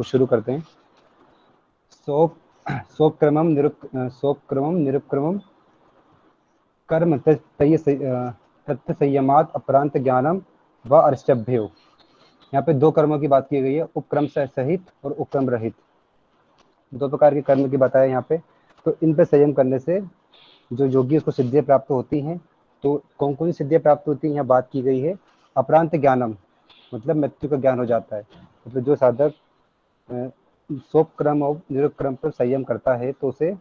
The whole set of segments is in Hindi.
तो शुरू करते हैं। सोप सोपक्रमम सोपक्रमम निरुपक्रमम कर्म तथ्य संयमात अपरांत ज्ञानम व अर्षभ्यो। यहाँ पे दो कर्मों की बात की गई है, उपक्रम से सहित और उपक्रम रहित। दो प्रकार के कर्म की बताया यहाँ पे। तो इन पे संयम करने से जो योगी उसको सिद्धियाँ प्राप्त होती हैं। तो कौन कौन सी सिद्धियाँ प्राप्त होती हैं यहाँ बात की गई है। अपरांत ज्ञानम मतलब मृत्यु का ज्ञान हो जाता है। मतलब जो साधक सोपक्रम और निरुपक्रम पर संयम करता है तो उसे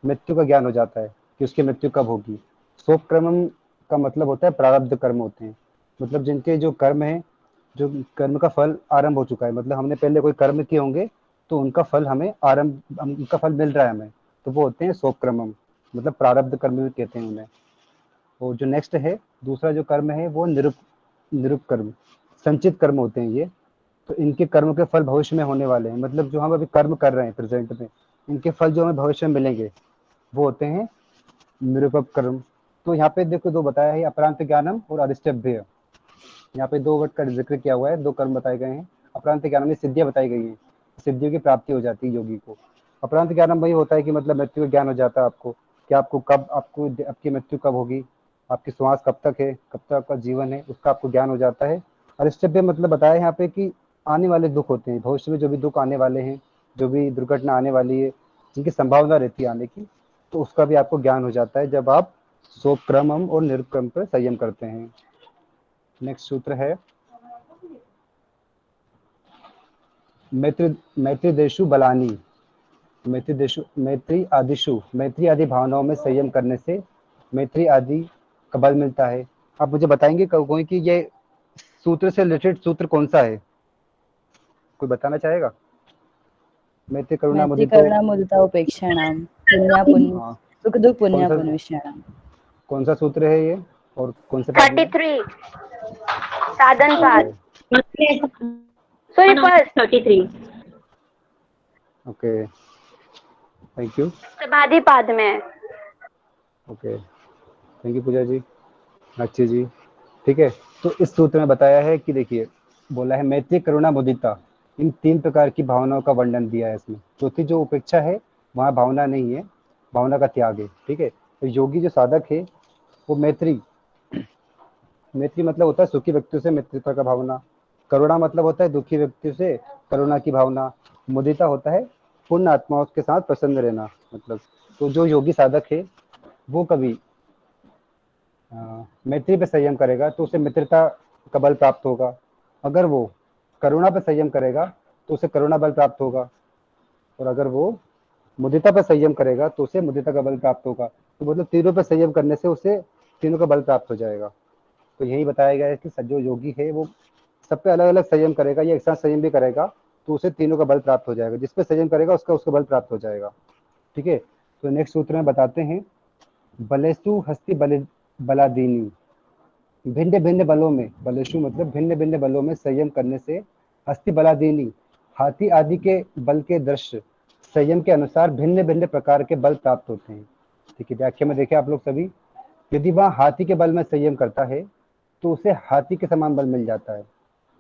मृत्यु का ज्ञान हो जाता है कि उसकी मृत्यु कब होगी। सोपक्रम का मतलब होता है प्रारब्ध कर्म होते हैं, मतलब जिनके जो कर्म है, जो कर्म का फल आरंभ हो चुका है, मतलब हमने पहले कोई कर्म किए होंगे तो उनका फल हमें उनका फल मिल रहा है हमें, तो वो होते हैं सोपक्रमम, मतलब प्रारब्ध कर्म भी कहते हैं उन्हें। और जो नेक्स्ट है दूसरा जो कर्म है वो निरुप कर्म, संचित कर्म होते हैं ये। तो इनके कर्म के फल भविष्य में होने वाले हैं, मतलब जो हम अभी कर्म कर रहे हैं प्रेजेंट में, इनके फल जो हमें भविष्य में मिलेंगे वो होते हैं निरुपम कर्म। तो यहाँ पे देखो दो बताया है, अपरांत ज्ञानम और अरिष्टभ्य। यहाँ पे दो वर्ड का जिक्र किया हुआ है, दो कर्म बताए गए हैं। अपरांत ज्ञानम में सिद्धियां बताई गई हैं, सिद्धियों की प्राप्ति हो जाती है योगी को। अपरांत ज्ञानम वही होता है कि मतलब मृत्यु का ज्ञान हो जाता है आपको, कि आपको आपकी मृत्यु कब होगी, आपकी श्वास कब तक है, कब तक आपका जीवन है, उसका आपको ज्ञान हो जाता है। अरिष्टभ्य मतलब बताया यहाँ पे कि आने वाले दुख होते हैं, भविष्य में जो भी दुख आने वाले हैं, जो भी दुर्घटना आने वाली है, जिनकी संभावना रहती है आने की, तो उसका भी आपको ज्ञान हो जाता है जब आप सोपक्रमम और निरुपक्रम पर संयम करते हैं। नेक्स्ट सूत्र है मैत्रीदेशु बलानी। मैत्री आदि भावनाओं में संयम करने से मैत्री आदि का बल मिलता है। आप मुझे बताएंगे कोई कि ये सूत्र से रिलेटेड सूत्र कौन सा है, कोई बताना चाहेगा। मैत्री करुणा मैत्री मुदितो। करुणा मुदिता उपेक्षाणाम पुण्या पुण्य हाँ, सुख दुख कौन पुण्या सा पुण्यविषयाणाम। कौन सा सूत्र है ये और कौन से पाद में। 33 साधन ओके। पाद। Sorry first 33 okay, thank you. समाधि पाद में। ओके, थैंक यू पूजा जी, अच्छी जी। ठीक है, तो इस सूत्र में बताया है कि देखिए, बोला है मैत्री करुणा मुदिता, इन तीन प्रकार की भावनाओं का वर्णन दिया है इसमें। चौथी जो उपेक्षा है वहाँ भावना नहीं है, भावना का त्याग है। ठीक है, तो योगी जो साधक है वो मैत्री, मैत्री मतलब होता है सुखी व्यक्तियों से मित्रता का भावना। करुणा मतलब होता है दुखी व्यक्तियों से करुणा की भावना। मुदिता होता है पूर्ण आत्माओं के साथ प्रसन्न रहना, मतलब। तो जो योगी साधक है वो कभी मैत्री पे संयम करेगा तो उसे मित्रता का बल प्राप्त होगा। अगर वो करुणा पे संयम करेगा तो उसे करुणा बल प्राप्त होगा। और अगर वो मुदिता पर संयम करेगा तो उसे मुदिता का बल प्राप्त होगा। तो मतलब तीनों पर संयम करने से उसे तीनों का बल प्राप्त हो जाएगा। तो यही बताया गया है कि जो योगी है वो सब पे अलग अलग संयम करेगा या एक साथ संयम भी करेगा तो उसे तीनों का बल प्राप्त हो जाएगा। जिस पे संयम करेगा उसका उसका बल प्राप्त हो जाएगा। ठीक है, तो नेक्स्ट सूत्र में बताते हैं बलेसु हस्ति बलादीनी। भिन्न भिन्न बलों में, बलेशु मतलब भिन्न भिन्न बलों में संयम करने से हस्ति बलादीनी, हाथी आदि के बल के दृश्य संयम के अनुसार भिन्न भिन्न प्रकार के बल प्राप्त होते हैं। ठीक है, व्याख्या में देखें आप लोग सभी, यदि वह हाथी के बल में संयम करता है तो उसे हाथी के समान बल मिल जाता है।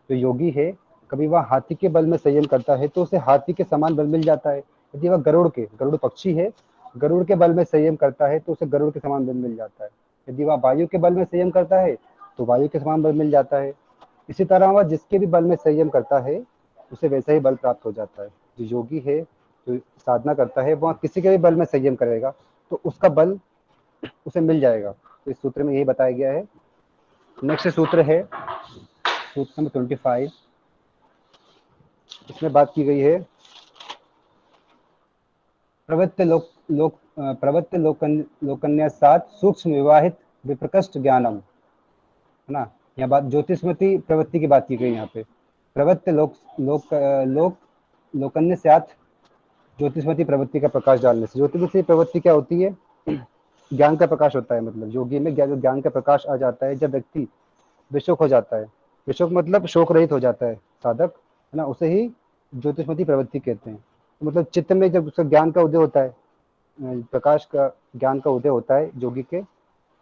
जो योगी है कभी वह हाथी के बल में संयम करता है तो उसे हाथी के समान बल मिल जाता है। यदि वह गरुड़ पक्षी है, गरुड़ के बल में संयम करता है तो उसे गरुड़ के समान बल मिल जाता है। यदि वह वायु के बल में संयम करता है तो वायु के समान बल मिल जाता है। इसी तरह वह जिसके भी बल में संयम करता है उसे वैसा ही बल प्राप्त हो जाता है। जो योगी है, जो साधना करता है, वह किसी के भी बल में संयम करेगा तो उसका बल उसे मिल जाएगा। तो इस सूत्र में यही बताया गया है। नेक्स्ट सूत्र है सूत्र नंबर 25। इसमें बात की गई है प्रवृत्त लोकन्या सात सूक्ष्म विवाहित विप्रकृष्ट ज्ञानम, है ना। यहाँ बात ज्योतिषमती प्रवृत्ति की बात की गई। यहाँ पे प्रवृत्त लोक लोकन्या सात ज्योतिषमती प्रवृत्ति का प्रकाश डालने से। ज्योतिषमती प्रवृत्ति क्या होती है, ज्ञान का प्रकाश होता है। मतलब योगी में ज्ञान का प्रकाश आ जाता है जब व्यक्ति विशोक हो जाता है। विशोक मतलब शोक रहित हो जाता है साधक, है ना, उसे ही ज्योतिषमती प्रवृत्ति कहते हैं। तो मतलब चित्त में जब उसका ज्ञान का उदय होता है, प्रकाश का ज्ञान का उदय होता है योगी के,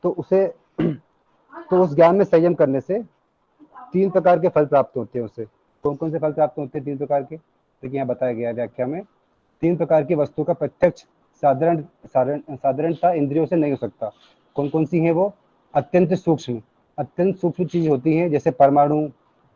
तो उसे तो उस ज्ञान में संयम करने से तीन प्रकार के फल प्राप्त होते हैं उसे। कौन कौन से फल प्राप्त होते हैं तीन प्रकार के। देखिए यहाँ बताया गया है व्याख्या में, 3 प्रकार की वस्तु का प्रत्यक्ष साधारणता इंद्रियों से नहीं हो सकता। कौन कौन सी है वो? अत्यंत सूक्ष्म चीज होती है, जैसे परमाणु,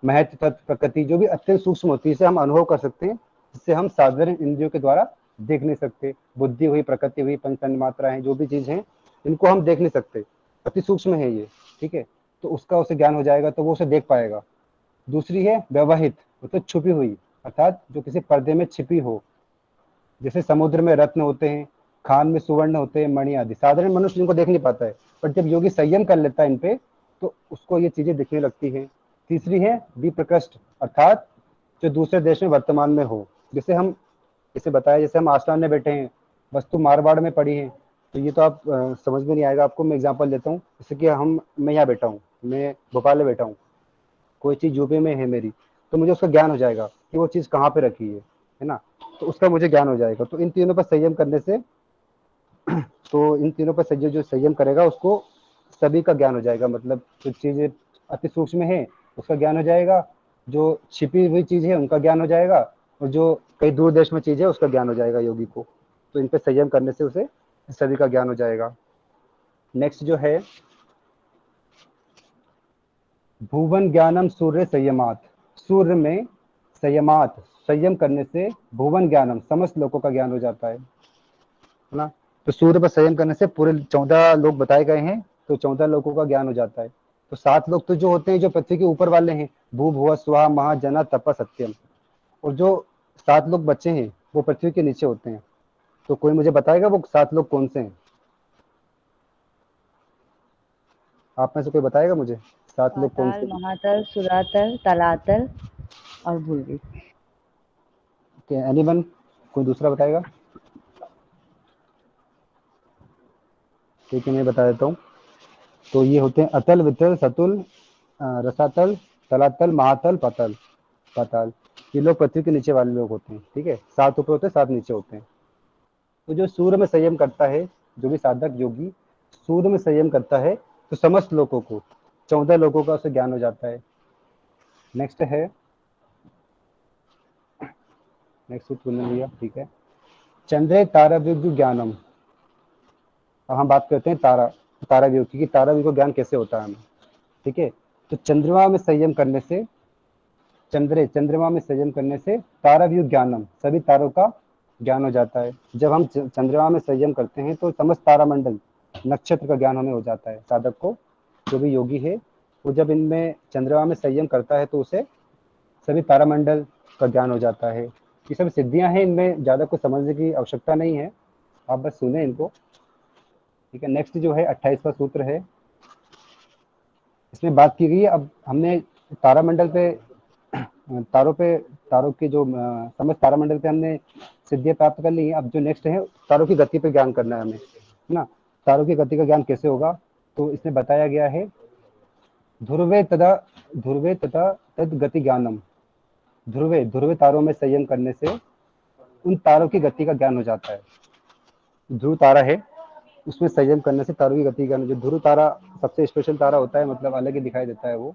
महत्व तत्व, प्रकृति, जो भी अत्यंत सूक्ष्म होती है इसे हम अनुभव कर सकते हैं, जिससे हम साधारण इंद्रियों के द्वारा देख नहीं सकते। बुद्धि हुई, प्रकृति हुई, पंच तन्मात्राएं, जो भी चीज है इनको हम देख नहीं सकते, अति सूक्ष्म है ये, ठीक है। तो उसका उसे ज्ञान हो जाएगा तो वो उसे देख पाएगा। दूसरी है व्यवहित, मतलब छुपी हुई, अर्थात जो किसी पर्दे में छिपी हो, जैसे समुद्र में रत्न होते हैं, खान में सुवर्ण होते हैं, मणि आदि। साधारण मनुष्य इनको देख नहीं पाता है, पर जब योगी संयम कर लेता है इन पे तो उसको ये चीजें दिखने लगती हैं। तीसरी है विप्रकृष्ट, अर्थात जो दूसरे देश में वर्तमान में हो, जैसे हम, जैसे बताया, जैसे हम आसमान में बैठे हैं, वस्तु मारवाड़ में पड़ी है, तो ये तो आप समझ में नहीं आएगा आपको। मैं एग्जांपल देता हूँ, जैसे कि मैं यहाँ बैठा हूँ, मैं भोपाल में बैठा हूँ, कोई चीज यूपी में है मेरी, तो मुझे उसका ज्ञान हो जाएगा कि वो चीज कहाँ पे रखी है ना, तो उसका मुझे ज्ञान हो जाएगा। तो इन तीनों पर संयम करने से, तो इन तीनों पर संयम, जो संयम करेगा उसको सभी का ज्ञान हो जाएगा। मतलब जो चीजें अति सूक्ष्म है उसका ज्ञान हो जाएगा, जो छिपी हुई चीज है उनका ज्ञान हो जाएगा, और जो कई दूर देश में चीज है उसका ज्ञान हो जाएगा योगी को। तो इन पर संयम करने से उसे सभी का ज्ञान हो जाएगा। नेक्स्ट जो है, भुवन ज्ञानम सूर्य संयमात, सूर्य में संयमात, संयम करने से भुवन ज्ञानम, समस्त लोगों का ज्ञान हो जाता है ना। तो सूर्य पर संयम करने से पूरे 14 लोग बताए गए हैं, तो 14 लोगों का ज्ञान हो जाता है। तो 7 लोग तो जो होते हैं जो पृथ्वी के ऊपर वाले हैं, भू भुव स्वाहा महा जना तप सत्यम, और जो 7 लोग बच्चे हैं वो पृथ्वी के नीचे होते हैं। तो कोई मुझे बताएगा वो 7 लोग कौन से हैं? आप में से कोई बताएगा मुझे 7 लोग कौन पाताल, से हैं? महातल, सुरातल, तलातल और भूलवी। एनीवन, कोई दूसरा बताएगा? ठीक है, मैं बता देता हूँ। तो ये होते हैं अतल, वितल, सतुल, रसातल, तलातल, महातल, पाताल। पाताल, ये लोग पृथ्वी के नीचे वाले लोग होते हैं, ठीक है। 7 ऊपर होते हैं, 7 नीचे होते हैं। तो जो सूर्य में संयम करता है, जो भी साधक योगी सूर्य में संयम करता है, तो समस्त लोगों को, 14 लोगों का उसे ज्ञान हो जाता है। नेक्स्ट है, नेक्स्ट कुंदन भैया, ठीक है। चंद्रे ताराव्युग ज्ञानम। अब हम बात करते हैं ताराव्यूह की, कि ताराव्यूह को ज्ञान कैसे होता है हमें, ठीक है। तो चंद्रमा में संयम करने से, चंद्रमा में संयम करने से ताराव्यूह ज्ञानम, सभी तारों का ज्ञान हो जाता है। जब हम चंद्रमा में संयम करते हैं तो समस्त तारामंडल, नक्षत्र का ज्ञान हमें हो जाता है साधक को। जो भी योगी है वो जब इनमें चंद्रमा में संयम करता है तो उसे सभी तारामंडल का ज्ञान हो जाता है। ये सब सिद्धियां हैं, इनमें ज्यादा कुछ समझने की आवश्यकता नहीं है, आप बस सुने इनको, ठीक है। नेक्स्ट जो है 28वां सूत्र है, इसमें बात की गई है, अब हमने तारामंडल पे, तारों पे, तारों की जो समस्त तारामंडल पे हमने सिद्धियां प्राप्त कर ली है। अब जो नेक्स्ट है तारों की गति पे ज्ञान करना है हमें, है ना। तारों की गति का ज्ञान कैसे होगा? तो इसमें बताया गया है, ध्रुवे तदा, ध्रुवे तथा तद गति ज्ञानम। ध्रुवे तारों में संयम करने से उन तारों की गति का ज्ञान हो जाता है। ध्रुव तारा है, उसमें संयम करने से तारों की गति का ज्ञान, जो ध्रुव तारा सबसे स्पेशल तारा होता है, मतलब अलग ही दिखाई देता है वो,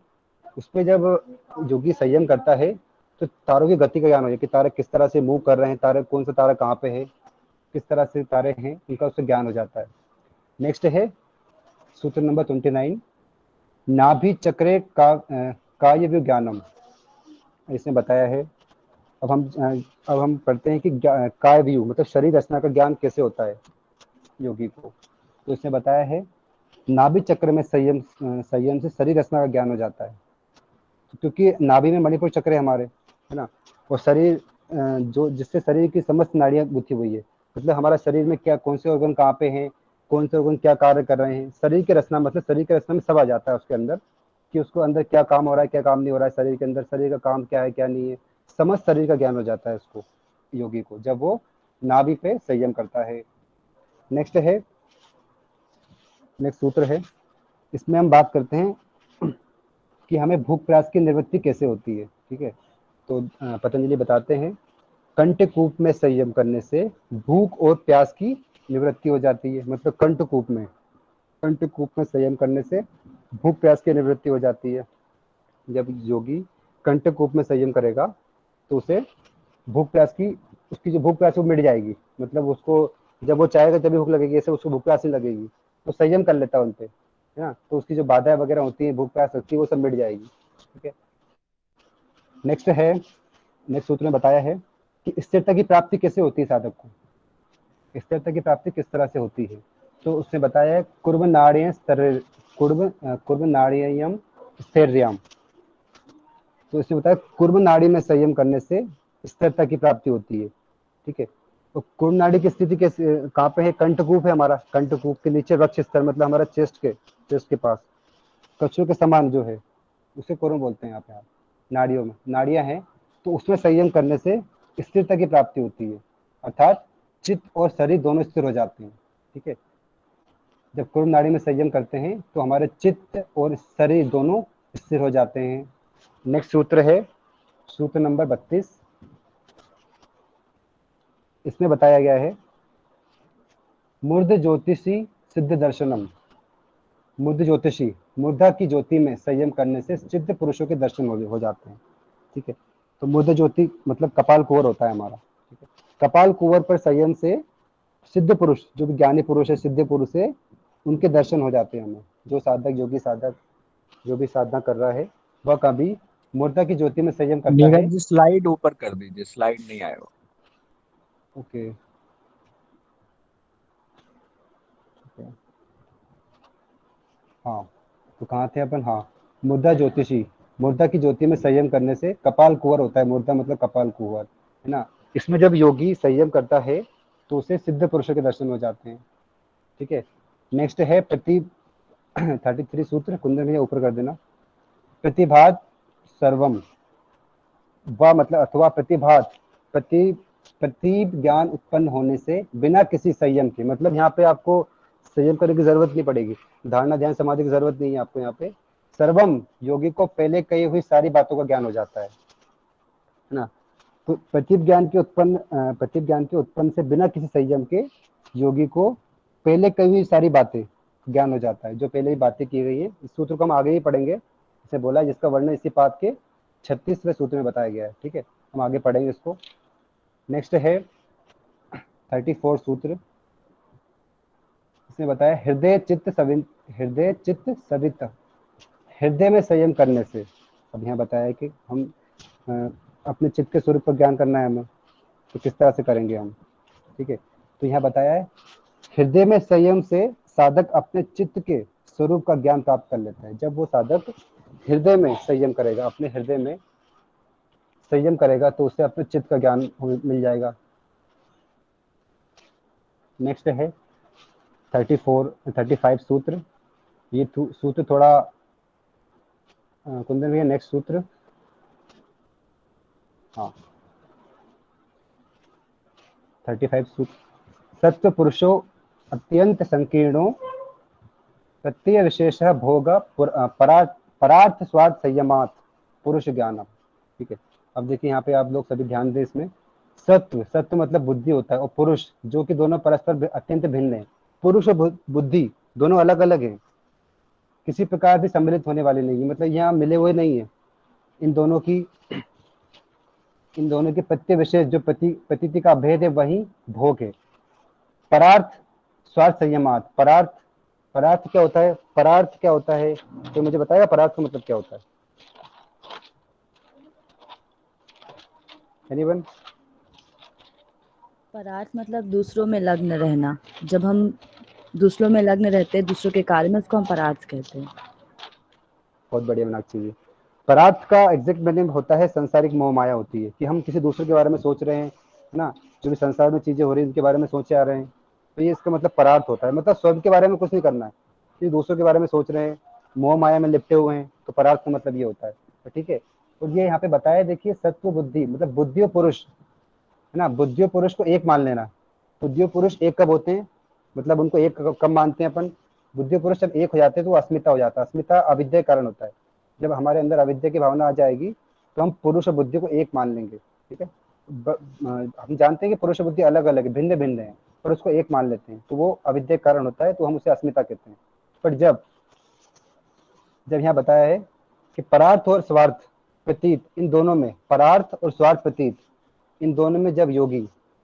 उसपे जब योगी संयम करता है तो तारों की गति का ज्ञान हो जाए कि तारे किस तरह से मूव कर रहे हैं, तारे कौन सा तारा कहाँ पे है, किस तरह से तारे हैं, इनका उससे ज्ञान हो जाता है। नेक्स्ट है सूत्र नंबर 29, नाभि चक्रे का कायव्य ज्ञानम। इसने बताया है, अब हम पढ़ते हैं कि काय व्यू मतलब शरीर रचना का ज्ञान कैसे होता है योगी को। तो इसने बताया है, नाभि चक्र में संयम से शरीर रचना का ज्ञान हो जाता है, क्योंकि नाभि में मणिपुर चक्र है हमारे, है ना। और शरीर जो जिससे शरीर की समस्त नाड़ियां गुथी हुई है, मतलब हमारा शरीर में क्या, कौन से ऑर्गन कहाँ पे हैं, कौन से ऑर्गन क्या कार्य कर रहे हैं, शरीर की रचना, मतलब शरीर की रचना में सब आ जाता है उसके अंदर, कि उसको अंदर क्या काम हो रहा है, क्या काम नहीं हो रहा है शरीर के अंदर, शरीर का काम क्या है क्या नहीं है, समस्त शरीर का ज्ञान हो जाता है उसको, योगी को, जब वो नाभि पे संयम करता है। नेक्स्ट है, नेक्स्ट सूत्र है, इसमें हम बात करते हैं कि हमें भूख प्यास की निवृत्ति कैसे होती है, ठीक है। तो पतंजलि बताते हैं, कंठकूप में संयम करने से भूख और प्यास की निवृत्ति हो जाती है। मतलब कंठकूप में संयम करने से भूख प्यास की निवृत्ति हो जाती है। जब योगी कंठकूप में संयम करेगा तो उसे भूख प्यास की, उसकी जो भूख प्यास है वो मिट जाएगी, मतलब उसको जब वो चाहेगा तभी भूख लगेगी, ऐसे उसको भूख प्यास नहीं लगेगी, तो संयम कर लेता है उन पे, है ना, तो उसकी जो बाधाएं वगैरह होती है, भूख प्यास लगती है, वो सब मिट जाएगी। ठीक है। नेक्स्ट है, नेक्स्ट सूत्र में बताया है कि स्थिरता की प्राप्ति कैसे होती है साधक को, स्थिरता की प्राप्ति किस तरह से होती है, तो उसने बताया है कुर्म नाड़ीय कुर्म नाड़ीयम स्थैर्यम, तो इसने बताया कुर्म नाड़ी में संयम करने से स्थिरता की प्राप्ति होती है। ठीक है। तो कुर्म नाड़ी की स्थिति कैसे, कहाँ पे है, कंठकूप है हमारा, कंठकूप के नीचे वक्ष स्थल, मतलब हमारा चेस्ट के पास कछुए के समान जो है, उसे कुर्म बोलते हैं यहाँ पे आप, नाड़ियों में नाड़ियां हैं, तो उसमें संयम करने से स्थिरता की प्राप्ति होती है, अर्थात चित्त और शरीर दोनों स्थिर हो जाते हैं। ठीक है। जब कुर्म नाड़ी में संयम करते हैं तो हमारे चित्त और शरीर दोनों स्थिर हो जाते हैं। नेक्स्ट सूत्र है सूत्र नंबर 32, इसमें बताया गया है मूर्ध ज्योतिषी सिद्ध दर्शनम, मूर्ध ज्योतिषी, मुर्दा की ज्योति में संयम करने से सिद्ध पुरुषों के दर्शन हो जाते हैं। ठीक है। तो मूर्ध ज्योति मतलब कपाल कुंवर होता है हमारा। ठीक है। कपाल कुंवर पर संयम से सिद्ध पुरुष, जो भी ज्ञानी पुरुष है, सिद्ध पुरुष है, उनके दर्शन हो जाते हैं हमें, जो साधक योगी साधक जो भी साधना कर रहा है, वह कभी मूर्धा की ज्योति में संयम करता है। नीरज जी स्लाइड ऊपर कर दीजिए, स्लाइड नहीं आया हो। ओके। ठीक है। हाँ, तो कहाँ थे अपन, हाँ, मुद्दा ज्योतिषी, मुर्दा की ज्योति में संयम करने से कपाल कुंवर होता है, मुर्दा मतलब कपाल कुंवर, है ना, इसमें जब योगी संयम करता है तो उसे सिद्ध पुरुषों के दर्शन हो जाते हैं। ठीक है। नेक्स्ट है प्रति 33 सूत्र, कुंदन भैया ऊपर कर देना। प्रतिभात सर्वम, व मतलब अथवा प्रतिभात, प्रति प्रति ज्ञान उत्पन्न होने से बिना किसी संयम के, मतलब यहाँ पे आपको संयम करने की जरूरत नहीं पड़ेगी, धारणा ध्यान समाधि की जरूरत नहीं है आपको यहाँ पे, सर्वम योगी को पहले कही हुई सारी बातों का ज्ञान हो जाता है ना। तो प्रतीत ज्ञान के उत्पन्न से बिना किसी संयम के योगी को पहले कही हुई सारी बातें ज्ञान हो जाता है, जो पहले ही बातें की गई है। इस सूत्र को हम आगे ही पढ़ेंगे, इसे बोला जिसका वर्णन इसी पाठ के 36वें सूत्र में बताया गया है। ठीक है, हम आगे पढ़ेंगे इसको। नेक्स्ट है 34 सूत्र, इसमें बताया हृदय चित्त सवित, हृदय में संयम करने से, अब यहाँ बताया कि हम अ, अपने चित्त के स्वरूप पर ज्ञान करना है हमें, तो किस तरह से करेंगे हम। ठीक है, तो यहाँ बताया है हृदय में संयम से साधक अपने चित्त के स्वरूप का ज्ञान प्राप्त कर लेता है। जब वो साधक हृदय में संयम करेगा, अपने हृदय में संयम करेगा, तो उसे अपने चित्त का ज्ञान मिल जाएगा। नेक्स्ट है 35 सूत्र, ये सूत्र थोड़ा कुंदन भैया नेक्स्ट सूत्र, हाँ 35 सूत्र, सत्व पुरुषो अत्यंत संकीर्णो प्रत्यय विशेष भोग परार्थ स्वाद संयमात पुरुष ज्ञानम। ठीक है, अब देखिए यहाँ पे आप लोग सभी ध्यान दें इसमें, सत्व मतलब बुद्धि होता है, और पुरुष जो कि दोनों परस्पर अत्यंत भिन्न है, पुरुष और बुद्धि दोनों अलग अलग हैं, किसी प्रकार भी सम्मिलित होने वाले नहीं है, मतलब यहाँ मिले हुए नहीं है। इन दोनों की प्रत्यय विशेष जो प्रतीति का भेद है वही भोग है। परार्थ स्वार्थ संयमात, परार्थ क्या होता है, परार्थ क्या होता है, तो मुझे बताएगा परार्थ का मतलब क्या होता है, एनीवन। परार्थ मतलब दूसरों में लग्न रहना। जब हम दूसरों में लग्न रहते हैं, दूसरों के कार्य में, उसको हम परार्थ कहते हैं। बहुत बढ़िया मीनाक्षी जी। परार्थ का एग्जैक्ट मीनिंग होता है संसारिक मोह माया होती है, कि हम किसी दूसरे के बारे में सोच रहे हैं, है ना, जो भी संसार में चीजें हो रही हैं उनके बारे में सोचे आ रहे हैं, तो ये इसका मतलब परार्थ होता है, मतलब स्वयं के बारे में कुछ नहीं करना है, कि दूसरों के बारे में सोच रहे हैं, मोह माया में लिपटे हुए हैं, तो परार्थ का मतलब ये होता है। तो ठीक है, और ये यहाँ पे बताया, देखिए सत्व बुद्धि मतलब बुद्धि और पुरुष, है ना, बुद्धि और पुरुष को एक मान लेना। बुद्धि और पुरुष एक कब होते हैं, मतलब उनको एक कब मानते हैं अपन, बुद्धि और पुरुष जब एक हो जाते हैं तो वो अस्मिता हो जाता है। अस्मिता अविद्या के कारण होता है, जब हमारे अंदर अविद्या की भावना आ जाएगी तो हम पुरुष और बुद्धि को एक मान लेंगे। ठीक है, हम जानते हैं कि पुरुष और बुद्धि अलग अलग है, भिन्न भिन्न है, पर उसको एक मान लेते हैं, तो वो अविद्या के कारण होता है, तो हम उसे अस्मिता कहते हैं। पर जब जब यहाँ बताया है कि परार्थ और स्वार्थ प्रतीत, इन दोनों में परार्थ और स्वार्थ प्रतीत, इन दोनों में जब योगी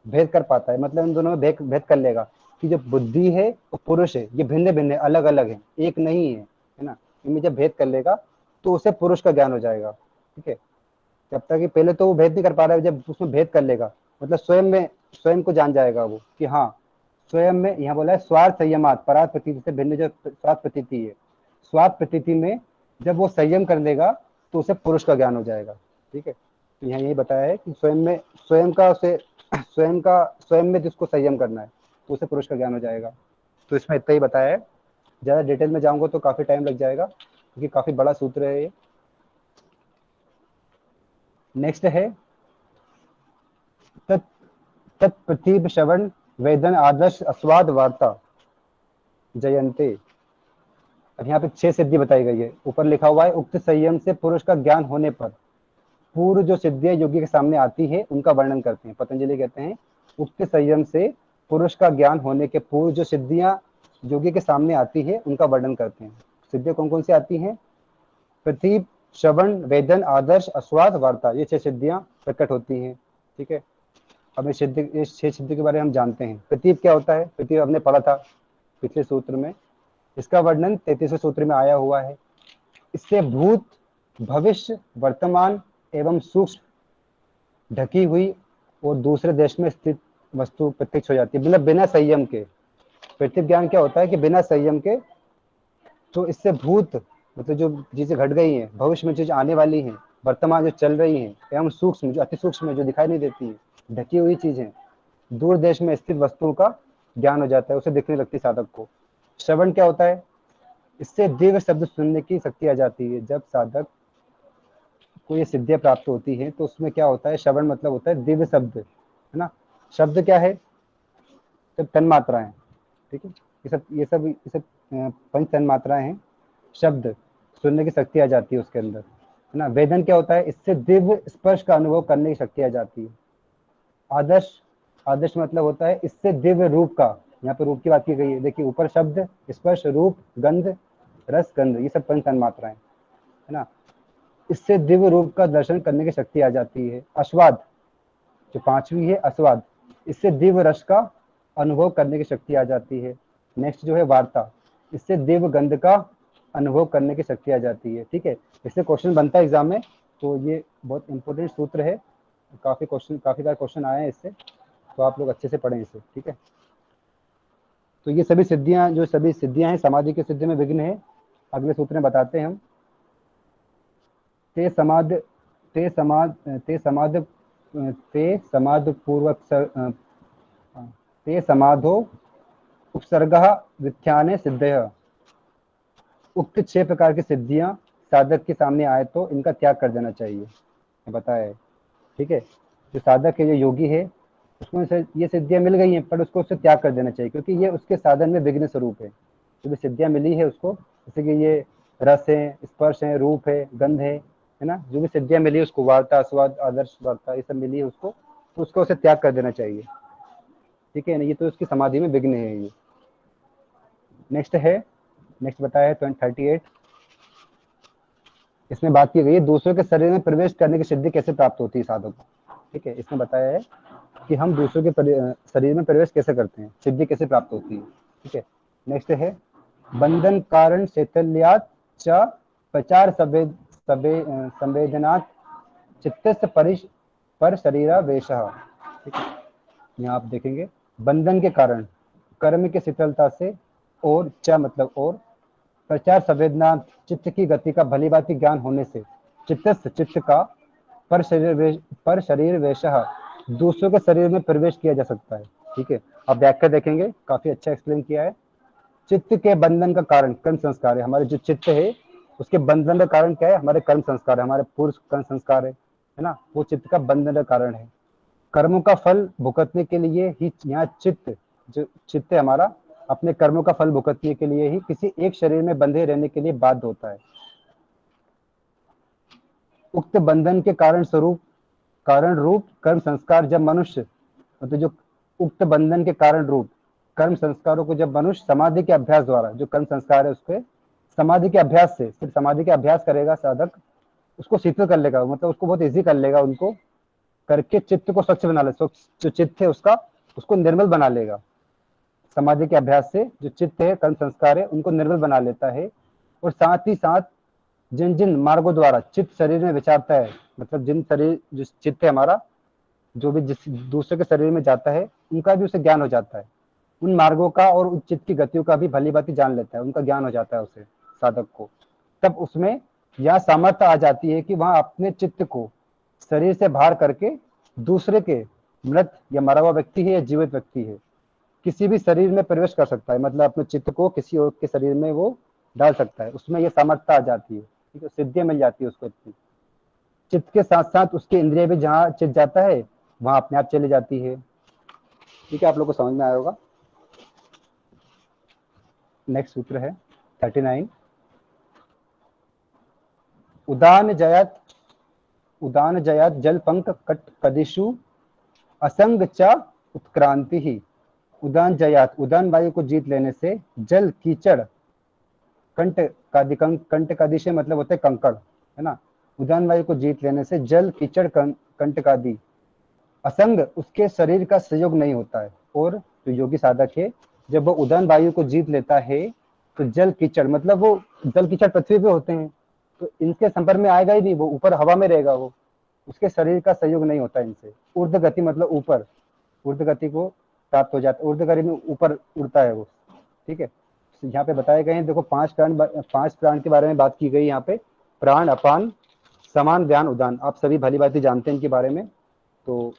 भेद कर पाता है, मतलब इन दोनों में भेद भेद कर लेगा कि जो बुद्धि है और पुरुष है ये भिन्न भिन्न है, अलग अलग है, एक नहीं है ना, इनमें जब भेद कर लेगा तो उसे पुरुष का ज्ञान हो जाएगा। ठीक है, जब तक कि पहले तो वो भेद नहीं कर पा रहा है, जब उसमें भेद कर लेगा मतलब स्वयं में स्वयं को जान जाएगा वो कि हाँ स्वयं में, यहाँ बोला है स्वार्थ संयमात परात प्रतीति से भिन्न, जो स्वार्थ प्रतीति है, स्वार्थ प्रतीति में जब वो संयम कर लेगा तो उसे पुरुष का ज्ञान हो जाएगा। ठीक है, तो यहाँ यही बताया है कि स्वयं में स्वयं का उसे स्वयं में जिसको संयम करना है तो उसे पुरुष का ज्ञान हो जाएगा। तो इसमें इतना ही बताया है, ज़्यादा डिटेल में जाऊंगा तो काफ़ी टाइम लग जाएगा क्योंकि काफ़ी बड़ा सूत्र है ये। नेक्स्ट है तत्प्रतीप श्रवण वेदन आदर्श अस्वाद वार्ता जयंते। अब यहाँ पे 6 सिद्धि बताई गई है, ऊपर लिखा हुआ है उक्त संयम से पुरुष का ज्ञान होने पर पूर्व जो सिद्धियां योगी के सामने आती है उनका वर्णन करते हैं। पतंजलि कहते हैं उक्त संयम से पुरुष का ज्ञान होने के पूर्व जो सिद्धियां योगी के सामने आती है उनका वर्णन करते हैं। सिद्धियां कौन कौन सी आती हैं? प्रतीप श्रवण वेदन आदर्श अस्वाद वार्ता, ये 6 सिद्धियां प्रकट होती हैं। ठीक है, अब इस 6 सिद्धि के बारे में हम जानते हैं। प्रतीप क्या होता है? प्रतीप हमने पढ़ा था पिछले सूत्र में, इसका वर्णन 33वें सूत्र में आया हुआ है। इससे भूत भविष्य वर्तमान एवं सूक्ष्म ढकी हुई और दूसरे देश में स्थित वस्तु प्रत्यक्ष हो जाती है, मतलब बिना संयम के। प्रतीप ज्ञान क्या होता है कि बिना संयम के, तो इससे भूत मतलब जो चीजें घट गई हैं, भविष्य में चीज आने वाली हैं, वर्तमान जो चल रही हैं, एवं सूक्ष्म जो अति सूक्ष्म है, जो दिखाई नहीं देती है, ढकी हुई चीजें, दूर देश में स्थित वस्तुओं का ज्ञान हो जाता है, उसे दिखने लगती साधक को। श्रवण क्या होता है? इससे दिव्य शब्द सुनने की शक्ति आ जाती है। जब साधक को ये सिद्धियां प्राप्त होती हैं तो उसमें क्या होता है? श्रवण मतलब होता है दिव्य शब्द, है ना। शब्द क्या है? सब तन मात्राएं। ठीक है, ये सब पंच तन मात्राएं हैं। शब्द सुनने की शक्ति आ जाती है उसके अंदर, है ना। वेदन क्या होता है? इससे दिव्य स्पर्श का अनुभव करने की शक्ति आ जाती है। आदर्श, आदर्श मतलब होता है इससे दिव्य रूप का, यहाँ पे रूप की बात की गई है, देखिए ऊपर शब्द स्पर्श रूप गंध रस गंध, ये सब पंच तन मात्राएं, है ना। इससे दिव्य रूप का दर्शन करने की शक्ति आ जाती है। आस्वाद जो 5वीं है, आस्वाद, इससे दिव्य रस का अनुभव करने की शक्ति आ जाती है। नेक्स्ट जो है वार्ता, इससे दिव्य गंध का अनुभव करने की शक्ति आ जाती है। ठीक है, इससे क्वेश्चन बनता है एग्जाम में, तो ये बहुत इंपॉर्टेंट सूत्र है, काफी सारे क्वेश्चन आए हैं इससे, तो आप लोग अच्छे से पढ़ें इसे। ठीक है, तो ये सभी सिद्धियां हैं, समाधि की सिद्धि में विघ्न है। अगले सूत्र में बताते हैं हम। ते समाध ते समाध ते समाध ते समाध पूर्वक ते समाधो उपसर्गः वित्थाने सिद्धयः। उक्त 6 प्रकार की सिद्धियां साधक के सामने आए तो इनका त्याग कर देना चाहिए, बताया है। ठीक है, जो साधक है, जो योगी है, उसको ये सिद्धियां मिल गई हैं पर उसको उससे त्याग कर देना चाहिए, क्योंकि ये उसके साधन में विघ्न स्वरूप है। जो भी सिद्धियां मिली है उसको, जैसे कि ये रस है, स्पर्श है, रूप है, गंध है ना, जो भी सिद्धियां मिली उसको, वार्ता स्वाद आदर्श वार्ता, ये सब मिली है उसको, तो उसको उसे त्याग कर देना चाहिए। ठीक है ना, ये तो उसकी समाधि में विघ्न है ये। नेक्स्ट बताया है 38। इसमें बात की गई है दूसरों के शरीर में प्रवेश करने की सिद्धि कैसे प्राप्त होती है साधक को। ठीक है, इसमें बताया है कि हम दूसरों के शरीर में प्रवेश कैसे करते हैं, सिद्धि कैसे प्राप्त होती है। ठीक है, नेक्स्ट है बंधन कारण शैथल्यात् च प्रचार संवेदनात् चित्तस्य पर शरीरावेशः। ठीक है, यहाँ आप देखेंगे बंधन के कारण, कर्म की शीतलता से, और च मतलब और, प्रचार संवेदना चित्त की गति का भली भांति ज्ञान होने से, चित्त का पर शरीर वेशः दूसरों के शरीर में प्रवेश किया जा सकता है। ठीक है, आप व्याख्या देखेंगे, काफी अच्छा एक्सप्लेन किया है। चित्त के बंधन का कारण कर्म संस्कार है। हमारे जो चित्त है उसके बंधन का कारण क्या है? हमारे कर्म संस्कार है, हमारे पूर्व कर्म संस्कार है ना, वो चित्त का बंधन का कारण है। कर्मों का फल भुगतने के लिए ही यहाँ जो चित्त है हमारा, अपने कर्मों का फल भुगतने के लिए ही किसी एक शरीर में बंधे रहने के लिए बाध्य होता है। उक्त बंधन के कारण रूप कर्म संस्कार जब मनुष्य, मतलब जो उक्त बंधन के कारण रूप कर्म संस्कारों को जब मनुष्य समाधि के अभ्यास द्वारा, जो कर्म संस्कार है उसके समाधि के अभ्यास से, सिर्फ समाधि के अभ्यास करेगा साधक, उसको शीतल कर लेगा, मतलब उसको बहुत ईजी कर लेगा उनको, करके चित्त को स्वच्छ बना ले, स्वच्छ जो चित्त है उसका, उसको निर्मल बना लेगा। समाधि के अभ्यास से जो चित्त है, कर्म संस्कार है, उनको निर्मल बना लेता है। और साथ ही साथ जिन जिन मार्गों द्वारा चित्त शरीर में विचारता है, मतलब जिन शरीर जो चित्त है हमारा, जो भी जिस दूसरे के शरीर में जाता है, उनका भी उसे ज्ञान हो जाता है। उन मार्गों का और उन चित्त की गतियों का भी भली भांति जान लेता है, उनका ज्ञान हो जाता है उसे, साधक को। तब उसमें यह सामर्थ्य आ जाती है कि वह अपने चित्त को शरीर से बाहर करके दूसरे के, मृत या मरा हुआ व्यक्ति है या जीवित व्यक्ति है, किसी भी शरीर में प्रवेश कर सकता है। मतलब अपने चित्त को किसी और के शरीर में वो डाल सकता है, उसमें यह सामर्थ्य आ जाती है। ठीक है, सिद्धियां मिल जाती है उसको इतनी। चित्त के साथ साथ उसकी इंद्रिय भी जहाँ चित्त जाता है वहां अपने आप चली जाती है। ठीक है, आप लोग को समझ में आया होगा। नेक्स्ट सूत्र है 39। उदान जयात जल पंक कट कदिशु असंग च उत्क्रांति ही। उदान जयात, उदान वायु को जीत लेने से जल कीचड़ कंट कादिशे मतलब होते कंकड़, है ना। उदान वायु को जीत लेने से जल कीचड़ कंटकादि असंग, उसके शरीर का संयोग नहीं होता है। और जो योगी साधक है, जब वो उदान वायु को जीत लेता है तो जल कीचड़, मतलब वो जल कीचड़ पृथ्वी पे होते हैं तो इनके संपर्क में आएगा ही नहीं, वो ऊपर हवा में रहेगा, वो उसके शरीर का संयोग नहीं होता इनसे। ऊर्ध्व गति मतलब ऊपर, ऊर्ध्व गति को प्राप्त हो जाता है, ऊर्ध्व गति में ऊपर उड़ता है वो। ठीक है, यहाँ पे बताए गए हैं, देखो 5 प्राण के बारे में बात की गई यहाँ पे। प्राण, अपान, समान, व्यान, उदान। आप सभी भली भांति जानते हैं इनके बारे में, तो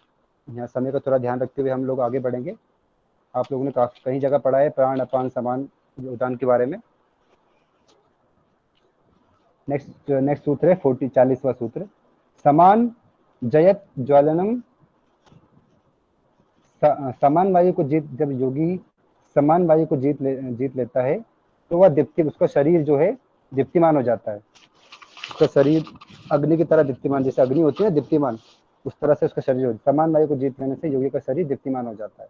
यहाँ समय का थोड़ा ध्यान रखते हुए हम लोग आगे बढ़ेंगे। आप लोगों ने कई जगह पढ़ा है प्राण, अपान, समान, उदान के बारे में। नेक्स्ट सूत्र है 40वां सूत्र। समान जयत ज्वालनम। समान वायु को जब योगी समान वायु को जीत लेता है तो वह उसका शरीर जो है दीप्तिमान हो जाता है। उसका शरीर अग्नि की तरह दीप्तिमान, जैसे अग्नि होती है दीप्तिमान, उस तरह से उसका शरीर होता है। समान वायु को जीत लेने से योगी का शरीर दीप्तिमान हो जाता है।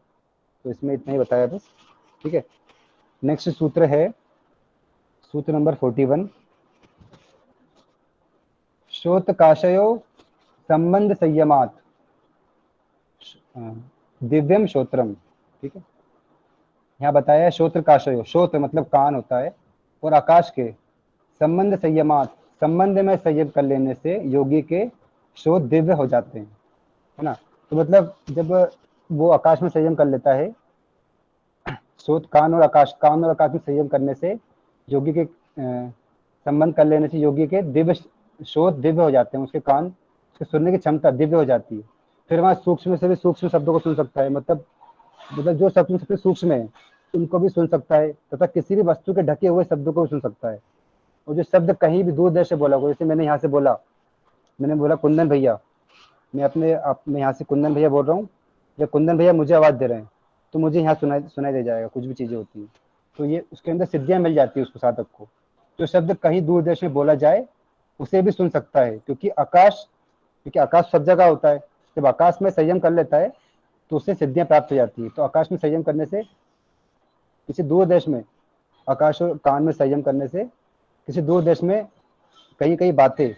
तो इसमें इतना ही बताया बस। ठीक है, नेक्स्ट सूत्र है सूत्र नंबर 41। श्रोत काशयो संबंध संयमात दिव्यम श्रोत्रम। ठीक है, यहाँ बताया है श्रोत्र काशयो, श्रोत्र मतलब कान होता है, और आकाश के संबंध संयमात, संबंध में संयम कर लेने से योगी के श्रोत दिव्य हो जाते हैं, है ना। तो मतलब जब वो आकाश में संयम कर लेता है, श्रोत कान और आकाश में संयम करने से योगी के संबंध कर लेने से योगी के दिव्य श्रोत दिव्य हो जाते हैं, उसके कान, उसके सुनने की क्षमता दिव्य हो जाती है। फिर वहाँ सूक्ष्म से भी सूक्ष्म शब्दों को सुन सकता है, मतलब जो शब्द सबसे सूक्ष्म है उनको भी सुन सकता है, तथा किसी भी वस्तु के ढके हुए शब्दों को भी सुन सकता है। और जो शब्द कहीं भी दूर देश से बोला हो, जैसे मैंने यहाँ से बोला, मैंने बोला कुंदन भैया, मैं यहाँ से कुंदन भैया बोल रहा हूँ, या कुंदन भैया मुझे आवाज़ दे रहे हैं, तो मुझे यहाँ सुनाई दे जाएगा, कुछ भी चीज़ें होती हैं। तो ये उसके अंदर सिद्धियाँ मिल जाती है उसको, साधक को। जो शब्द कहीं दूर देश में बोला जाए उसे भी सुन सकता है, क्योंकि आकाश सब जगह होता है। जब आकाश में संयम कर लेता है तो उससे सिद्धियाँ प्राप्त हो जाती है। तो आकाश में संयम करने से किसी दूर देश में, आकाश और कान में संयम करने से किसी दूर देश में कई बातें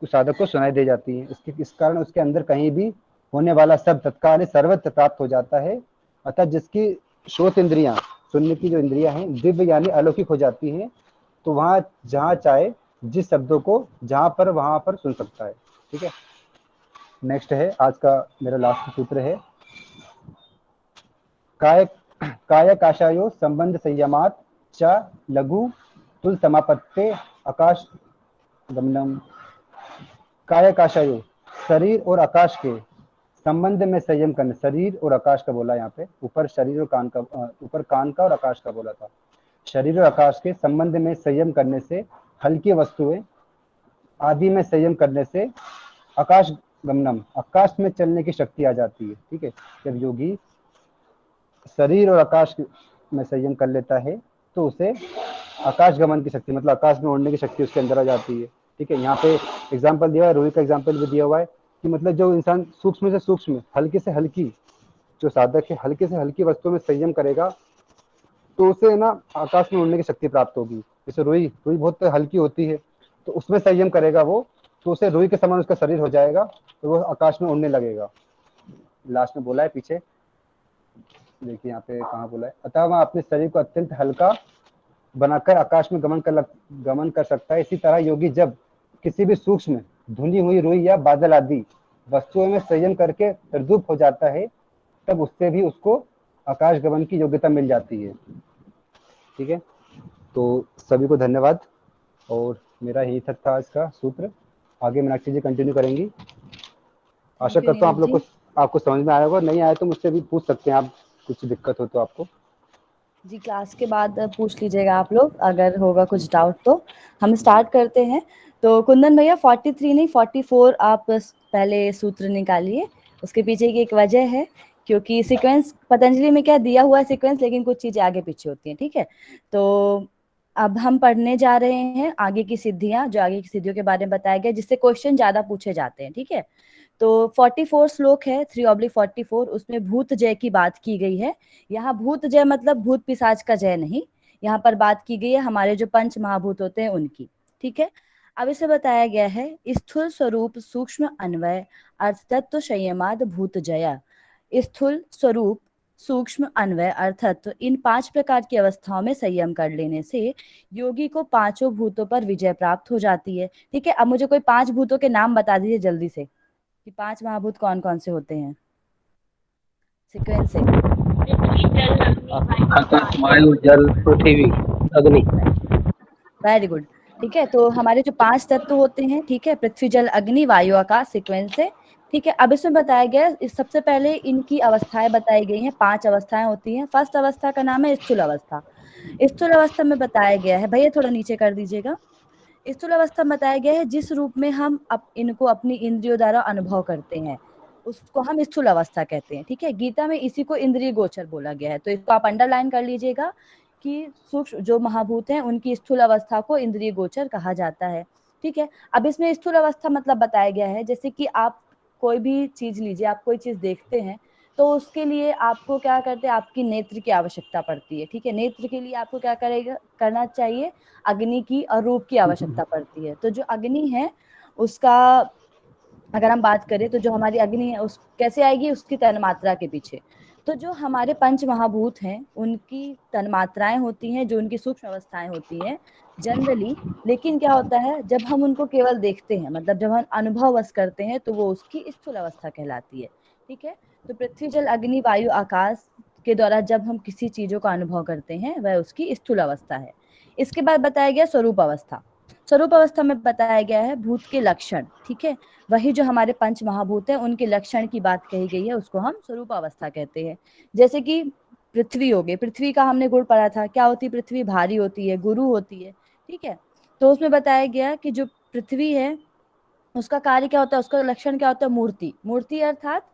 उस साधक को सुनाई दे जाती हैं। इस कारण उसके अंदर कहीं भी होने वाला सब तत्काल सर्वत्र प्राप्त हो जाता है। अतः जिसकी श्रोत इंद्रियां, सुनने की जो इंद्रियां हैं, दिव्य यानी अलौकिक हो जाती हैं, तो वहां जहां चाहे जिस शब्दों को जहां पर वहां पर सुन सकता है। ठीक है, नेक्स्ट है आज का मेरा लास्ट सूत्र है काय काशायो संबंध संयमात च लघु तुल समापत्ते आकाश गमनम। काय काशायो, शरीर और आकाश के संबंध में संयम करने, शरीर और आकाश का बोला यहाँ पे, ऊपर शरीर और कान का, ऊपर कान का और आकाश का बोला था। शरीर और आकाश के संबंध में संयम करने से, हल्की वस्तुएं आदि में संयम करने से आकाश गमनम, आकाश में चलने की शक्ति आ जाती है। ठीक है, जब योगी शरीर और आकाश में संयम कर लेता है तो उसे आकाश गमन की शक्ति, मतलब आकाश में उड़ने की शक्ति उसके अंदर आ जाती है। ठीक है, यहाँ पे एग्जाम्पल दिया है, रूही का एग्जाम्पल भी दिया हुआ है कि मतलब जो इंसान सूक्ष्म से सूक्ष्म, हल्की से हल्की, जो साधक है हल्की से हल्की वस्तु में संयम करेगा तो उसे ना आकाश में उड़ने की शक्ति प्राप्त होगी। जैसे रूही बहुत हल्की होती है, तो उसमें संयम करेगा वो तो उसे रुई के समान उसका शरीर हो जाएगा, तो वो आकाश में उड़ने लगेगा। लास्ट में बोला है पीछे, देखिए यहाँ पे कहाँ बोला है, अतः वह अपने शरीर को अत्यंत हल्का बनाकर आकाश में गमन कर सकता है। इसी तरह योगी जब किसी भी सूक्ष्म धुनी हुई रुई या बादल आदि वस्तुओं में संयम करके तद्रूप हो जाता है, तब उससे भी उसको आकाश गमन की योग्यता मिल जाती है। ठीक है, तो सभी को धन्यवाद, और मेरा यही तक था आज का सूत्र। आगे मीनाक्षी जी कंटिन्यू करेंगी। आशा थैंक यू करता हूँ आप नीरज लोग जी। को आपको समझ में आया होगा, नहीं आया तो मुझसे भी पूछ सकते हैं आप, कुछ दिक्कत हो तो आपको। जी क्लास के बाद पूछ लीजिएगा आप लोग, अगर होगा कुछ डाउट तो। हम स्टार्ट करते हैं। तो कुंदन भैया 43 नहीं 44 आप पहले सूत्र निकालिए। उसके पीछे की एक वजह है, क्योंकि सीक्वेंस पतंजलि में क्या दिया हुआ है सीक्वेंस, लेकिन कुछ चीजें आगे पीछे होती हैं। ठीक है, तो अब हम पढ़ने जा रहे हैं आगे की सिद्धियां, जो आगे की सिद्धियों के बारे में बताया गया, जिससे क्वेश्चन ज्यादा पूछे जाते हैं। ठीक है, तो 44 श्लोक है 3/44, उसमें भूत जय की बात की गई है। यहाँ भूत जय मतलब भूत पिशाच का जय नहीं, यहाँ पर बात की गई है हमारे जो पंच महाभूत होते हैं उनकी। ठीक है, अब इसे बताया गया है स्थूल स्वरूप सूक्ष्म अन्वय अर्थ तत्व संयमाद भूत जया। स्थूल स्वरूप सूक्ष्म अन्वय अर्थात इन 5 प्रकार की अवस्थाओं में संयम कर लेने से योगी को पांचों भूतों पर विजय प्राप्त हो जाती है। ठीक है, अब मुझे कोई 5 भूतों के नाम बता दीजिए जल्दी से, कि 5 महाभूत कौन कौन से होते हैं सीक्वेंस से। आकाश, वायु, जल, पृथ्वी, अग्नि। Very good. ठीक है, तो हमारे जो 5 तत्व होते हैं, ठीक है, पृथ्वी जल अग्नि वायु आकाश सीक्वेंस से। ठीक है, अब इसमें बताया गया इस सबसे पहले इनकी अवस्थाएं बताई गई हैं। 5 अवस्थाएं होती हैं। फर्स्ट अवस्था का नाम है स्थूल अवस्था। स्थूल अवस्था में बताया गया है, भैया थोड़ा नीचे कर दीजिएगा। स्थूल अवस्था में बताया गया है जिस रूप में हम इनको अपनी इंद्रियों द्वारा अनुभव करते हैं, उसको हम स्थूल अवस्था कहते हैं। ठीक है, गीता में इसी को इंद्रिय गोचर बोला गया है, तो इसको आप अंडरलाइन कर लीजिएगा कि सूक्ष्म जो महाभूत हैं उनकी स्थूल अवस्था को इंद्रिय गोचर कहा जाता है। ठीक है, अब इसमें स्थूल अवस्था मतलब बताया गया है, जैसे कि आप कोई भी चीज लीजिए, आप कोई चीज देखते हैं तो उसके लिए आपको क्या करते हैं, आपकी नेत्र की आवश्यकता पड़ती है। ठीक है, नेत्र के लिए आपको क्या करना चाहिए, अग्नि की और रूप की आवश्यकता पड़ती है। तो जो अग्नि है उसका अगर हम बात करें तो जो हमारी अग्नि है उस कैसे आएगी, उसकी तन्मात्रा के पीछे। तो जो हमारे पंच महाभूत हैं उनकी तन्मात्राएं होती हैं, जो उनकी सूक्ष्म अवस्थाएं होती हैं जनरली। लेकिन क्या होता है जब हम उनको केवल देखते हैं, मतलब जब हम अनुभव बस करते हैं, तो वो उसकी स्थूल अवस्था कहलाती है। ठीक है, तो पृथ्वी जल अग्नि वायु आकाश के द्वारा जब हम किसी चीजों का अनुभव करते हैं वह उसकी स्थूल अवस्था है। इसके बाद बताया गया स्वरूप अवस्था। स्वरूप अवस्था में बताया गया है भूत के लक्षण। ठीक है, वही जो हमारे पंच महाभूत हैं उनके लक्षण की बात कही गई है, उसको हम स्वरूप अवस्था कहते हैं। जैसे कि पृथ्वी हो गई, पृथ्वी का हमने गुण पढ़ा था, क्या होती है पृथ्वी, भारी होती है, गुरु होती है। ठीक है, तो उसमें बताया गया कि जो पृथ्वी है उसका कार्य क्या होता है, उसका लक्षण क्या होता है, मूर्ति। मूर्ति अर्थात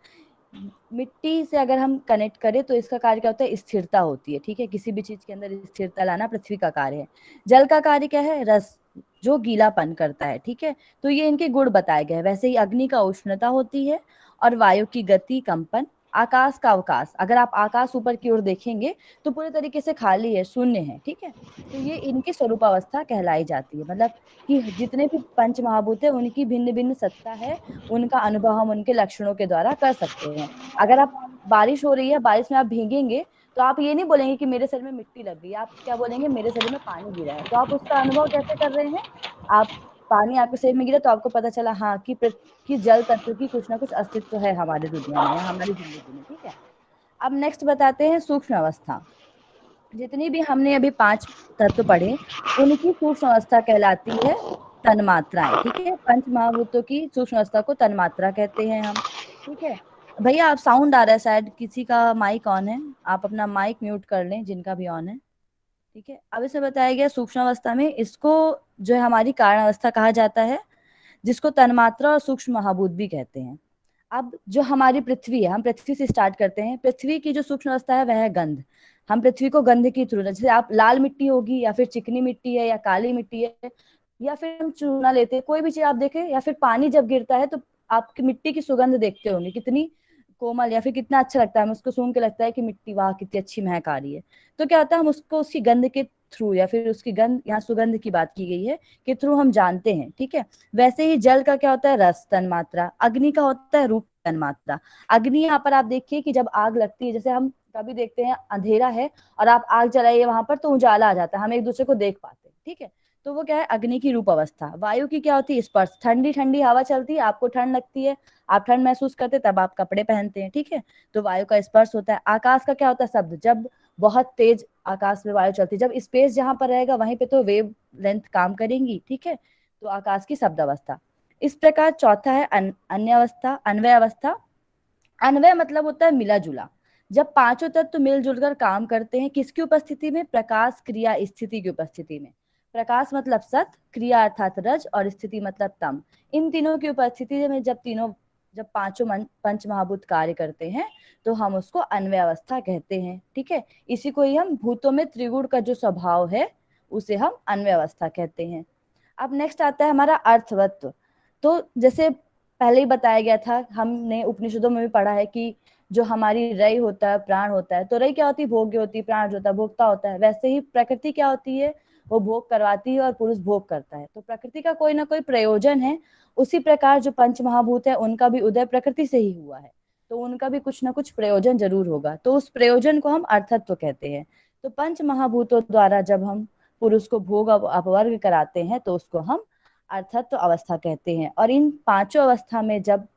मिट्टी से अगर हम कनेक्ट करें तो इसका कार्य क्या होता है, स्थिरता होती है। ठीक है, किसी भी चीज के अंदर स्थिरता लाना पृथ्वी का कार्य है। जल का कार्य क्या है, रस, जो गीलापन करता है। ठीक है, तो ये इनके गुण बताए गए। वैसे ही अग्नि का उष्णता होती है, और वायु की गति कंपन। आकाश का अवकाश, अगर आप आकाश ऊपर की ओर देखेंगे तो पूरे तरीके से खाली है, शून्य है। ठीक है, तो ये इनकी स्वरूप अवस्था कहलाई जाती है, मतलब कि जितने भी पंच महाभूत है उनकी भिन्न भिन्न सत्ता है, उनका अनुभव हम उनके लक्षणों के द्वारा कर सकते हैं। अगर आप बारिश हो रही है, बारिश में आप भीगेंगे तो आप ये नहीं बोलेंगे कि मेरे शरीर में मिट्टी लग गई, आप क्या बोलेंगे, मेरे शरीर में पानी गिरा है। तो आप उसका अनुभव कैसे कर रहे हैं, आप पानी आपके शरीर में गिरा तो आपको पता चला हाँ कि जल तत्व की कुछ ना कुछ अस्तित्व है हमारे दुनिया में या हमारी जिंदगी में। ठीक है, अब नेक्स्ट बताते हैं सूक्ष्म अवस्था। जितनी भी हमने अभी 5 तत्व पढ़े उनकी सूक्ष्म अवस्था कहलाती है तन्मात्राएं। ठीक है, पंच महाभूतों की सूक्ष्म अवस्था को तन्मात्रा कहते हैं हम। ठीक है, भैया आप साउंड आ रहा है, शायद किसी का माइक ऑन है, आप अपना माइक म्यूट कर लें जिनका भी ऑन है। ठीक है, अब इसे बताया गया सूक्ष्म अवस्था में इसको जो है हमारी कारण अवस्था कहा जाता है, जिसको तन्मात्रा और सूक्ष्म महाभूत भी कहते हैं। अब जो हमारी पृथ्वी है, हम पृथ्वी से स्टार्ट करते हैं। पृथ्वी की जो सूक्ष्म अवस्था है वह है गंध। हम पृथ्वी को गंध की तुलना, जैसे आप लाल मिट्टी होगी या फिर चिकनी मिट्टी है या काली मिट्टी है, या फिर हम चूना लेते हैं, कोई भी चीज आप देखें, या फिर पानी जब गिरता है तो आपकी मिट्टी की सुगंध देखते होंगे, कितनी कोमल या फिर कितना अच्छा लगता है, हमें उसको सूंघ के लगता है कि मिट्टी वाह कितनी अच्छी महक आ रही है। तो क्या होता है, हम उसको उसकी गंध के थ्रू, या फिर उसकी गंध, यहाँ सुगंध की बात की गई है, के थ्रू हम जानते हैं, ठीक है। वैसे ही जल का क्या होता है, रस तन्मात्रा, अग्नि का होता है रूप तन्मात्रा। अग्नि यहाँ पर आप देखिए कि जब आग लगती है, जैसे हम कभी देखते हैं अंधेरा है और आप आग जलाइए वहां पर तो उजाला आ जाता है, हम एक दूसरे को देख पाते हैं, ठीक है। तो वो क्या है, अग्नि की रूप अवस्था। वायु की क्या होती है, स्पर्श, ठंडी ठंडी हवा चलती है, आपको ठंड लगती है, आप ठंड महसूस करते हैं, तब आप कपड़े पहनते हैं, ठीक है, तो वायु का स्पर्श होता है। आकाश का क्या होता है, शब्द, जब बहुत तेज आकाश में वायु चलती है, जब स्पेस जहां पर रहेगा वहीं पे तो वेव लेंथ काम करेंगी, ठीक है, तो आकाश की शब्द अवस्था। इस प्रकार चौथा है अन्य अवस्था, अन्वय अवस्था। अन्वय मतलब होता है मिला जुला, जब पांचों तत्व मिलजुल कर काम करते हैं, किसकी उपस्थिति में, प्रकाश क्रिया स्थिति की उपस्थिति में। प्रकाश मतलब सत, क्रिया अर्थात रज, और स्थिति मतलब तम। इन तीनों की उपस्थिति में जब पांचों पंच महाभूत कार्य करते हैं तो हम उसको अन्वय अवस्था कहते हैं, ठीक है। इसी को ही हम भूतों में त्रिगुण का जो स्वभाव है उसे हम अन्वय अवस्था कहते हैं। अब नेक्स्ट आता है हमारा अर्थवत्व। तो जैसे पहले ही बताया गया था, हमने उपनिषदों में भी पढ़ा है कि जो हमारी रई होता है, प्राण होता है, तो रई क्या होती है, भोग्य होती है, प्राण जो होता है भोक्ता होता है। वैसे ही प्रकृति क्या होती है, वो भोग करवाती है और पुरुष भोग करता है, तो प्रकृति का कोई ना कोई प्रयोजन है। उसी प्रकार जो पंच महाभूत है उनका भी उदय प्रकृति से ही हुआ है, तो उनका भी कुछ ना कुछ प्रयोजन जरूर होगा, तो उस प्रयोजन को हम अर्थत्व कहते हैं। तो पंच महाभूतों द्वारा जब हम पुरुष को भोग अपवर्ग कराते हैं तो उसको हम अर्थत्व अवस्था कहते हैं। और इन पांचों अवस्था में जब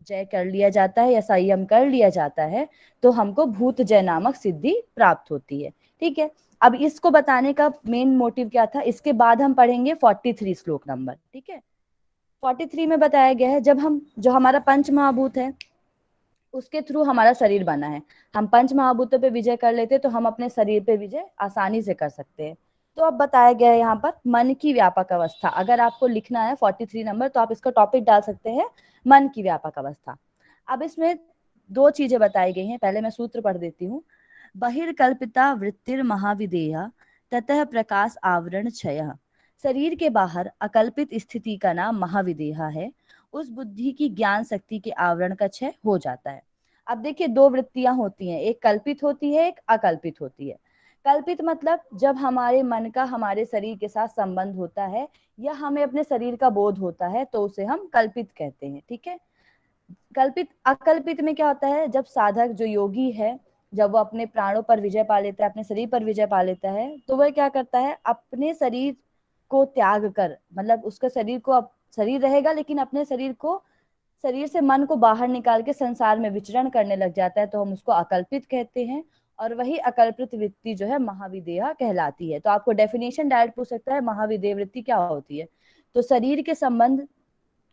जय कर लिया जाता है या संयम कर लिया जाता है तो हमको भूत जय नामक सिद्धि प्राप्त होती है, ठीक है। अब इसको बताने का मेन मोटिव क्या था, इसके बाद हम पढ़ेंगे 43 श्लोक नंबर, ठीक है। 43 में बताया गया है, जब हम जो हमारा पंच महाभूत है उसके थ्रू हमारा शरीर बना है, हम पंच महाभूतों पे विजय कर लेते तो हम अपने शरीर पे विजय आसानी से कर सकते हैं। तो अब बताया गया है यहाँ पर मन की व्यापक अवस्था। अगर आपको लिखना है 43 नंबर तो आप इसका टॉपिक डाल सकते हैं, मन की व्यापक अवस्था। अब इसमें दो चीजें बताई गई हैं, पहले मैं सूत्र पढ़ देती हूँ। बहिर्कल्पिता वृत्तिर महाविदेहा ततः प्रकाश आवरण क्षय। शरीर के बाहर अकल्पित स्थिति का नाम महाविदेहा है, उस बुद्धि की ज्ञान शक्ति के आवरण का क्षय हो जाता है। अब देखिए दो वृत्तियां होती हैं, एक कल्पित होती है, एक अकल्पित होती है। कल्पित मतलब जब हमारे मन का हमारे शरीर के साथ संबंध होता है या हमें अपने शरीर का बोध होता है तो उसे हम कल्पित कहते हैं, ठीक है। कल्पित अकल्पित में क्या होता है, जब साधक जो योगी है जब वो अपने प्राणों पर विजय पा लेता है, अपने शरीर पर विजय पा लेता है, तो वह क्या करता है, अपने शरीर को त्याग कर, मतलब उसका शरीर को शरीर रहेगा लेकिन अपने शरीर से मन को बाहर निकाल के संसार में विचरण करने लग जाता है, तो हम उसको अकल्पित कहते हैं। और वही अकल्पित वृत्ति जो है महाविदेहा कहलाती है। तो आपको डेफिनेशन डायरेक्ट पूछ सकता है महाविदेह वृत्ति क्या होती है, तो शरीर के संबंध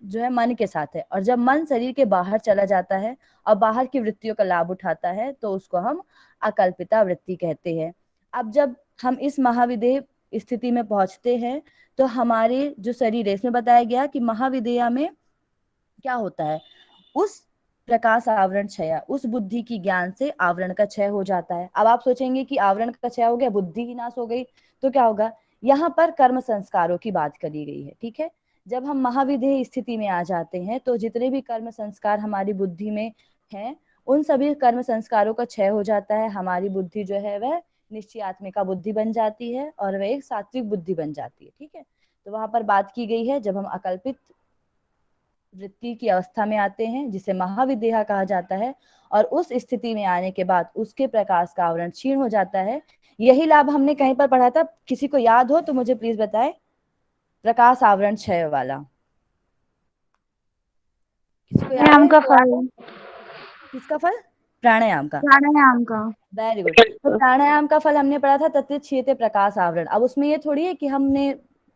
जो है मन के साथ है, और जब मन शरीर के बाहर चला जाता है और बाहर की वृत्तियों का लाभ उठाता है तो उसको हम अकल्पिता वृत्ति कहते हैं। अब जब हम इस महाविदेह स्थिति में पहुंचते हैं तो हमारे जो शरीर है, इसमें बताया गया कि महाविदेहा में क्या होता है, उस प्रकाश आवरण क्षय, उस बुद्धि की ज्ञान से आवरण का क्षय हो जाता है। अब आप सोचेंगे कि आवरण का क्षय हो गया, बुद्धि की नाश हो गई, तो क्या होगा, यहाँ पर कर्म संस्कारों की बात करी गई है, ठीक है। जब हम महाविदेह स्थिति में आ जाते हैं तो जितने भी कर्म संस्कार हमारी बुद्धि में हैं उन सभी कर्म संस्कारों का क्षय हो जाता है। हमारी बुद्धि जो है वह निश्चयात्मिका बुद्धि बन जाती है और वह एक सात्विक बुद्धि बन जाती है, ठीक है। तो वहां पर बात की गई है जब हम अकल्पित वृत्ति की अवस्था में आते हैं जिसे महाविदेहा कहा जाता है, और उस स्थिति में आने के बाद उसके प्रकाश का आवरण क्षीण हो जाता है। यही लाभ हमने कहीं पर पढ़ा था, किसी को याद हो तो मुझे प्लीज बताए, प्रकाश आवरण क्षय वाला किसी को याद प्राणायाम है? का फल, किसका फल? प्राणायाम का। प्राणायाम का। Very good. तो प्राणायाम का फल हमने पढ़ा था तत्व क्षेत्र प्रकाश आवरण। अब उसमें ये थोड़ी है कि हमने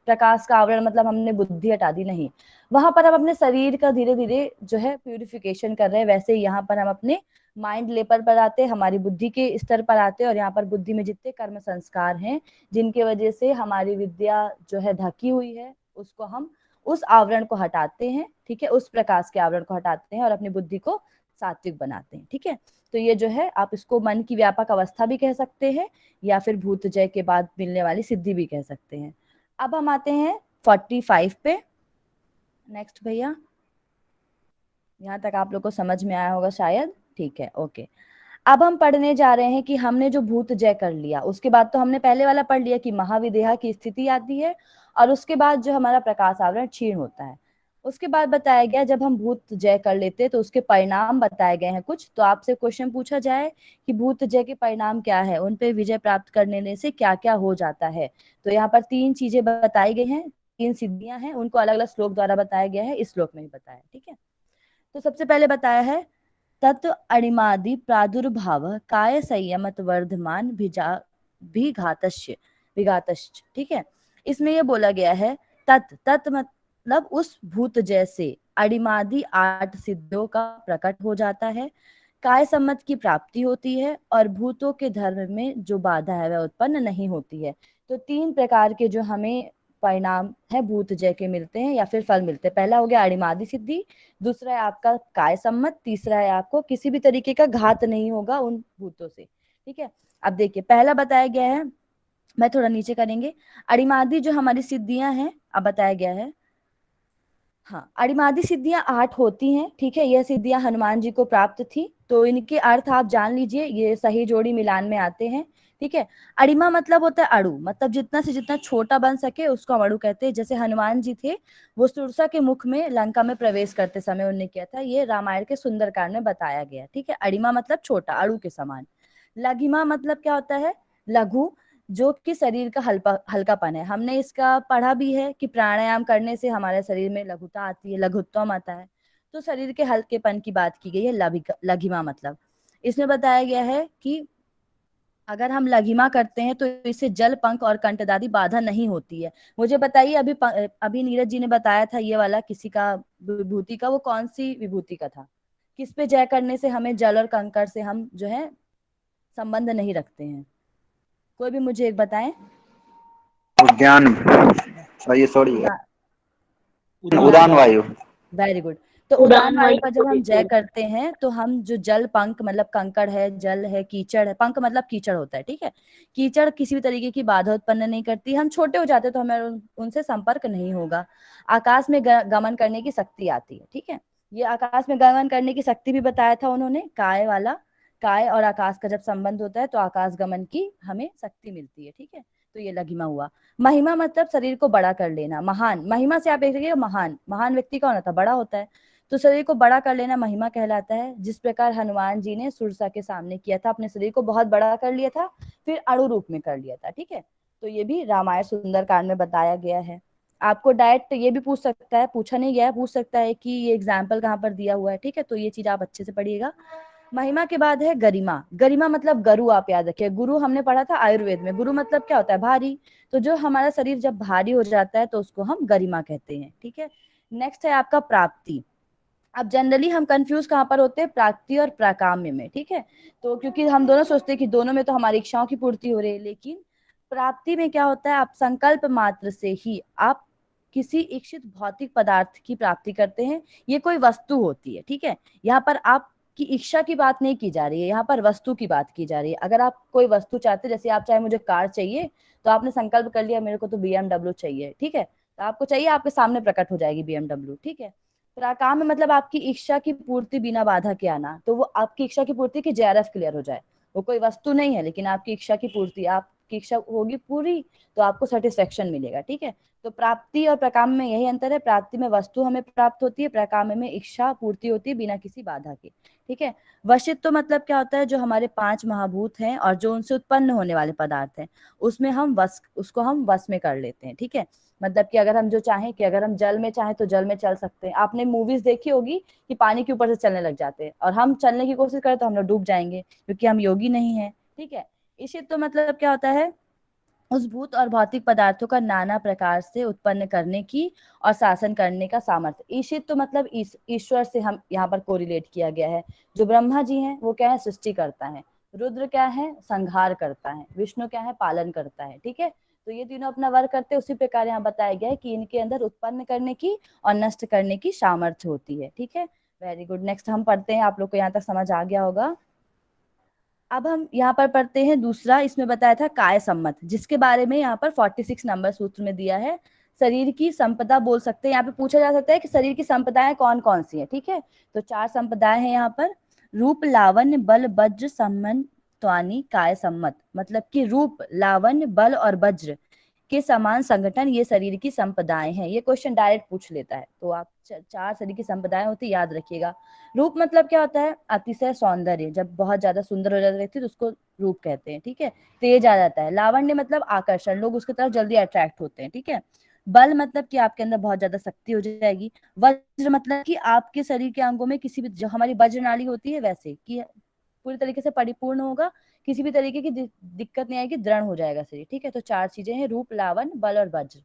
प्रकाश का आवरण मतलब हमने बुद्धि हटा दी, नहीं, वहां पर हम अपने शरीर का धीरे धीरे जो है प्यूरिफिकेशन कर रहे हैं, वैसे ही यहाँ पर हम अपने माइंड लेवल पर आते हैं, हमारी बुद्धि के स्तर पर आते हैं, और यहाँ पर बुद्धि में जितने कर्म संस्कार हैं जिनके वजह से हमारी विद्या जो है ढकी हुई है उसको हम उस आवरण को हटाते हैं, ठीक है, उस प्रकाश के आवरण को हटाते हैं और अपनी बुद्धि को सात्विक बनाते हैं, ठीक है। तो ये जो है आप इसको मन की व्यापक अवस्था भी कह सकते हैं या फिर भूत जय के बाद मिलने वाली सिद्धि भी कह सकते हैं। अब हम आते हैं 45 पे। नेक्स्ट भैया, यहाँ तक आप लोग को समझ में आया होगा शायद, ठीक है, ओके। अब हम पढ़ने जा रहे हैं कि हमने जो भूत जय कर लिया, उसके बाद तो हमने पहले वाला पढ़ लिया कि महाविदेहा की स्थिति आती है और उसके बाद जो हमारा प्रकाश आवरण क्षीण होता है। उसके बाद बताया गया जब हम भूत जय कर लेते हैं तो उसके परिणाम बताए गए हैं कुछ। तो आपसे क्वेश्चन पूछा जाए कि भूत जय के परिणाम क्या है, उन पे विजय प्राप्त करने से क्या क्या हो जाता है। तो यहाँ पर 3 चीजें बताई गई हैं, 3 सिद्धियां हैं, उनको अलग अलग श्लोक द्वारा बताया गया है, इस श्लोक में ही बताया, ठीक है। तो सबसे पहले बताया है तत् अणिमादि प्रादुर्भाव काय संयमत वर्धमान विघातश्च, ठीक है। इसमें ये बोला गया है तत् मतलब उस भूत जैसे अणिमादि 8 सिद्धियों का प्रकट हो जाता है, काय सम्मत की प्राप्ति होती है और भूतों के धर्म में जो बाधा है वह उत्पन्न नहीं होती है। तो 3 प्रकार के जो हमें परिणाम है भूत जय के मिलते हैं या फिर फल मिलते हैं। पहला हो गया अणिमादि सिद्धि, दूसरा है आपका काय सम्मत, तीसरा है आपको किसी भी तरीके का घात नहीं होगा उन भूतों से, ठीक है। अब देखिए पहला बताया गया है, मैं थोड़ा नीचे करेंगे, अणिमादि जो हमारी सिद्धियां हैं, अब बताया गया है हाँ, अणिमादि सिद्धियां 8 होती हैं, ठीक है। यह सिद्धियां हनुमान जी को प्राप्त थी, तो इनके अर्थ आप जान लीजिए, ये सही जोड़ी मिलान में आते हैं, ठीक है। अणिमा मतलब होता है अणु, मतलब जितना से जितना छोटा बन सके उसको हम अणु कहते हैं। जैसे हनुमान जी थे, वो सुरसा के मुख में लंका में प्रवेश करते समय उन्होंने किया था, ये रामायण के सुंदरकांड में बताया गया, ठीक है। अणिमा मतलब छोटा, अणु के समान। लघिमा मतलब क्या होता है, लघु, जो कि शरीर का हल्कापन है। हमने इसका पढ़ा भी है कि प्राणायाम करने से हमारे शरीर में लघुता आती है, लघुत्वम आता है। तो शरीर के हल्केपन की बात की गई है लघिमा मतलब। इसमें बताया गया है कि अगर हम लघिमा करते हैं तो इससे जल, पंख और कंठदादी बाधा नहीं होती है। मुझे बताइए, अभी नीरज जी ने बताया था ये वाला किसी का विभूति का, वो कौन सी विभूति का था, किस पे जय करने से हमें जल और कंकड़ से हम जो है संबंध नहीं रखते हैं? कोई भी मुझे एक बताएं। उद्यान, सॉरी उदान उड़ान वायु। Very good. तो उड़ान उदान वायु वायु पर को जब हम देते जय हैं। करते हैं तो हम जो जल, पंख मतलब कंकड़ है, जल है, कीचड़ है, पंख मतलब कीचड़ होता है, ठीक है। कीचड़ किसी भी तरीके की बाधा उत्पन्न नहीं करती। हम छोटे हो जाते तो हमें उनसे संपर्क नहीं होगा। आकाश में गमन करने की शक्ति आती है, ठीक है। ये आकाश में गमन करने की शक्ति भी बताया था उन्होंने, काय वाला। काय और आकाश का जब संबंध होता है तो आकाश गमन की हमें शक्ति मिलती है, ठीक है। तो ये लघिमा हुआ। महिमा मतलब शरीर को बड़ा कर लेना, महान। महिमा से आप देखिए महान, महान व्यक्ति कौन होता है, बड़ा होता है। तो शरीर को बड़ा कर लेना महिमा कहलाता है। जिस प्रकार हनुमान जी ने सुरसा के सामने किया था, अपने शरीर को बहुत बड़ा कर लिया था, फिर अणु रूप में कर लिया था, ठीक है। तो ये भी रामायण सुंदरकांड में बताया गया है। आपको डायरेक्ट ये भी पूछ सकता है, पूछा नहीं गया है, पूछ सकता है कि ये एग्जाम्पल कहाँ पर दिया हुआ है, ठीक है। तो ये चीज आप अच्छे से पढ़िएगा। महिमा के बाद है गरिमा। गरिमा मतलब गुरु, आप याद रखिए। गुरु हमने पढ़ा था आयुर्वेद में, गुरु मतलब क्या होता है, भारी। तो जो हमारा शरीर जब भारी हो जाता है तो उसको हम गरिमा कहते हैं, ठीक है। नेक्स्ट है आपका प्राप्ति। अब जनरली हम कंफ्यूज कहाँ पर होते हैं, प्राप्ति और प्राकाम्य में, ठीक है। तो क्योंकि हम दोनों सोचते हैं कि दोनों में तो हमारी इच्छाओं की पूर्ति हो रही है, लेकिन प्राप्ति में क्या होता है, आप संकल्प मात्र से ही आप किसी इच्छित भौतिक पदार्थ की प्राप्ति करते हैं। ये कोई वस्तु होती है, ठीक है। यहाँ पर आपकी इच्छा की बात नहीं की जा रही है, यहाँ पर वस्तु की बात की जा रही है। अगर आप कोई वस्तु चाहते हैं, जैसे आप चाहे मुझे कार चाहिए, तो आपने संकल्प कर लिया मेरे को तो BMW चाहिए, ठीक है। तो आपको चाहिए, आपके सामने प्रकट हो जाएगी BMW, ठीक है। पराकाम में मतलब आपकी इच्छा की पूर्ति बिना बाधा के आना। तो वो आपकी इच्छा की पूर्ति की JRF क्लियर हो जाए। वो कोई वस्तु नहीं है, लेकिन आपकी इच्छा की पूर्ति, आपकी इच्छा होगी पूरी तो आपको सेटिस्फेक्शन मिलेगा, ठीक है। तो प्राप्ति और प्रकाम में यही अंतर है। प्राप्ति में वस्तु हमें प्राप्त होती है, प्रकाम में इच्छा पूर्ति होती है बिना किसी बाधा के, ठीक है। वशित्व मतलब क्या होता है, जो हमारे 5 महाभूत हैं और जो उनसे उत्पन्न होने वाले पदार्थ हैं, उसमें हम उसको हम वश में कर लेते हैं, ठीक है। मतलब कि अगर हम जो चाहें, कि अगर हम जल में चाहें तो जल में चल सकते हैं। आपने मूवीज देखी होगी कि पानी के ऊपर से चलने लग जाते हैं, और हम चलने की कोशिश करें तो हम लोग डूब जाएंगे, क्योंकि हम योगी नहीं है, ठीक है। इसी तो मतलब क्या होता है, उस भूत और भौतिक पदार्थों का नाना प्रकार से उत्पन्न करने की और शासन करने का सामर्थ्य। ईशित तो मतलब ईश्वर से हम यहाँ पर कोरिलेट किया गया है। जो ब्रह्मा जी हैं वो क्या है, सृष्टि करता है। रुद्र क्या है, संहार करता है। विष्णु क्या है, पालन करता है, ठीक है। तो ये तीनों अपना वर्क करते हैं। उसी प्रकार यहाँ बताया गया है कि इनके अंदर उत्पन्न करने की और नष्ट करने की सामर्थ्य होती है, ठीक है। Very good. नेक्स्ट हम पढ़ते हैं, आप लोग को यहाँ तक समझ आ गया होगा। अब हम यहाँ पर पढ़ते हैं दूसरा, इसमें बताया था काय सम्मत, जिसके बारे में यहाँ पर 46 नंबर सूत्र में दिया है। शरीर की संपदा बोल सकते हैं, यहाँ पे पूछा जा सकता है कि शरीर की संपदाएं कौन कौन सी है, ठीक है। तो 4 संपदाएं हैं यहाँ पर। रूप लावण्य बल वज्र सम्मन्त्वानि काय सम्मत, मतलब कि रूप लावण्य बल और वज्र के समान संगठन ये शरीर की संपदाएं हैं। ये क्वेश्चन डायरेक्ट पूछ लेता है, तो आप चार शरीर की संपदाएं होती, याद रखिएगा। रूप मतलब क्या होता है? अतिशय सौंदर्य, जब बहुत ज्यादा सुंदर हो जाता व्यक्ति तो उसको रूप कहते हैं, ठीक है। तेज आ जाता है। लावण्य मतलब आकर्षण, लोग उसकी तरफ जल्दी अट्रैक्ट होते हैं, ठीक है। बल मतलब कि आपके अंदर बहुत ज्यादा शक्ति हो जाएगी। वज्र मतलब कि आपके शरीर के अंगों में किसी भी, जो हमारी वज्र नाली होती है वैसे कि पूरी तरीके से परिपूर्ण होगा, किसी भी तरीके की दिक्कत नहीं आएगी, दृढ़ हो जाएगा शरीर, ठीक है। तो चार चीजें हैं, रूप लावण्य बल और वज्र।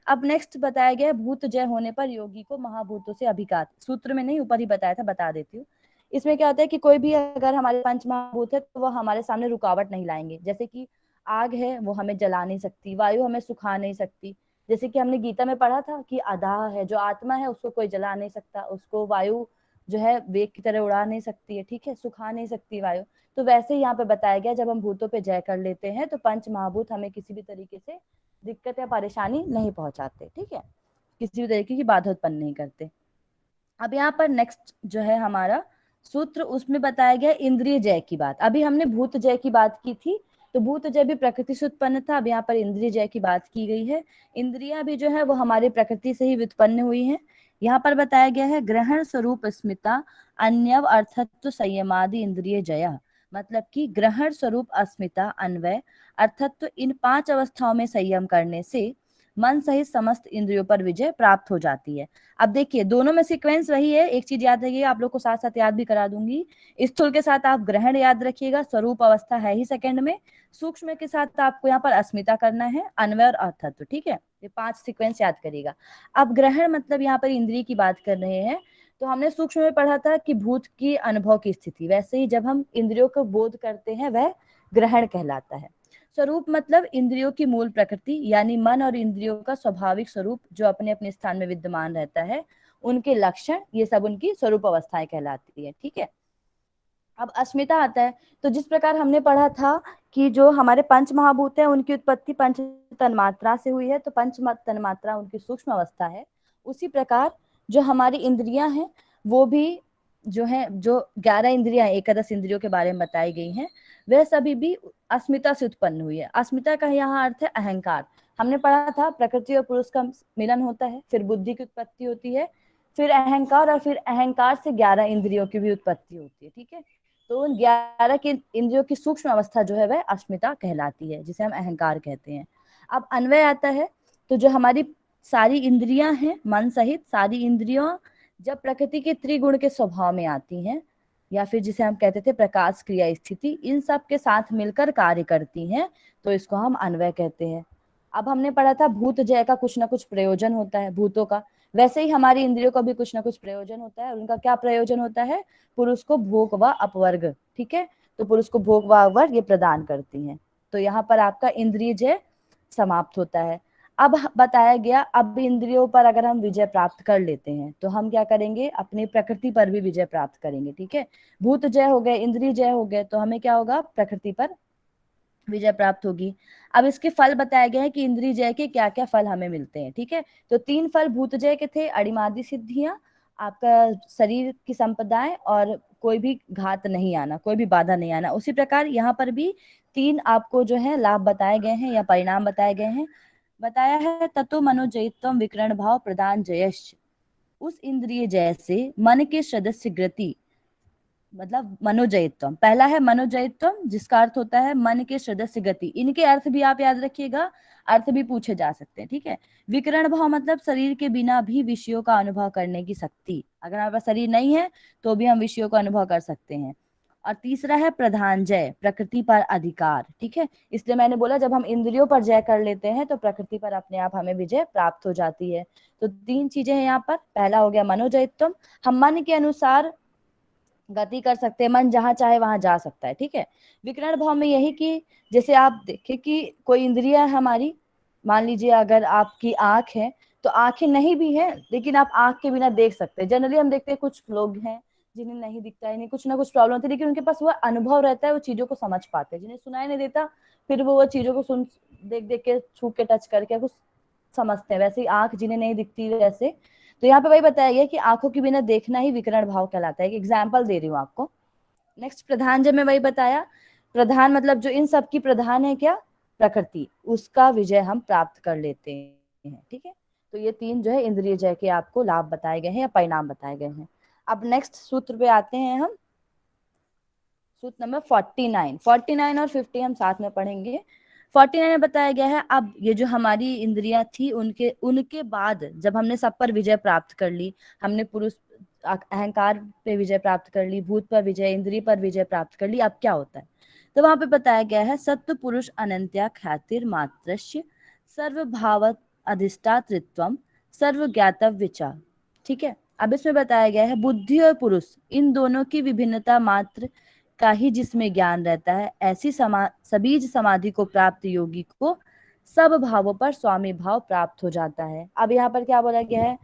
अब नेक्स्ट बताया गया है भूत जय होने पर योगी को महाभूतों से अभिघात, सूत्र में नहीं ऊपर ही बताया था, बता देती हूँ। इसमें क्या होता है कि कोई भी अगर हमारे पंच महाभूत है तो वो हमारे सामने रुकावट नहीं लाएंगे। जैसे कि आग है, वो हमें जला नहीं सकती, वायु हमें सुखा नहीं सकती। जैसे कि हमने गीता में पढ़ा था कि अदाह है, जो आत्मा है उसको कोई जला नहीं सकता, उसको वायु जो है वेग की तरह उड़ा नहीं सकती है, ठीक है, सुखा नहीं सकती वायु। तो वैसे ही यहाँ पे बताया गया, जब हम भूतों पे जय कर लेते हैं तो पंच महाभूत हमें किसी भी तरीके से दिक्कत या परेशानी नहीं पहुंचाते, ठीक है, किसी भी तरीके की बाधा उत्पन्न नहीं करते। अब यहाँ पर नेक्स्ट जो है हमारा सूत्र, उसमें बताया गया इंद्रिय जय की बात। अभी हमने भूत जय की बात की थी, तो भूत जय भी प्रकृति से उत्पन्न था। अब यहाँ पर इंद्रिय जय की बात की गई है। इंद्रियां भी जो है वो हमारी प्रकृति से ही व्युत्पन्न हुई है। यहाँ पर बताया गया है ग्रहण स्वरूप अस्मिता अन्यव अर्थत्व संयमादि इंद्रिय जया, मतलब कि ग्रहण स्वरूप अस्मिता, अन्वय, अर्थत्व, इन पांच अवस्थाओं में संयम करने से मन सहित समस्त इंद्रियों पर विजय प्राप्त हो जाती है। अब देखिए दोनों में सीक्वेंस वही है, एक चीज याद रखिएगा, आप लोग को साथ साथ याद भी करा दूंगी। स्थूल के साथ आप ग्रहण याद रखिएगा, स्वरूप अवस्था है ही सेकंड में। सूक्ष्म के साथ आपको यहाँ पर अस्मिता करना है, अन्वय और अर्थत्व, ठीक है। ये पांच सीक्वेंस याद करिएगा। अब ग्रहण मतलब यहाँ पर इंद्रिय की बात कर रहे हैं, तो हमने सूक्ष्म में पढ़ा था कि भूत की अनुभव की स्थिति, वैसे ही जब हम इंद्रियों को बोध करते हैं वह ग्रहण कहलाता है। स्वरूप मतलब इंद्रियों की मूल प्रकृति, यानी मन और इंद्रियों का स्वाभाविक स्वरूप जो अपने अपने स्थान में विद्यमान रहता है, उनके लक्षण, ये सब उनकी स्वरूप अवस्थाएं कहलाती है, ठीक है। अब अस्मिता आता है, तो जिस प्रकार हमने पढ़ा था कि जो हमारे पंच महाभूत है उनकी उत्पत्ति पंच तन्मात्रा से हुई है, तो पंच तन्मात्रा उनकी सूक्ष्म अवस्था है। उसी प्रकार जो हमारी इंद्रियां हैं वो भी जो है, जो 11 इंद्रियां, एकादश इंद्रियों के बारे में बताई गई हैं, वह सभी भी अस्मिता से उत्पन्न हुई है। अस्मिता का यहाँ अर्थ है अहंकार। हमने पढ़ा था प्रकृति और पुरुष का मिलन होता है, फिर बुद्धि की उत्पत्ति होती है, फिर अहंकार, और फिर अहंकार से 11 इंद्रियों की भी उत्पत्ति होती है, ठीक है। तो उन 11 की इंद्रियों की सूक्ष्म अवस्था जो है वह अस्मिता कहलाती है, जिसे हम अहंकार कहते हैं। अब अन्वय आता है, तो जो हमारी सारी इंद्रियां हैं, मन सहित सारी इंद्रियों जब प्रकृति के त्रिगुण के स्वभाव में आती हैं, या फिर जिसे हम कहते थे प्रकाश क्रिया स्थिति, इन सब के साथ मिलकर कार्य करती हैं, तो इसको हम अन्वय कहते हैं। अब हमने पढ़ा था भूत जय का कुछ ना कुछ प्रयोजन होता है भूतों का, वैसे ही हमारी इंद्रियों का भी कुछ ना कुछ प्रयोजन होता है। उनका क्या प्रयोजन होता है? पुरुष को भोग व अपवर्ग, ठीक है, तो पुरुष को भोग व अपवर्ग ये प्रदान करती हैं। तो यहाँ पर आपका इंद्रिय जय समाप्त होता है। अब बताया गया, अब इंद्रियों पर अगर हम विजय प्राप्त कर लेते हैं तो हम क्या करेंगे? अपनी प्रकृति पर भी विजय प्राप्त करेंगे, ठीक है। भूत जय हो गए, इंद्रिय जय हो गए, तो हमें क्या होगा? प्रकृति पर विजय प्राप्त होगी। अब इसके फल बताया गया है कि इंद्रिय जय के क्या क्या फल हमें मिलते हैं, ठीक है। तो 3 फल भूत जय के थे, अणिमादि सिद्धियां, आपका शरीर की संपदाएं, और कोई भी घात नहीं आना, कोई भी बाधा नहीं आना। उसी प्रकार यहाँ पर भी 3 आपको जो है लाभ बताए गए हैं या परिणाम बताए गए हैं। बताया है ततो मनोजयित्वम विकरण भाव प्रदान जयश्च, उस इंद्रिय जय से मन के सदस्य गति, मतलब मनोजयित्वम, पहला है मनोजयित्वम जिसका अर्थ होता है मन के सदस्य गति। इनके अर्थ भी आप याद रखिएगा, अर्थ भी पूछे जा सकते हैं, ठीक है। विकरण भाव मतलब शरीर के बिना भी विषयों का अनुभव करने की शक्ति, अगर हमारे पास शरीर नहीं है तो भी हम विषयों का अनुभव कर सकते हैं। और तीसरा है प्रधान जय, प्रकृति पर अधिकार, ठीक है। इसलिए मैंने बोला जब हम इंद्रियों पर जय कर लेते हैं तो प्रकृति पर अपने आप हमें विजय प्राप्त हो जाती है। तो 3 चीजें हैं यहाँ पर। पहला हो गया मनोजयित्वम, हम मन के अनुसार गति कर सकते हैं, मन जहां चाहे वहां जा सकता है, ठीक है। विकर्ण भाव में यही कि जैसे आप देखें कि कोई इंद्रिया है हमारी, मान लीजिए अगर आपकी आंख है तो आंखें नहीं भी है लेकिन आप आंख के बिना देख सकते हैं। जनरली हम देखते हैं कुछ लोग हैं जिन्हें नहीं दिखता है, नहीं कुछ ना कुछ प्रॉब्लम होती है, लेकिन उनके पास वह अनुभव रहता है, वो चीजों को समझ पाते हैं। जिन्हें सुनाई नहीं देता फिर वो चीजों को सुन देख देख के, छू के, टच करके कुछ समझते हैं। वैसे ही आंख जिन्हें नहीं दिखती वैसे, तो यहाँ पे वही बताया गया कि आंखों के बिना देखना ही विकर्ण भाव कहलाता है। एक एग्जाम्पल दे रही हूँ आपको, नेक्स्ट प्रधान, जब मैं वही बताया, प्रधान मतलब जो इन सब की प्रधान है क्या, प्रकृति, उसका विजय हम प्राप्त कर लेते हैं। ठीक है, तो ये तीन जो है इंद्रिय जय के आपको लाभ बताए गए हैं या परिणाम बताए गए हैं। अब नेक्स्ट सूत्र पे आते हैं हम, सूत्र नंबर 49 और 50 हम साथ में पढ़ेंगे। 49 में बताया गया है, अब ये जो हमारी इंद्रियां थी उनके उनके बाद जब हमने सब पर विजय प्राप्त कर ली, हमने पुरुष अहंकार पे विजय प्राप्त कर ली, भूत पर विजय, इंद्रिय पर विजय प्राप्त कर ली, अब क्या होता है, तो वहां पे बताया गया है सत्व पुरुष अनंत्या ख्यातिर मात्रस्य सर्वभावत अधिष्ठातृत्वम सर्व ज्ञातव्य च। ठीक है, अब इसमें बताया गया है बुद्धि और पुरुष इन दोनों की विभिन्नता मात्र का ही जिसमें ज्ञान रहता है, ऐसी सबीज समाधि को प्राप्त योगी को सब भावों पर स्वामी भाव प्राप्त हो जाता है। अब यहाँ पर क्या बोला गया है,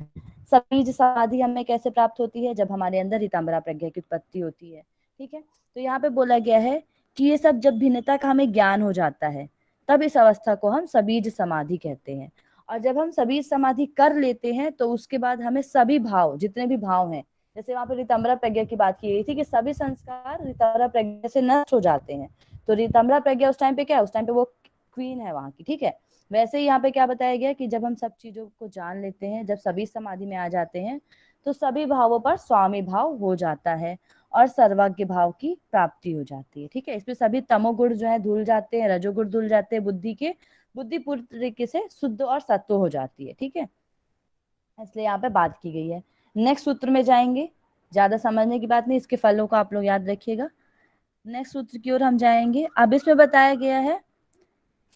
सबीज समाधि हमें कैसे प्राप्त होती है, जब हमारे अंदर रितंबरा प्रज्ञा की उत्पत्ति होती है। ठीक है, तो यहाँ पे बोला गया है कि ये सब जब भिन्नता का हमें ज्ञान हो जाता है, तब इस अवस्था को हम सबीज समाधि कहते हैं। और जब हम सबीज समाधि कर लेते हैं तो उसके बाद हमें सभी भाव, जितने भी भाव हैं, जैसे वहां पर रितंबरा प्रज्ञा की बात की गई थी कि सभी संस्कार रितंबरा प्रज्ञा से नष्ट हो जाते हैं, तो रितंबरा प्रज्ञा उस टाइम पे क्या है, उस टाइम पे वो क्वीन है वहां की। ठीक है, वैसे ही यहाँ पे क्या बताया गया कि जब हम सब चीजों को जान लेते हैं, जब सभी समाधि में आ जाते हैं, तो सभी भावों पर स्वामी भाव हो जाता है और सर्वज्ञ भाव की प्राप्ति हो जाती है। ठीक है, इसमें सभी तमोगुण जो है धुल जाते हैं, रजोगुण धुल जाते हैं, बुद्धि पूरी तरीके से शुद्ध और सत्व हो जाती है। ठीक है, इसलिए यहाँ पे बात की गई है। नेक्स्ट सूत्र में जाएंगे, ज्यादा समझने की बात नहीं, इसके फलों को आप लोग याद रखिएगा। नेक्स्ट सूत्र की ओर हम जाएंगे। अब इसमें बताया गया है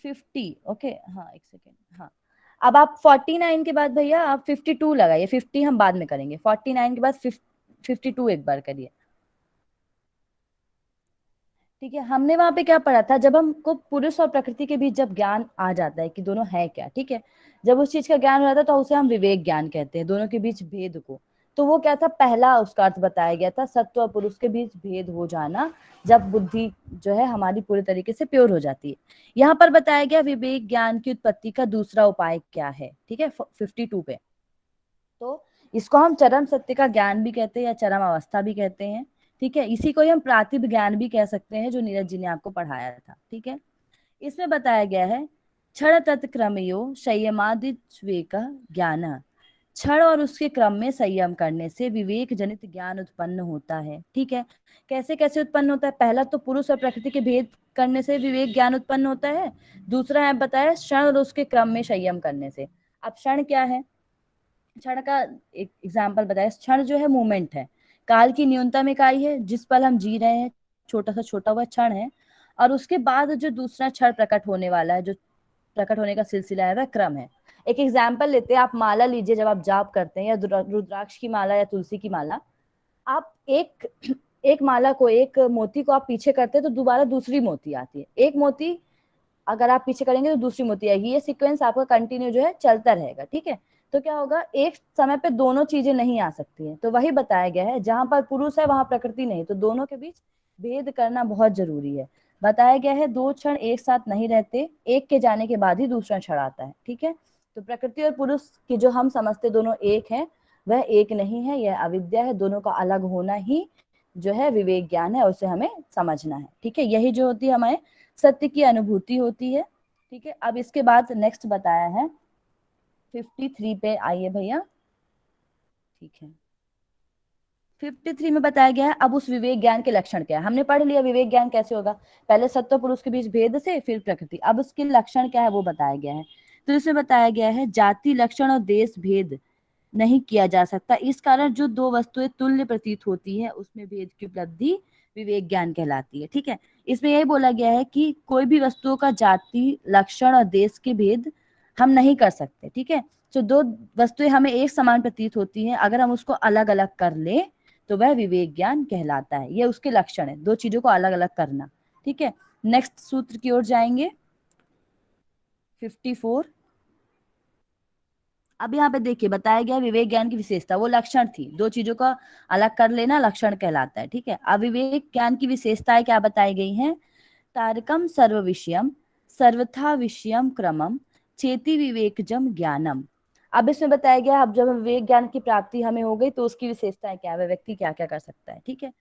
50, ओके, हाँ एक सेकेंड, हाँ, अब आप 49 के बाद भैया आप 52 लगाइए, 50 हम बाद में करेंगे, 49 के बाद 52 एक बार करिए। ठीक है, हमने वहां पे क्या पढ़ा था, जब हमको पुरुष और प्रकृति के बीच जब ज्ञान आ जाता है कि दोनों है क्या, ठीक है, जब उस चीज का ज्ञान हो जाता है तो उसे हम विवेक ज्ञान कहते हैं, दोनों के बीच भेद को। तो वो क्या था, पहला उसका अर्थ बताया गया था, सत्व और पुरुष के बीच भेद हो जाना, जब बुद्धि जो है हमारी पूरी तरीके से प्योर हो जाती है। यहाँ पर बताया गया विवेक ज्ञान की उत्पत्ति का दूसरा उपाय क्या है। ठीक है, 52 पे, तो इसको हम चरम सत्य का ज्ञान भी कहते हैं या चरम अवस्था भी कहते हैं। ठीक है, इसी को ही हम प्रातिभ ज्ञान भी कह सकते हैं, जो नीरज जी ने आपको पढ़ाया था। ठीक है, इसमें बताया गया है क्षण तत्क्रमयो संयमादित्वेक ज्ञान, क्षण और उसके क्रम में संयम करने से विवेक जनित ज्ञान उत्पन्न होता है। ठीक है, कैसे कैसे उत्पन्न होता है, पहला तो पुरुष और प्रकृति के भेद करने से विवेक ज्ञान उत्पन्न होता है, दूसरा है बताया क्षण और उसके क्रम में संयम करने से। अब क्षण क्या है, क्षण का एक एग्जाम्पल बताया, क्षण जो है मूवमेंट है, काल की न्यूनतम इकाई है, जिस पल हम जी रहे हैं छोटा सा छोटा हुआ क्षण है, और उसके बाद जो दूसरा क्षण प्रकट होने वाला है, जो प्रकट होने का सिलसिला है, वह क्रम है। एक एग्जाम्पल लेते हैं, आप माला लीजिए, जब आप जाप करते हैं या रुद्राक्ष की माला या तुलसी की माला, आप एक माला को, एक मोती को आप पीछे करते हैं तो दोबारा दूसरी मोती आती है, एक मोती अगर आप पीछे करेंगे तो दूसरी मोती आएगी, ये सीक्वेंस आपका कंटिन्यू जो है चलता रहेगा। ठीक है, तो क्या होगा, एक समय पे दोनों चीजें नहीं आ सकती हैं, तो वही बताया गया है, जहां पर पुरुष है वहां प्रकृति नहीं, तो दोनों के बीच भेद करना बहुत जरूरी है। बताया गया है दो क्षण एक साथ नहीं रहते, एक के जाने के बाद ही दूसरा क्षण आता है। ठीक है, तो प्रकृति और पुरुष की जो हम समझते दोनों एक है, वह एक नहीं है, यह अविद्या है, दोनों का अलग होना ही जो है विवेक ज्ञान है, उसे हमें समझना है। ठीक है, यही जो होती है हमें सत्य की अनुभूति होती है। ठीक है, अब इसके बाद नेक्स्ट बताया है 53 पे आइए भैया। ठीक है, 53 में बताया गया है अब उस विवेक ज्ञान के लक्षण क्या है, हमने पढ़ लिया विवेक ज्ञान कैसे होगा, पहले सत्व पुरुष के बीच भेद से फिर प्रकृति, अब उसके लक्षण क्या है वो बताया गया है। तो इसमें बताया गया है जाति लक्षण और देश भेद नहीं किया जा सकता, इस कारण जो दो वस्तुएं तुल्य प्रतीत होती है उसमें भेद की उपलब्धि विवेक ज्ञान कहलाती है। ठीक है, इसमें यही बोला गया है कि कोई भी वस्तुओं का जाति लक्षण और देश के भेद हम नहीं कर सकते। ठीक है, तो दो वस्तुएं हमें एक समान प्रतीत होती हैं, अगर हम उसको अलग अलग कर ले तो वह विवेक ज्ञान कहलाता है, ये उसके लक्षण है, दो चीजों को अलग अलग करना। ठीक है, नेक्स्ट सूत्र की ओर जाएंगे 54। अब यहाँ पे देखिए बताया गया विवेक ज्ञान की विशेषता, वो लक्षण थी, दो चीजों का अलग कर लेना लक्षण कहलाता है। ठीक है, अब विवेक ज्ञान की विशेषताएं क्या बताई गई हैं, तारकम सर्व विषयम सर्वथा विषयम क्रमम चेति विवेकजम ज्ञानम। अब इसमें बताया गया अब जब विवेक ज्ञान की प्राप्ति हमें हो गई तो उसकी विशेषताएं क्या है, वह व्यक्ति क्या क्या कर सकता है। ठीक है,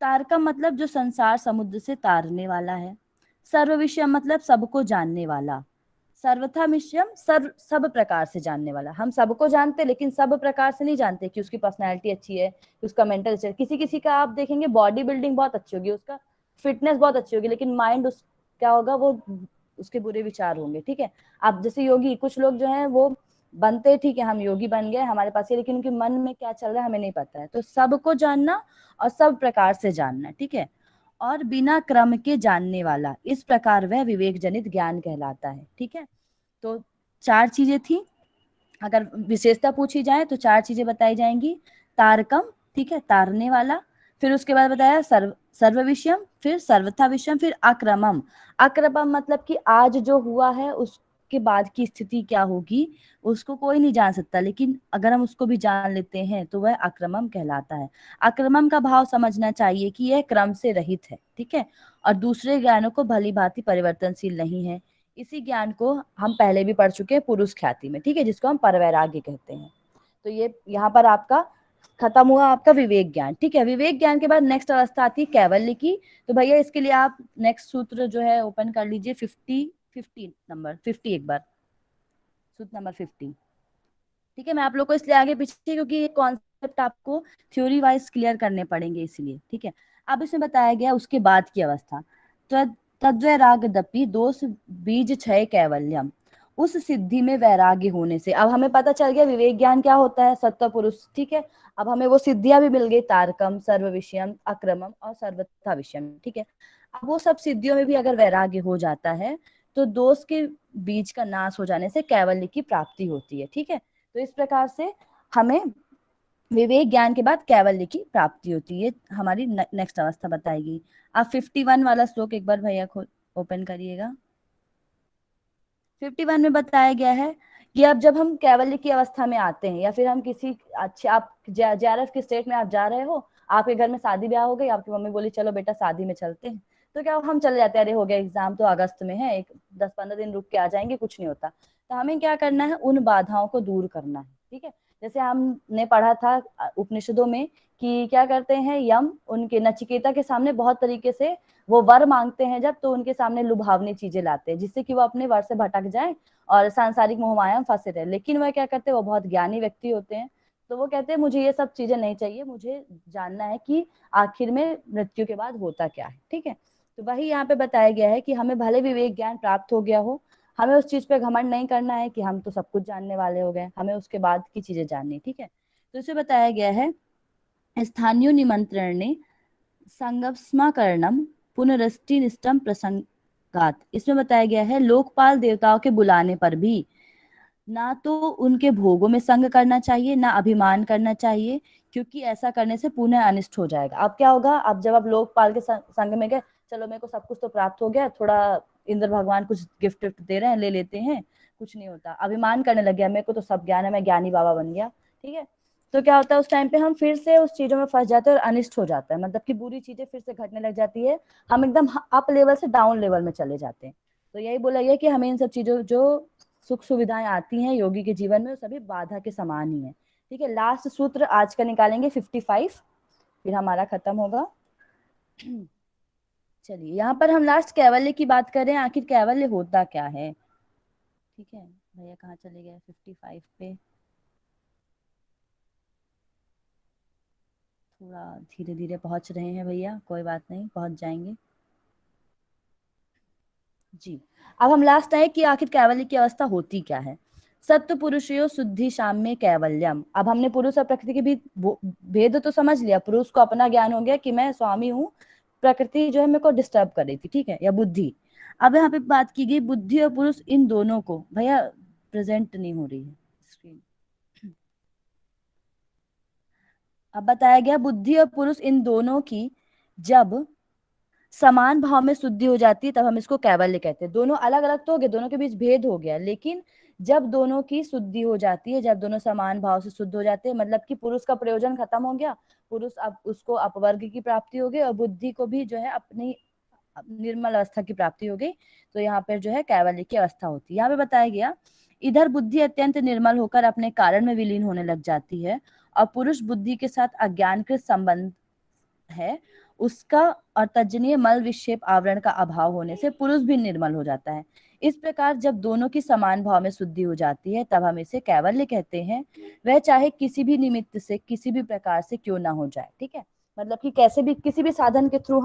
तारकम मतलब जो संसार समुद्र से तारने वाला है। सर्वविषयम मतलब सबको जानने वाला। सर्वथा मिश्यम सब प्रकार से जानने वाला। हम सबको जानते लेकिन सब प्रकार से नहीं जानते कि उसकी पर्सनैलिटी अच्छी है, कि उसका मेंटल अच्छी है। किसी किसी का आप देखेंगे बॉडी बिल्डिंग बहुत अच्छी होगी, उसका फिटनेस बहुत अच्छी होगी, लेकिन माइंड उस क्या होगा, वो उसके बुरे विचार होंगे। ठीक है, आप जैसे योगी, कुछ लोग जो हैं वो बनते, ठीक है हम योगी बन गए हमारे पास ये, लेकिन उनके मन में क्या चल रहा है हमें नहीं पता है। तो सबको जानना और सब प्रकार से जानना। ठीक है, और बिना क्रम के जानने वाला, इस प्रकार वह विवेक जनित ज्ञान कहलाता है। ठीक है, तो 4 चीजें थी। अगर विशेषता पूछी जाए तो 4 चीजें बताई जाएंगी। तारकम, ठीक है, तारने वाला। फिर उसके बाद बताया सर्व विषयम, फिर सर्वथा विषयम, फिर अक्रमम। अक्रमम मतलब कि आज जो हुआ है उसके बाद की स्थिति क्या होगी उसको कोई नहीं जान सकता, लेकिन अगर हम उसको भी जान लेते हैं तो वह अक्रमम कहलाता है। अक्रमम का भाव समझना चाहिए कि यह क्रम से रहित है। ठीक है, और दूसरे ज्ञानों को भली भांति परिवर्तनशील नहीं है। इसी ज्ञान को हम पहले भी पढ़ चुके हैं पुरुष ख्याति में। ठीक है, जिसको हम परवैराग्य कहते हैं। तो ये यहाँ पर आपका खत्म हुआ आपका विवेक ज्ञान। ठीक है, विवेक ज्ञान के बाद नेक्स्ट अवस्था आती है कैवल्य की। तो भैया इसके लिए आप नेक्स्ट सूत्र जो है ओपन कर लीजिए, 50 नंबर 50 एक बार, सूत्र नंबर 50। ठीक है, मैं आप लोग को इसलिए आगे पीछे क्योंकि ये कॉन्सेप्ट आपको थ्योरी वाइज क्लियर करने पड़ेंगे इसलिए। ठीक है, अब इसमें बताया गया उसके बाद की अवस्था। तद्वैराग्यदपि दोष बीज क्षय कैवल्यम, उस सिद्धि में वैराग्य होने से। अब हमें पता चल गया विवेक ज्ञान क्या होता है, सत्व पुरुष। ठीक है, अब हमें वो सिद्धियां भी मिल गई, तारकम, सर्व विषयम, अक्रमम और सर्वथा विषयम। ठीक है, अब वो सब सिद्धियों में भी अगर वैराग्य हो जाता है तो दोष के बीज का नाश हो जाने से कैवल्य की प्राप्ति होती है। ठीक है, तो इस प्रकार से हमें विवेक ज्ञान के बाद कैवल्य की प्राप्ति होती है। हमारी नेक्स्ट अवस्था बताएगी। आप 51 वाला श्लोक एक बार भैया खोल ओपन करिएगा। 51 में बताया गया है कि अब जब हम कैवल्य की अवस्था में आते हैं, या फिर हम किसी अच्छे, आप JRF के स्टेट में आप जा रहे हो, आपके घर में शादी ब्याह हो गई, आपकी मम्मी बोली चलो बेटा शादी में चलते हैं, तो क्या हम चले जाते हैं, अरे हो गया एग्जाम तो अगस्त में है, एक 10-15 दिन रुक के आ जाएंगे, कुछ नहीं होता। तो हमें क्या करना है, उन बाधाओं को दूर करना है। ठीक है, जैसे हमने पढ़ा था उपनिषदों में कि क्या करते हैं यम, उनके नचिकेता के सामने बहुत तरीके से वो वर मांगते हैं जब, तो उनके सामने लुभावनी चीजें लाते हैं जिससे कि वो अपने वर से भटक जाए और सांसारिक मोहमाया में फंसे रहे। लेकिन वह क्या करते हैं, वो बहुत ज्ञानी व्यक्ति होते हैं, तो वो कहते हैं मुझे ये सब चीजें नहीं चाहिए, मुझे जानना है कि आखिर में मृत्यु के बाद होता क्या है। ठीक है, तो वही यहाँ पे बताया गया है कि हमें भले विवेक ज्ञान प्राप्त हो गया हो, हमें उस चीज पे घमंड नहीं करना है कि हम तो सब कुछ जानने वाले हो गए, हमें उसके बाद की चीजें जाननी। ठीक है, तो इसे बताया गया है स्थानीय निमंत्रण ने संगस्माकरणम पुनरष्टि निष्ठम प्रसंगात। इसमें बताया गया है लोकपाल देवताओं के बुलाने पर भी ना तो उनके भोगों में संग करना चाहिए, ना अभिमान करना चाहिए, क्योंकि ऐसा करने से पुनः अनिष्ट हो जाएगा। अब क्या होगा, अब जब आप लोकपाल के संग में गए, चलो मेरे को सब कुछ तो प्राप्त हो गया, थोड़ा इंद्र भगवान कुछ गिफ्ट विफ्ट दे रहे हैं, ले लेते हैं, कुछ नहीं होता, अभिमान करने लग गया, मेरे को तो सब ज्ञान है, मैं ज्ञानी बाबा बन गया। ठीक है, तो क्या होता है उस टाइम पे हम फिर से उस चीजों में फंस जाते हैं और अनिष्ट हो जाता है, मतलब कि बुरी चीजें फिर से घटने लग जाती है, हम एकदम अप लेवल से डाउन लेवल में चले जाते हैं। तो यही बोला गया कि हमें इन सब चीजों जो सुख सुविधाएं आती हैं योगी के जीवन में, वो सभी बाधा के समान ही है। ठीक है, लास्ट सूत्र आज का निकालेंगे 55, फिर हमारा खत्म होगा। चलिए, यहाँ पर हम लास्ट कैवल्य की बात कर रहे हैं, आखिर कैवल्य होता क्या है। ठीक है, भैया कहाँ चले गए 55 पे, थोड़ा धीरे धीरे पहुंच रहे हैं भैया, कोई बात नहीं, पहुंच जाएंगे जी। अब हम लास्ट आए कि आखिर कैवल्य की अवस्था होती क्या है। सत्व पुरुषयो शुद्धि साम्य कैवल्यम। अब हमने पुरुष और प्रकृति के भी भेद तो समझ लिया, पुरुष को अपना ज्ञान हो गया कि मैं स्वामी हूँ, प्रकृति जो है मेरे को डिस्टर्ब कर रही थी, ठीक है, या बुद्धि। अब यहाँ पे बात की गई बुद्धि और पुरुष इन दोनों को, भैया प्रेजेंट नहीं हो रही है स्क्रीन। अब बताया गया बुद्धि और पुरुष इन दोनों की जब समान भाव में शुद्धि हो जाती है तब हम इसको कैवल्य कहते हैं। दोनों अलग अलग तो हो गए, दोनों के बीच भेद हो गया, लेकिन जब दोनों की शुद्धि हो जाती है, जब दोनों समान भाव से शुद्ध हो जाते हैं, मतलब कि पुरुष का प्रयोजन खत्म हो गया, पुरुष अब उसको अपवर्ग की प्राप्ति हो गई और बुद्धि को भी जो है अपनी निर्मल अवस्था की प्राप्ति हो गई, तो यहाँ पर जो है कैवल्य की अवस्था होती है। यहाँ पे बताया गया इधर बुद्धि अत्यंत निर्मल होकर अपने कारण में विलीन होने लग जाती है और पुरुष बुद्धि के साथ अज्ञानकृत संबंध है उसका और तज्जनीय मल विक्षेप आवरण का अभाव होने से पुरुष भी निर्मल हो जाता है। इस प्रकार जब दोनों की समान भाव में शुद्धि हो जाती है तब हम इसे कैवल्य कहते हैं, वह चाहे किसी भी निमित्त से किसी भी प्रकार से क्यों ना हो जाए। ठीक है, मतलब कि कैसे भी किसी भी साधन के थ्रू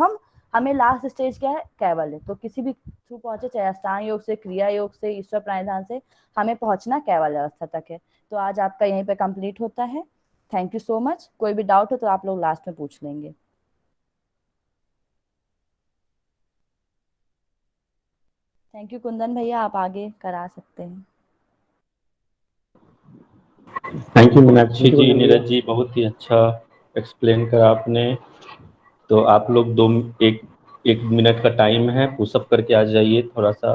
हमें लास्ट स्टेज क्या है, कैवल्य। तो किसी भी थ्रू पहुंचे, चाहे अष्टांग योग से, क्रिया योग से, ईश्वर प्राणिधान से, हमें पहुंचना कैवल्य अवस्था तक है। तो आज आपका यहीं पे कंप्लीट होता है। Thank you so much. कोई भी डाउट हो तो आप लोग लास्ट में पूछ लेंगे। थैंक यू कुंदन भैया, आप आगे करा सकते हैं। थैंक यू मीनाक्षी जी, नीरज जी, बहुत ही अच्छा एक्सप्लेन करा आपने। तो आप लोग एक एक मिनट का टाइम है, पुशअप करके आ जाइए, थोड़ा सा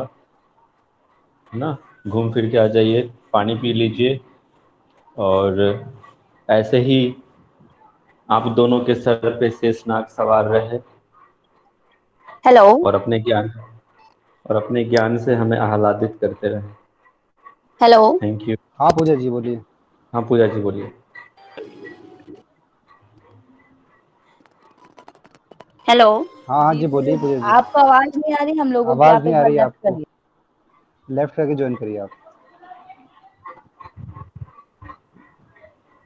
है ना, घूम फिर के आ जाइए, पानी पी लीजिए। और ऐसे ही आप दोनों के सर पे शेषनाग सवार रहे हेलो। और अपने ज्ञान से हमें आह्लादित करते रहे। हेलो। Thank you. हाँ पूजा जी बोलिए। हाँ पूजा जी बोलिए। हेलो। हाँ हाँ जी बोलिए पूजा जी। आपको आवाज नहीं आ रही हम लोगों की, आवाज आप नहीं एक आ बार रही है लेफ्ट आपको, करिए। लेफ्ट करके ज्वाइन करिए आप।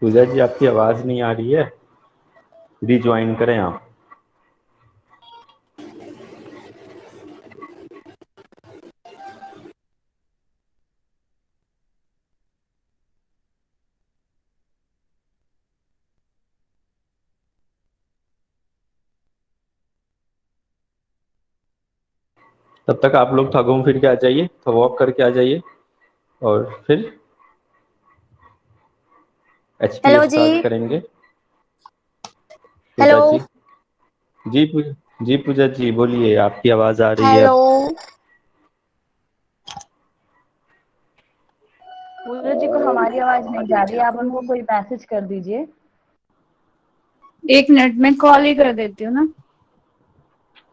पूजा जी आपकी आवाज नहीं आ रही है, रिज्वाइन करें आप। तब तक आप लोग थोड़ा घूम फिर के आ जाइए, थोड़ा वॉक करके आ जाइए और फिर हेलो एचपीएस जी। स्टार्ट करेंगे। हेलो। पूजा जी। जी पूजा जी बोलिए, आपकी आवाज आ रही है हेलो। अब। पूजा जी को हमारी आवाज नहीं जा रही है, आप उनको कोई मैसेज कर दीजिए। एक मिनट में कॉल ही कर देती हूँ ना।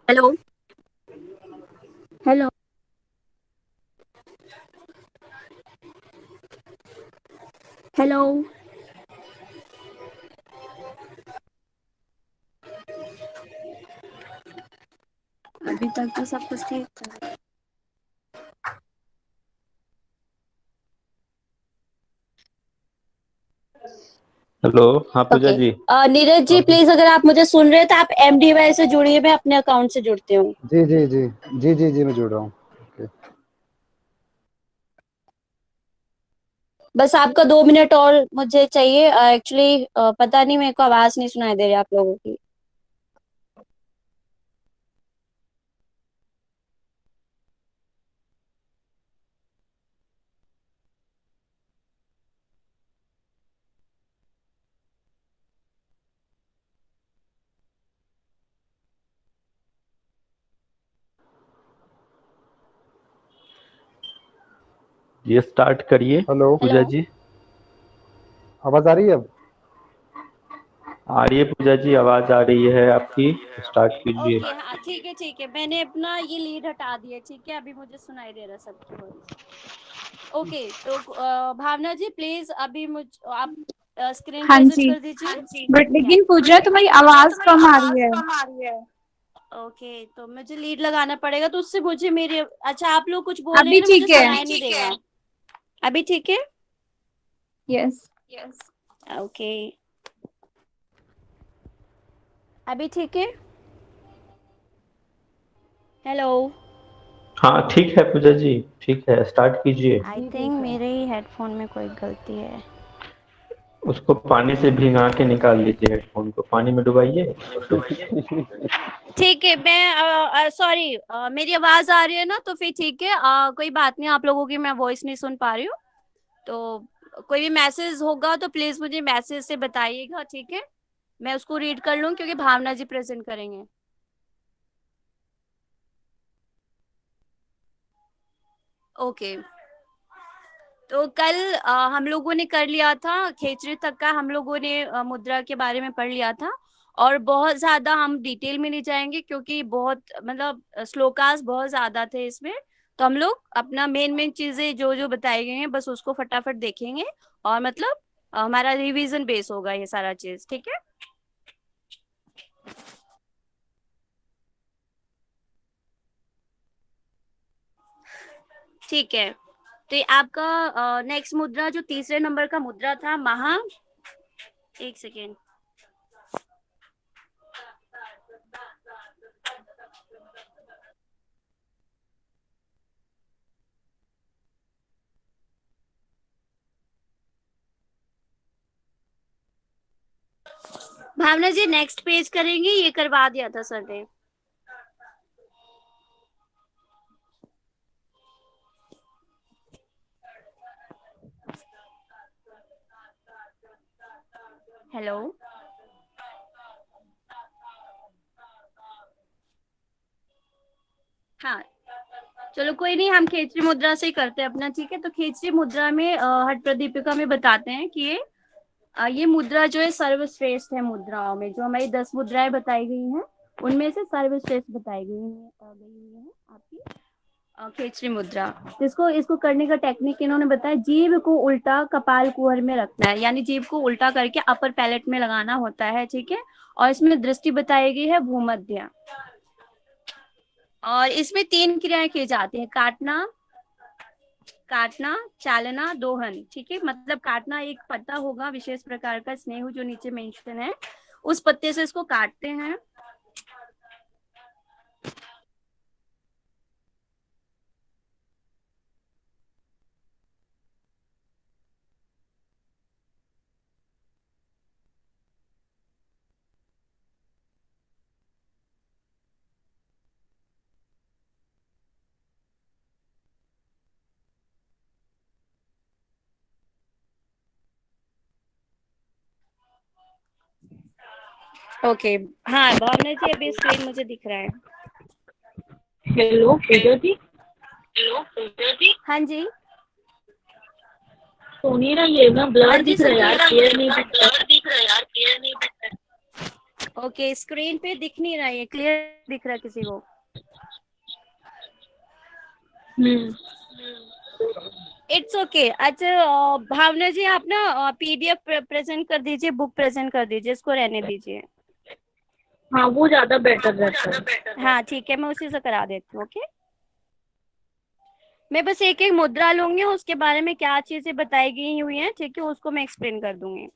हेलो। हेलो। हेलो। अभी तक तो सब कुछ ठीक था। हेलो। हाँ पूजा ओके। जी। नीरज जी और प्लीज, अगर आप मुझे सुन रहे हैं तो आप MDY से जुड़िए, मैं अपने अकाउंट से जुड़ती हूँ। जी जी जी जी जी जी मैं जुड़ रहा हूँ। ओके। बस आपका 2 मिनट और मुझे चाहिए। एक्चुअली पता नहीं, मेरे को आवाज नहीं सुनाई दे रही आप लोगों की। ये स्टार्ट करिए हेलो, पूजा हेलो। जी। आवाज आ रही है अब? आ रही है पूजा जी, आवाज आ रही है आपकी, स्टार्ट कीजिए। ओके, हाँ ठीक है, मैंने अपना ये लीड हटा दिया। ठीक है, अभी मुझे सुनाई दे रहा सबकी वॉइस। ओके, तो भावना जी प्लीज अभी आप स्क्रीन हाँ प्रेजेंट जी। कर दीजिए। बट या लेकिन पूजा तुम्हारी आवाज कम आ रही है। ओके, तो मुझे लीड लगाना पड़ेगा, तो उससे मुझे मेरे अच्छा आप लोग कुछ बोल रहे अभी हैं ना, मुझे ठीक है। सुनाई नहीं देगा। अभी ठीक है। यस। ओके, अभी ठीक है। हेलो। हाँ ठीक है पूजा जी, ठीक है, स्टार्ट कीजिए। आई थिंक मेरे ही हेडफोन में कोई गलती है। उसको पानी से भिगा के निकाल लीजिए, हेडफोन को पानी में डुबाइए और फिर ठीक है, मैं सॉरी, मेरी आवाज आ रही है ना, तो फिर ठीक है। कोई बात नहीं, आप लोगों की मैं वॉइस नहीं सुन पा रही हूँ, तो कोई भी मैसेज होगा तो प्लीज मुझे मैसेज से बताइएगा। ठीक है, मैं उसको रीड कर लूँ क्योंकि भावना जी प्रेजेंट करेंगे। ओके, तो कल हम लोगों ने कर लिया था, खेचरी तक का हम लोगों ने मुद्रा के बारे में पढ़ लिया था। और बहुत ज्यादा हम डिटेल में नहीं जाएंगे क्योंकि बहुत मतलब श्लोकास बहुत ज्यादा थे इसमें। तो हम लोग अपना मेन मेन चीजें जो जो बताई गई हैं बस उसको फटाफट देखेंगे। और मतलब हमारा रिवीजन बेस होगा ये सारा चीज। ठीक है। ठीक है, तो ये आपका नेक्स्ट मुद्रा जो तीसरे नंबर का मुद्रा था महा, एक सेकेंड, भावना जी नेक्स्ट पेज करेंगे, ये करवा दिया था सर ने। हेलो, हाँ चलो कोई नहीं, हम खेचरी मुद्रा से ही करते हैं अपना, ठीक है। तो खेचरी मुद्रा में हट प्रदीपिका में बताते हैं कि ये मुद्रा जो है सर्वश्रेष्ठ है मुद्राओं में, जो हमारी 10 मुद्राएं बताई गई हैं उनमें से सर्वश्रेष्ठ बताई गई है आपकी खेचरी मुद्रा। इसको करने का टेक्निक इन्होंने बताया, जीभ को उल्टा कपाल कुहर में रखना है, यानी जीभ को उल्टा करके अपर पैलेट में लगाना होता है, ठीक है। और इसमें दृष्टि बताई गई है भूमध्य, और इसमें 3 क्रियाएं की जाती हैं, काटना, चालना, दोहन, ठीक है। मतलब काटना, एक पत्ता होगा विशेष प्रकार का स्नेह जो नीचे मेंशन है, उस पत्ते से इसको काटते हैं। ओके, हाँ भावना जी अभी स्क्रीन मुझे दिख रहा है। हेलो पूजा जी। हाँ जी, सुनिए ना, ये ना हाँ ब्लर जी दिख रहा है यार, क्लियर नहीं दिख रहा। ओके, स्क्रीन पे दिख नहीं रहा है, क्लियर दिख रहा है किसी को? It's okay. अच्छा भावना जी आप ना पीडीएफ प्रेजेंट कर दीजिए, बुक प्रेजेंट कर दीजिए, इसको रहने दीजिए। हाँ वो ज्यादा बेटर रहता है। हाँ ठीक है, मैं उसी से करा देती हूँ। ओके, मैं बस एक एक मुद्रा लूंगी, उसके बारे में क्या चीजें बताई गई हुई हैं, ठीक है, उसको मैं एक्सप्लेन कर दूंगी।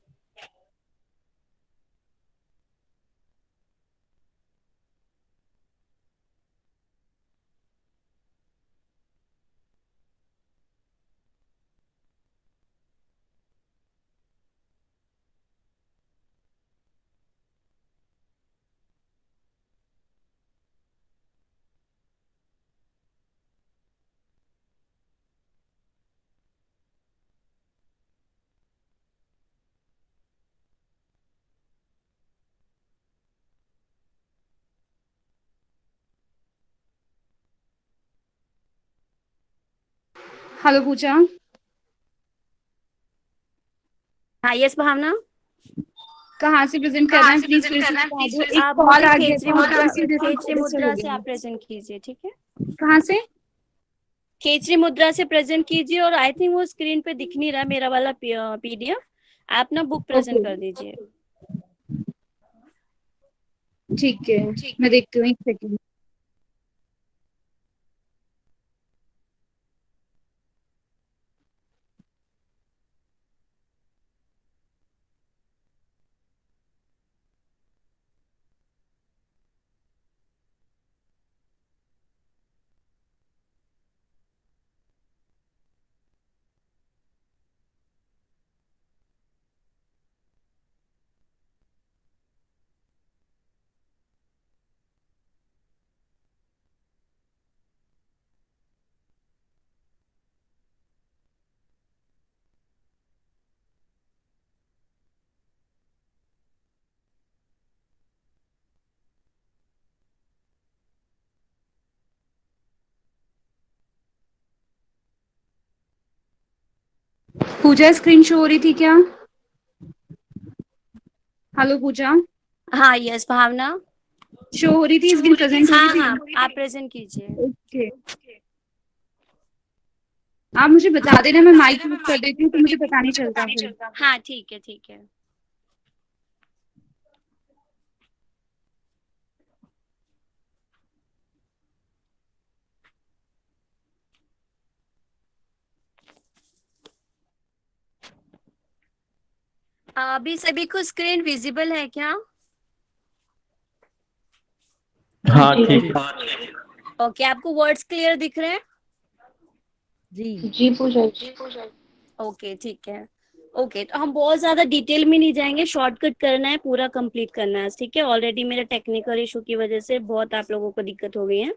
हेलो पूजा। हाँ यस भावना, कहाँ से प्रेजेंट कर रहे हैं प्लीज फिर से बता दो, एक आप कॉल मुझे आ गया खेचरी था मुद्रा, इसी वजह से खेचरी डिस्टर्ब हो मुद्रा से गया। आप प्रेजेंट कीजिए, ठीक है। कहाँ से? खेचरी मुद्रा से प्रेजेंट कीजिए, और आई थिंक वो स्क्रीन पे दिख नहीं रहा मेरा वाला पीडीएफ, आप ना बुक ओके प्रेजेंट कर दीजिए। ठीक है, मैं देखती हूँ, एक सेकंड। पूजा स्क्रीन शो हो रही थी क्या? हेलो पूजा, हाँ यस भावना, शो हो रही थी, स्क्रीन प्रेजेंट हो हाँ रही हाँ थी? आप प्रेजेंट कीजिए। ओके, आप मुझे बता देना, मैं माइक म्यूट कर देती हूँ तो मुझे पता नहीं चलता फिर। हाँ ठीक है, ठीक है। अभी सभी को स्क्रीन विजिबल है क्या? हाँ ठीक है। ओके, आपको वर्ड्स क्लियर दिख रहे हैं? जी पूजा जी। ओके ठीक है। ओके, तो हम बहुत ज्यादा डिटेल में नहीं जाएंगे, शॉर्टकट करना है, पूरा कंप्लीट करना है, ठीक है। ऑलरेडी मेरा टेक्निकल इशू की वजह से बहुत आप लोगों को दिक्कत हो गई है।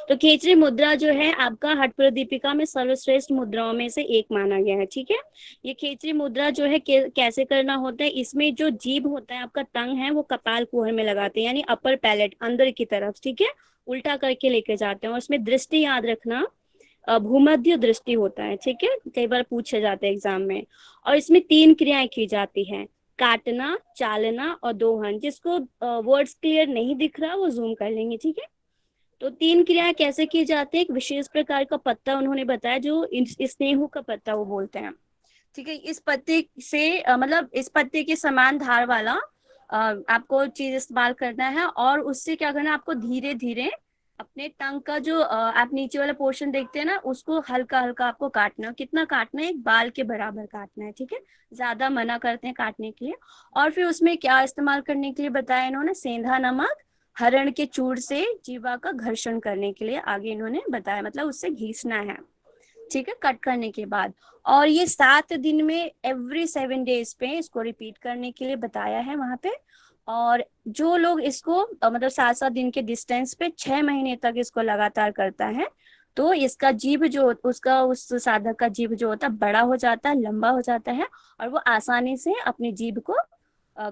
तो खेचरी मुद्रा जो है आपका हठपुर दीपिका में सर्वश्रेष्ठ मुद्राओं में से एक माना गया है, ठीक है। ये खेचरी मुद्रा जो है कैसे करना होता है, इसमें जो जीभ होता है, आपका टंग है, वो कपाल कुहर में लगाते हैं, यानी अपर पैलेट अंदर की तरफ, ठीक है, उल्टा करके लेके जाते हैं। और उसमें दृष्टि याद रखना, भूमध्य दृष्टि होता है, ठीक है, कई बार पूछे जाते हैं एग्जाम में। और इसमें 3 क्रियाएं की जाती हैं, काटना, चालना और दोहन। जिसको वर्ड्स क्लियर नहीं दिख रहा वो जूम कर लेंगे, ठीक है। तो 3 क्रियाएं कैसे की जाती है, एक विशेष प्रकार का पत्ता उन्होंने बताया जो स्नेहू का पत्ता वो बोलते हैं, ठीक है। इस पत्ते से मतलब इस पत्ते के समान धार वाला आपको चीज इस्तेमाल करना है। और उससे क्या करना है, आपको धीरे धीरे अपने टंग का जो आप नीचे वाला पोर्शन देखते हैं ना, उसको हल्का हल्का आपको काटना है। कितना काटना है, एक बाल के बराबर काटना है, ठीक है। ज्यादा मना करते हैं काटने के लिए। और फिर उसमें क्या इस्तेमाल करने के लिए बताया इन्होंने, सेंधा नमक, हरण के चूड़ से जीवा का घर्षण करने के लिए आगे इन्होंने बताया, मतलब उससे घीसना है, ठीक है, कट करने के बाद। और ये 7 दिन में एवरी 7 डेज पे इसको रिपीट करने के लिए बताया है वहां पे। और जो लोग इसको मतलब 7-7 दिन के डिस्टेंस पे 6 महीने तक इसको लगातार करता है, तो इसका जीभ जो उसका उस साधक का जीभ जो होता है बड़ा हो जाता है, लंबा हो जाता है, और वो आसानी से अपनी जीभ को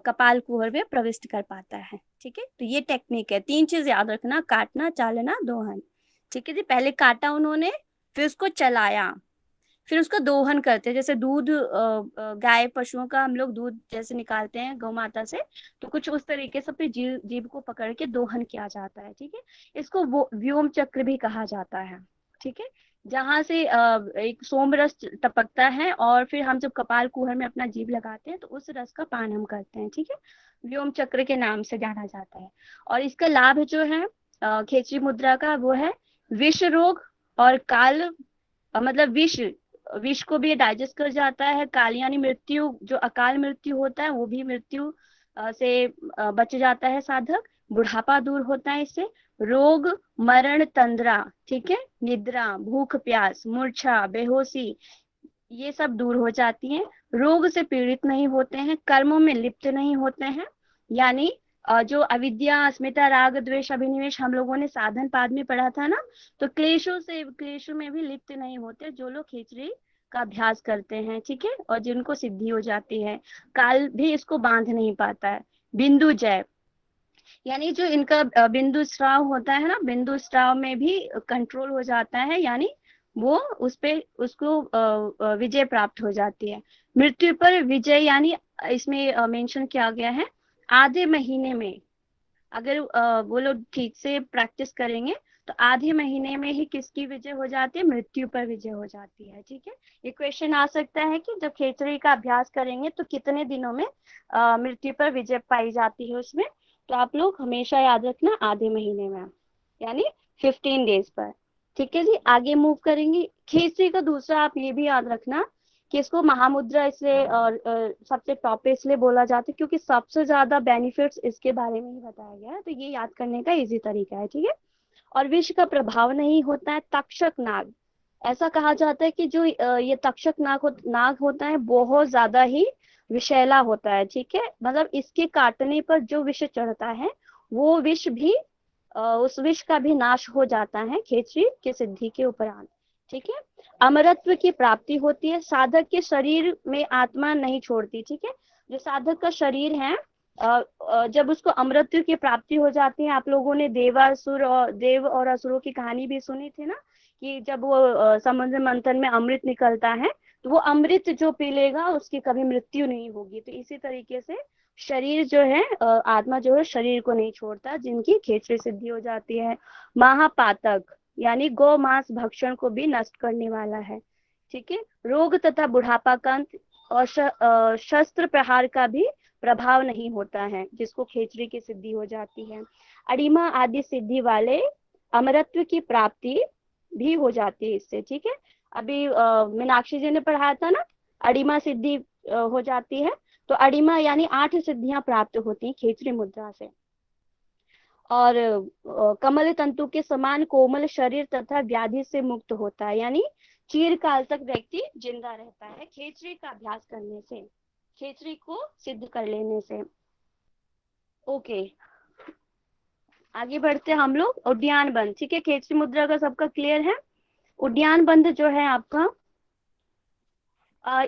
कपाल कुहर में प्रविष्ट कर पाता है, ठीक है। तो ये टेक्निक है, 3 चीज याद रखना, काटना, चालना, दोहन, ठीक है जी। पहले काटा उन्होंने, फिर उसको चलाया, फिर उसका दोहन करते हैं। जैसे दूध गाय पशुओं का हम लोग दूध जैसे निकालते हैं गौ माता से, तो कुछ उस तरीके से अपनी जीभ को पकड़ के दोहन किया जाता है, ठीक है। इसको वो व्योम चक्र भी कहा जाता है, ठीक है। जहां से एक सोम रस टपकता है और फिर हम जब कपाल कुहर में अपना जीभ लगाते हैं तो उस रस का पान हम करते हैं, ठीक है। व्योम चक्र के नाम से जाना जाता है। और इसका लाभ जो है खेचरी मुद्रा का, वो है विष रोग और काल मतलब विष को भी डाइजेस्ट कर जाता है। काल यानी मृत्यु, जो अकाल मृत्यु होता है वो भी मृत्यु से बच जाता है साधक। बुढ़ापा दूर होता है इससे। रोग, मरण, तंद्रा, ठीक है, निद्रा, भूख प्यास, मूर्छा, बेहोशी, ये सब दूर हो जाती हैं। रोग से पीड़ित नहीं होते हैं, कर्मों में लिप्त नहीं होते हैं, यानी जो अविद्या, अस्मिता, राग, द्वेष, अभिनिवेश हम लोगों ने साधन पाद में पढ़ा था ना, तो क्लेशों में भी लिप्त नहीं होते जो लोग खेचरी का अभ्यास करते हैं, ठीक है, और जिनको सिद्धि हो जाती है। काल भी इसको बांध नहीं पाता है। बिंदु जय, यानी जो इनका बिंदु स्राव होता है ना, बिंदु स्राव में भी कंट्रोल हो जाता है, यानी वो उस पे उसको विजय प्राप्त हो जाती है। मृत्यु पर विजय, यानी इसमें मेंशन किया गया है आधे महीने में, अगर वो लोग ठीक से प्रैक्टिस करेंगे तो आधे महीने में ही किसकी विजय हो जाती है, मृत्यु पर विजय हो जाती है, ठीक है। ये क्वेश्चन आ सकता है कि जब खेचरी का अभ्यास करेंगे तो कितने दिनों में मृत्यु पर विजय पाई जाती है उसमें, तो आप लोग हमेशा याद रखना आधे महीने में, यानी 15 डेज पर, ठीक है जी। आगे मूव करेंगे। खेचरी का दूसरा आप ये भी याद रखना कि इसको महामुद्रा इसलिए और सबसे टॉप पे इसलिए बोला जाता है क्योंकि सबसे ज्यादा बेनिफिट्स इसके बारे में ही बताया गया है, तो ये याद करने का इजी तरीका है, ठीक है। और विष का प्रभाव नहीं होता है। तक्षक नाग, ऐसा कहा जाता है कि जो ये तक्षक नाग होता है बहुत ज्यादा ही विषैला होता है, ठीक है, मतलब इसके काटने पर जो विष चढ़ता है वो विष भी उस विष का भी नाश हो जाता है खेचरी के सिद्धि के उपरांत, ठीक है। अमरत्व की प्राप्ति होती है। साधक के शरीर में आत्मा नहीं छोड़ती, ठीक है। जो साधक का शरीर है जब उसको अमरत्व की प्राप्ति हो जाती है, आप लोगों ने देव और असुरों की कहानी भी सुनी थी ना, कि जब वो समुद्र मंथन में अमृत निकलता है तो वो अमृत जो पी लेगा उसकी कभी मृत्यु नहीं होगी। तो इसी तरीके से शरीर जो है आत्मा जो है शरीर को नहीं छोड़ता, जिनकी खेचरी सिद्धि हो जाती है। महापातक, यानी गौ मांस भक्षण को भी नष्ट करने वाला है, ठीक है। रोग तथा बुढ़ापा का अंत और शस्त्र प्रहार का भी प्रभाव नहीं होता है, जिसको खेचरी की सिद्धि हो जाती है। अरिमा आदि सिद्धि वाले अमरत्व की प्राप्ति भी हो जाती है इससे, ठीक है। अभी मीनाक्षी जी ने पढ़ाया था ना, अरिमा सिद्धि हो जाती है, तो अणिमा यानी 8 सिद्धियां प्राप्त होती हैं खेचरी मुद्रा से। और कमल तंतु के समान कोमल शरीर तथा व्याधि से मुक्त होता है, यानी चिरकाल तक व्यक्ति जिंदा रहता है खेचरी का अभ्यास करने से, खेचरी को सिद्ध कर लेने से। ओके, आगे बढ़ते हैं हम लोग। उद्यान बंध, ठीक है, खेचरी मुद्रा का सबका क्लियर है। उद्यान बंध जो है आपका,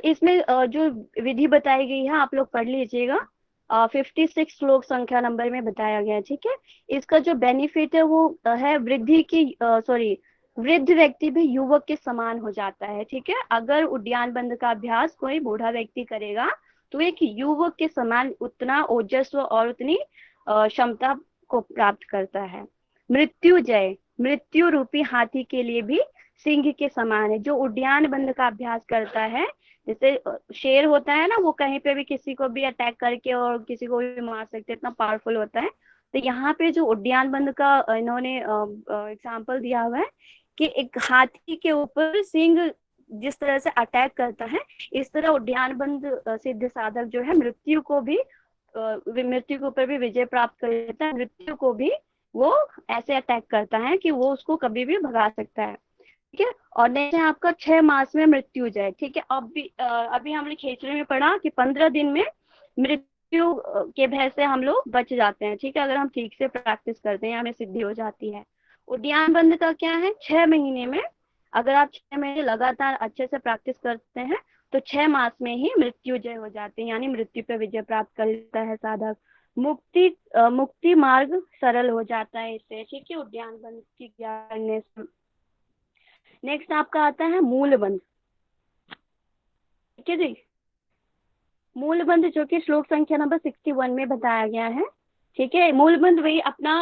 इसमें जो विधि बताई गई है आप लोग पढ़ लीजिएगा, 56 श्लोक संख्या नंबर में बताया गया है, ठीक है। इसका जो बेनिफिट है वो है वृद्धि की वृद्ध व्यक्ति भी युवक के समान हो जाता है, ठीक है। अगर उद्यान बंध का अभ्यास कोई बूढ़ा व्यक्ति करेगा तो एक युवक के समान उतना ओजस्व और उतनी क्षमता को प्राप्त करता है। मृत्युजय, मृत्यु रूपी हाथी के लिए भी सिंह के समान है। जो उद्यान बंध का अभ्यास करता है, जैसे शेर होता है ना, वो कहीं पे भी किसी को भी अटैक करके और किसी को भी मार सकते, इतना पावरफुल होता है। तो यहाँ पे जो उद्यान बंध का इन्होंने एग्जाम्पल दिया हुआ है कि एक हाथी के ऊपर सिंह जिस तरह से अटैक करता है, इस तरह उद्यान बंध सिद्ध साधक जो है मृत्यु के ऊपर भी विजय प्राप्त कर लेता है। मृत्यु को भी वो ऐसे अटैक करता है कि वो उसको कभी भी भगा सकता है, ठीक है। और नेक्स्ट है आपका 6 मास में मृत्युजय, ठीक है। अभी हमने खेचरी में पढ़ा कि 15 दिन में मृत्यु के भय से हम लोग बच जाते हैं, ठीक है, अगर हम ठीक से प्रैक्टिस करते हैं हमें सिद्धि हो जाती है। उद्यान बंध का क्या है, 6 महीने में, अगर आप 6 महीने लगातार अच्छे से प्रैक्टिस करते हैं तो 6 मास में ही मृत्युजय हो जाते हैं, यानी मृत्यु पे विजय प्राप्त कर लेता है साधक। मुक्ति मार्ग सरल हो जाता है इससे, ठीक है, उद्यान बंध की ज्ञान करने से। नेक्स्ट आपका आता है मूल बंध, ठीक है जी। मूल बंध जो कि श्लोक संख्या नंबर 61 में बताया गया है, ठीक है। मूल बंध वही अपना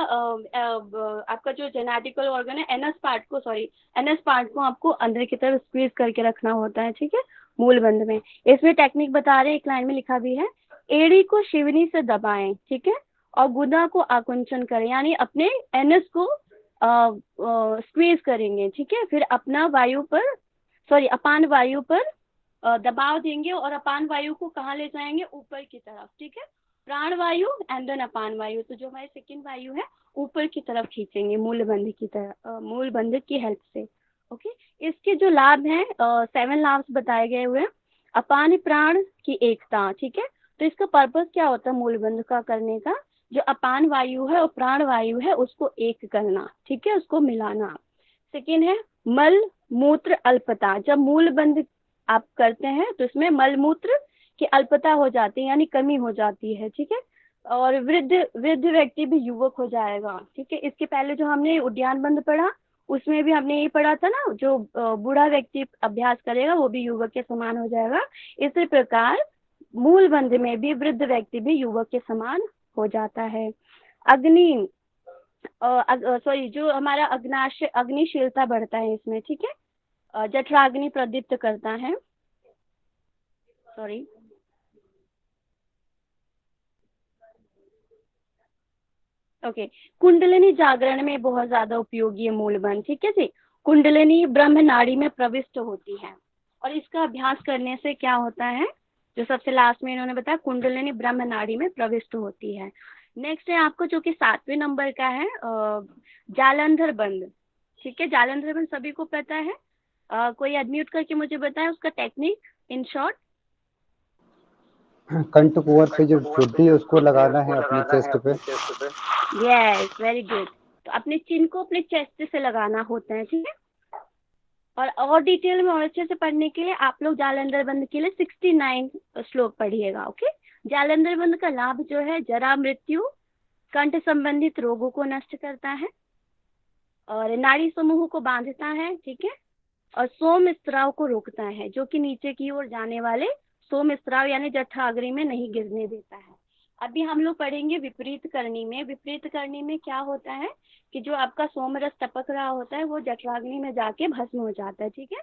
आपका जो जेनेटिकल ऑर्गन है एनएस पार्ट को आपको अंदर की तरफ स्क्वीज करके रखना होता है, ठीक है, मूल बंध में। इसमें टेक्निक बता रहे, एक लाइन में लिखा भी है, एड़ी को शिवनी से दबाएं, ठीक है, और गुदा को आकुंचन करें, यानी अपने एनएस को स्क्वीज करेंगे, ठीक है। फिर अपान वायु पर दबाव देंगे और अपान वायु को कहाँ ले जाएंगे, ऊपर की तरफ, ठीक है। प्राण वायु एंड देन अपान वायु, तो जो हमारी सेकंड वायु है ऊपर की तरफ खींचेंगे मूल बंध की तरह, मूल बंध की हेल्प से। ओके, इसके जो लाभ हैं 7 लाभ बताए गए हुए हैं। अपान प्राण की एकता, ठीक है, तो इसका पर्पस क्या होता है मूल बंध का करने का, जो अपान वायु है और प्राण वायु है उसको एक करना, ठीक है, उसको मिलाना। सेकेंड है मल मूत्र अल्पता, जब मूल बंध आप करते हैं तो इसमें मल मूत्र की अल्पता हो जाती है, यानी कमी हो जाती है, ठीक है। और वृद्ध व्यक्ति भी युवक हो जाएगा, ठीक है। इसके पहले जो हमने उद्यान बंध पढ़ा उसमें भी हमने यही पढ़ा था ना, जो बूढ़ा व्यक्ति अभ्यास करेगा वो भी युवक के समान हो जाएगा। इसी प्रकार मूल बंध में भी वृद्ध व्यक्ति भी युवक के समान हो जाता है। जो हमारा अग्निशीलता बढ़ता है इसमें, ठीक है, जठराग्नि प्रदीप्त करता है, कुंडलिनी जागरण में बहुत ज्यादा उपयोगी है मूल बंध, ठीक है जी। कुंडलिनी ब्रह्म नाड़ी में प्रविष्ट होती है और इसका अभ्यास करने से क्या होता है, जो सबसे लास्ट में इन्होंने बताया, कुंडलिनी ब्रह्म नाड़ी में प्रविष्ट होती है। नेक्स्ट है आपको जो कि 7वें नंबर का है जालंधर बंध, ठीक है। जालंधर बंध सभी को पता है, कोई अनम्यूट करके मुझे बताए उसका टेक्निक इन शॉर्ट। कंठ कुंवर पे जो चोटी है उसको लगाना है अपने चेस्ट पे। Yes, very good. तो अपने चिन को अपने चेस्ट से लगाना होता है, ठीक है। और डिटेल में और अच्छे से पढ़ने के लिए आप लोग जालंधर बंध के लिए 69 श्लोक पढ़िएगा, ओके। जालंधर बंध का लाभ जो है जरा मृत्यु कंठ संबंधित रोगों को नष्ट करता है और नाड़ी समूह को बांधता है, ठीक है, और सोम स्त्राव को रोकता है, जो कि नीचे की ओर जाने वाले सोम स्त्राव यानी जठराग्नि में नहीं गिरने देता है। अभी हम लोग पढ़ेंगे विपरीत करनी में। विपरीत करनी में क्या होता है कि जो आपका सोम रस टपक रहा होता है वो जठराग्नि में जाके भस्म हो जाता है, ठीक है,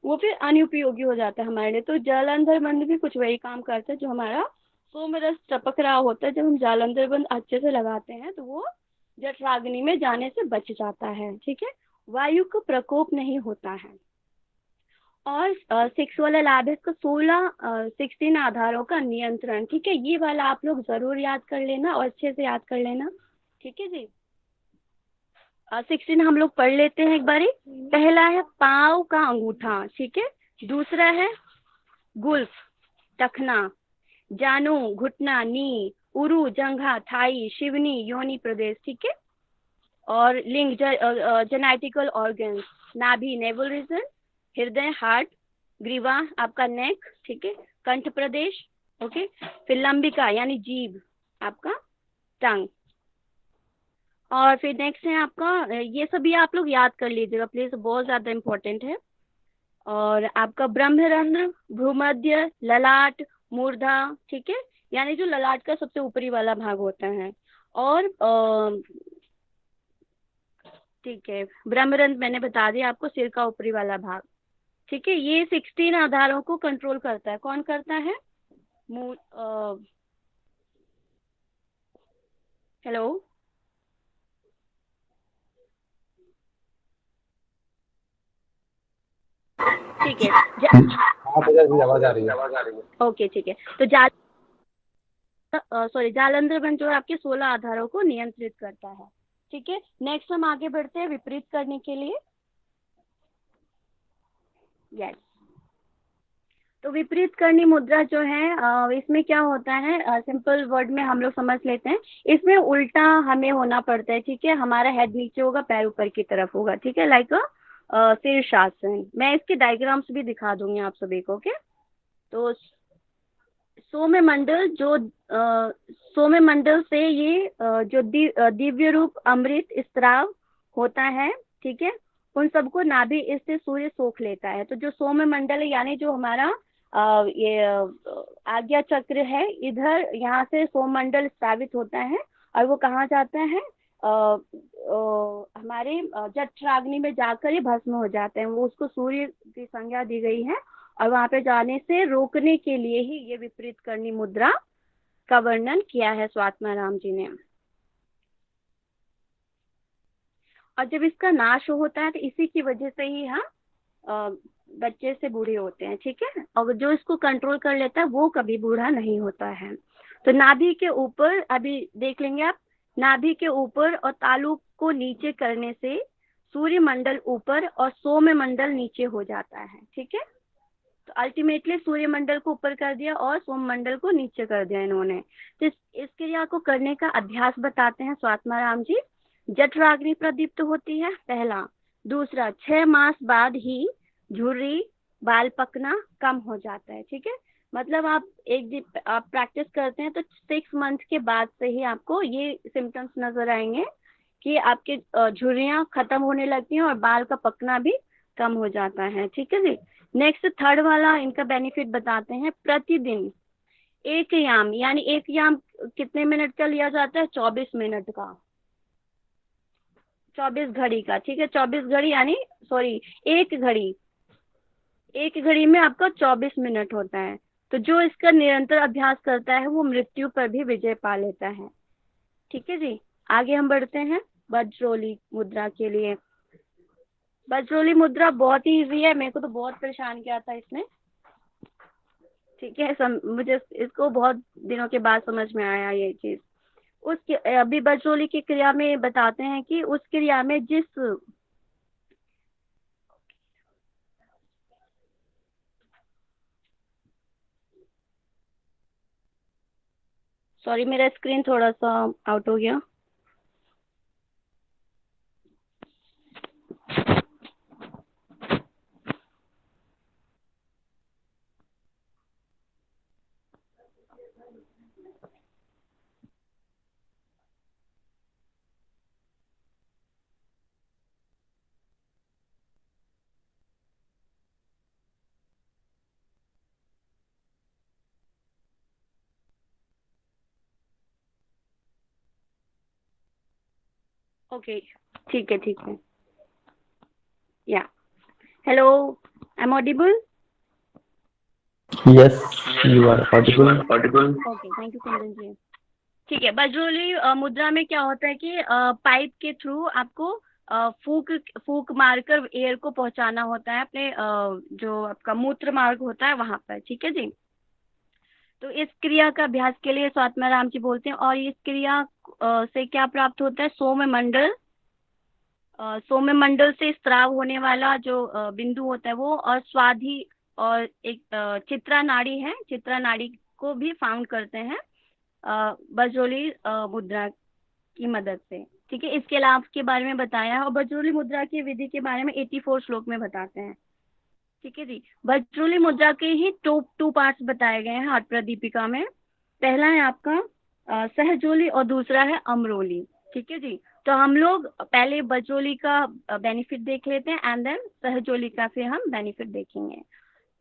वो फिर अनुपयोगी हो जाता है हमारे लिए। तो जालंधर बंध भी कुछ वही काम करता है, जो हमारा सोम रस टपक रहा होता है, जब हम जालंधर बंध अच्छे से लगाते हैं तो वो जठराग्नि में जाने से बच जाता है, ठीक है, वायु का प्रकोप नहीं होता है। और 6 वाला लाभ है इसका 16 आधारों का नियंत्रण। ठीक है, ये वाला आप लोग जरूर याद कर लेना और अच्छे से याद कर लेना। ठीक है जी, 16 हम लोग पढ़ लेते हैं एक बारी। पहला है पाँव का अंगूठा, ठीक है। दूसरा है गुल्फ, टखना, जानू, घुटना, नी, उरु, जंघा, थाई, शिवनी, योनि प्रदेश, ठीक है। और लिंग, जेनेटिकल ऑर्गन्स, नाभि, नेवल रीजन, हृदय, हार्ट, ग्रीवा आपका नेक, ठीक है, कंठ प्रदेश, ओके। फिर लंबिका यानी जीभ, आपका टंग। और फिर नेक्स्ट है आपका, ये सभी आप लोग याद कर लीजिएगा प्लीज, बहुत ज्यादा इंपॉर्टेंट है। और आपका ब्रह्मरंध्र, भ्रूमध्य, ललाट, मूर्धा, ठीक है, यानी जो ललाट का सबसे ऊपरी वाला भाग होता है। और ठीक है, ब्रह्मरंध्र मैंने बता दिया आपको, सिर का ऊपरी वाला भाग, ठीक है। ये 16 आधारों को कंट्रोल करता है। कौन करता है? हेलो, ठीक है, आवाज आ रही है। ओके ठीक है। तो जालंधर बन जो है आपके 16 आधारों को नियंत्रित करता है। ठीक है, नेक्स्ट हम आगे बढ़ते हैं विपरीत करने के लिए। यस, तो विपरीत करनी मुद्रा जो है इसमें क्या होता है, सिंपल वर्ड में हम लोग समझ लेते हैं। इसमें उल्टा हमें होना पड़ता है, ठीक है। हमारा हेड नीचे होगा, पैर ऊपर की तरफ होगा, ठीक है, लाइक शीर्षासन। मैं इसके डायग्राम्स भी दिखा दूंगी आप सभी को, ओके। तो सौम्य मंडल से ये जो दिव्य रूप अमृत स्त्राव होता है, ठीक है, उन सबको नाभि इससे सूर्य सोख लेता है। तो जो सौम्य मंडल है यानी जो हमारा ये आज्ञा चक्र है, इधर यहाँ से सौमंडल स्रावित होता है और वो कहाँ जाता है, हमारे जठराग्नि में जाकर ये भस्म हो जाते हैं। वो उसको सूर्य की संज्ञा दी गई है और वहां पे जाने से रोकने के लिए ही ये विपरीत करनी मुद्रा का वर्णन किया है स्वात्माराम जी ने। और जब इसका नाश होता है तो इसी की वजह से ही हम बच्चे से बूढ़े होते हैं, ठीक है। और जो इसको कंट्रोल कर लेता है वो कभी बूढ़ा नहीं होता है। तो नाभि के ऊपर अभी देख लेंगे आप, नाभि के ऊपर और तालु को नीचे करने से सूर्य मंडल ऊपर और सौम्य मंडल नीचे हो जाता है, ठीक है। तो अल्टीमेटली सूर्य मंडल को ऊपर कर दिया और सोम मंडल को नीचे कर दिया इन्होंने। तो इस क्रिया को करने का अभ्यास बताते हैं स्वात्माराम जी। जठराग्नि प्रदीप्त होती है, पहला। दूसरा, 6 मास बाद ही झुर्री, बाल पकना कम हो जाता है, ठीक है। मतलब आप आप प्रैक्टिस करते हैं तो 6 मंथ के बाद से ही आपको ये सिम्टम्स नजर आएंगे कि आपके झुर्रियां खत्म होने लगती हैं और बाल का पकना भी कम हो जाता है, ठीक है जी। नेक्स्ट, थर्ड वाला इनका बेनिफिट बताते हैं। प्रतिदिन एक याम, यानी एक याम कितने मिनट का लिया जाता है? 24 मिनट का, 24 घड़ी का, ठीक है। 24 घड़ी यानी एक घड़ी में आपका 24 मिनट होता है। तो जो इसका निरंतर अभ्यास करता है वो मृत्यु पर भी विजय पा लेता है, ठीक है जी। आगे हम बढ़ते हैं वज्रोली मुद्रा के लिए। वज्रोली मुद्रा बहुत ही इजी है, मेरे को तो बहुत परेशान किया था इसने, ठीक है। मुझे इसको बहुत दिनों के बाद समझ में आया ये चीज। उसके अभी वज्रोली की क्रिया में बताते हैं कि उस क्रिया में सॉरी मेरा स्क्रीन थोड़ा सा आउट हो गया। ओके, ठीक है। या hello, I am audible? Yes, you are audible. Okay, thank you Kundan ji. ठीक है, वज्रोली मुद्रा में क्या होता है कि पाइप के थ्रू आपको फूक फूक मारकर एयर को पहुंचाना होता है अपने जो आपका मूत्र मार्ग होता है वहां पर, ठीक है जी। तो इस क्रिया का अभ्यास के लिए स्वात्माराम जी बोलते हैं। और इस क्रिया से क्या प्राप्त होता है, सौम्य मंडल से स्त्राव होने वाला जो बिंदु होता है वो, और स्वाधि और एक चित्रा नाड़ी है, चित्रा नाड़ी को भी फाउंड करते हैं बजरोली मुद्रा की मदद से, ठीक है। इसके लाभ के बारे में बताया है और बजरोली मुद्रा की विधि के बारे में 84 श्लोक में बताते हैं, ठीक है जी। बजरोली मुद्रा के ही टू पार्ट्स बताए गए हैं हाथ प्रदीपिका में। पहला है आपका सहजोली और दूसरा है अमरोली, ठीक है जी। तो हम लोग पहले बजरोली का बेनिफिट देख लेते हैं एंड देन सहजोली का फिर हम बेनिफिट देखेंगे।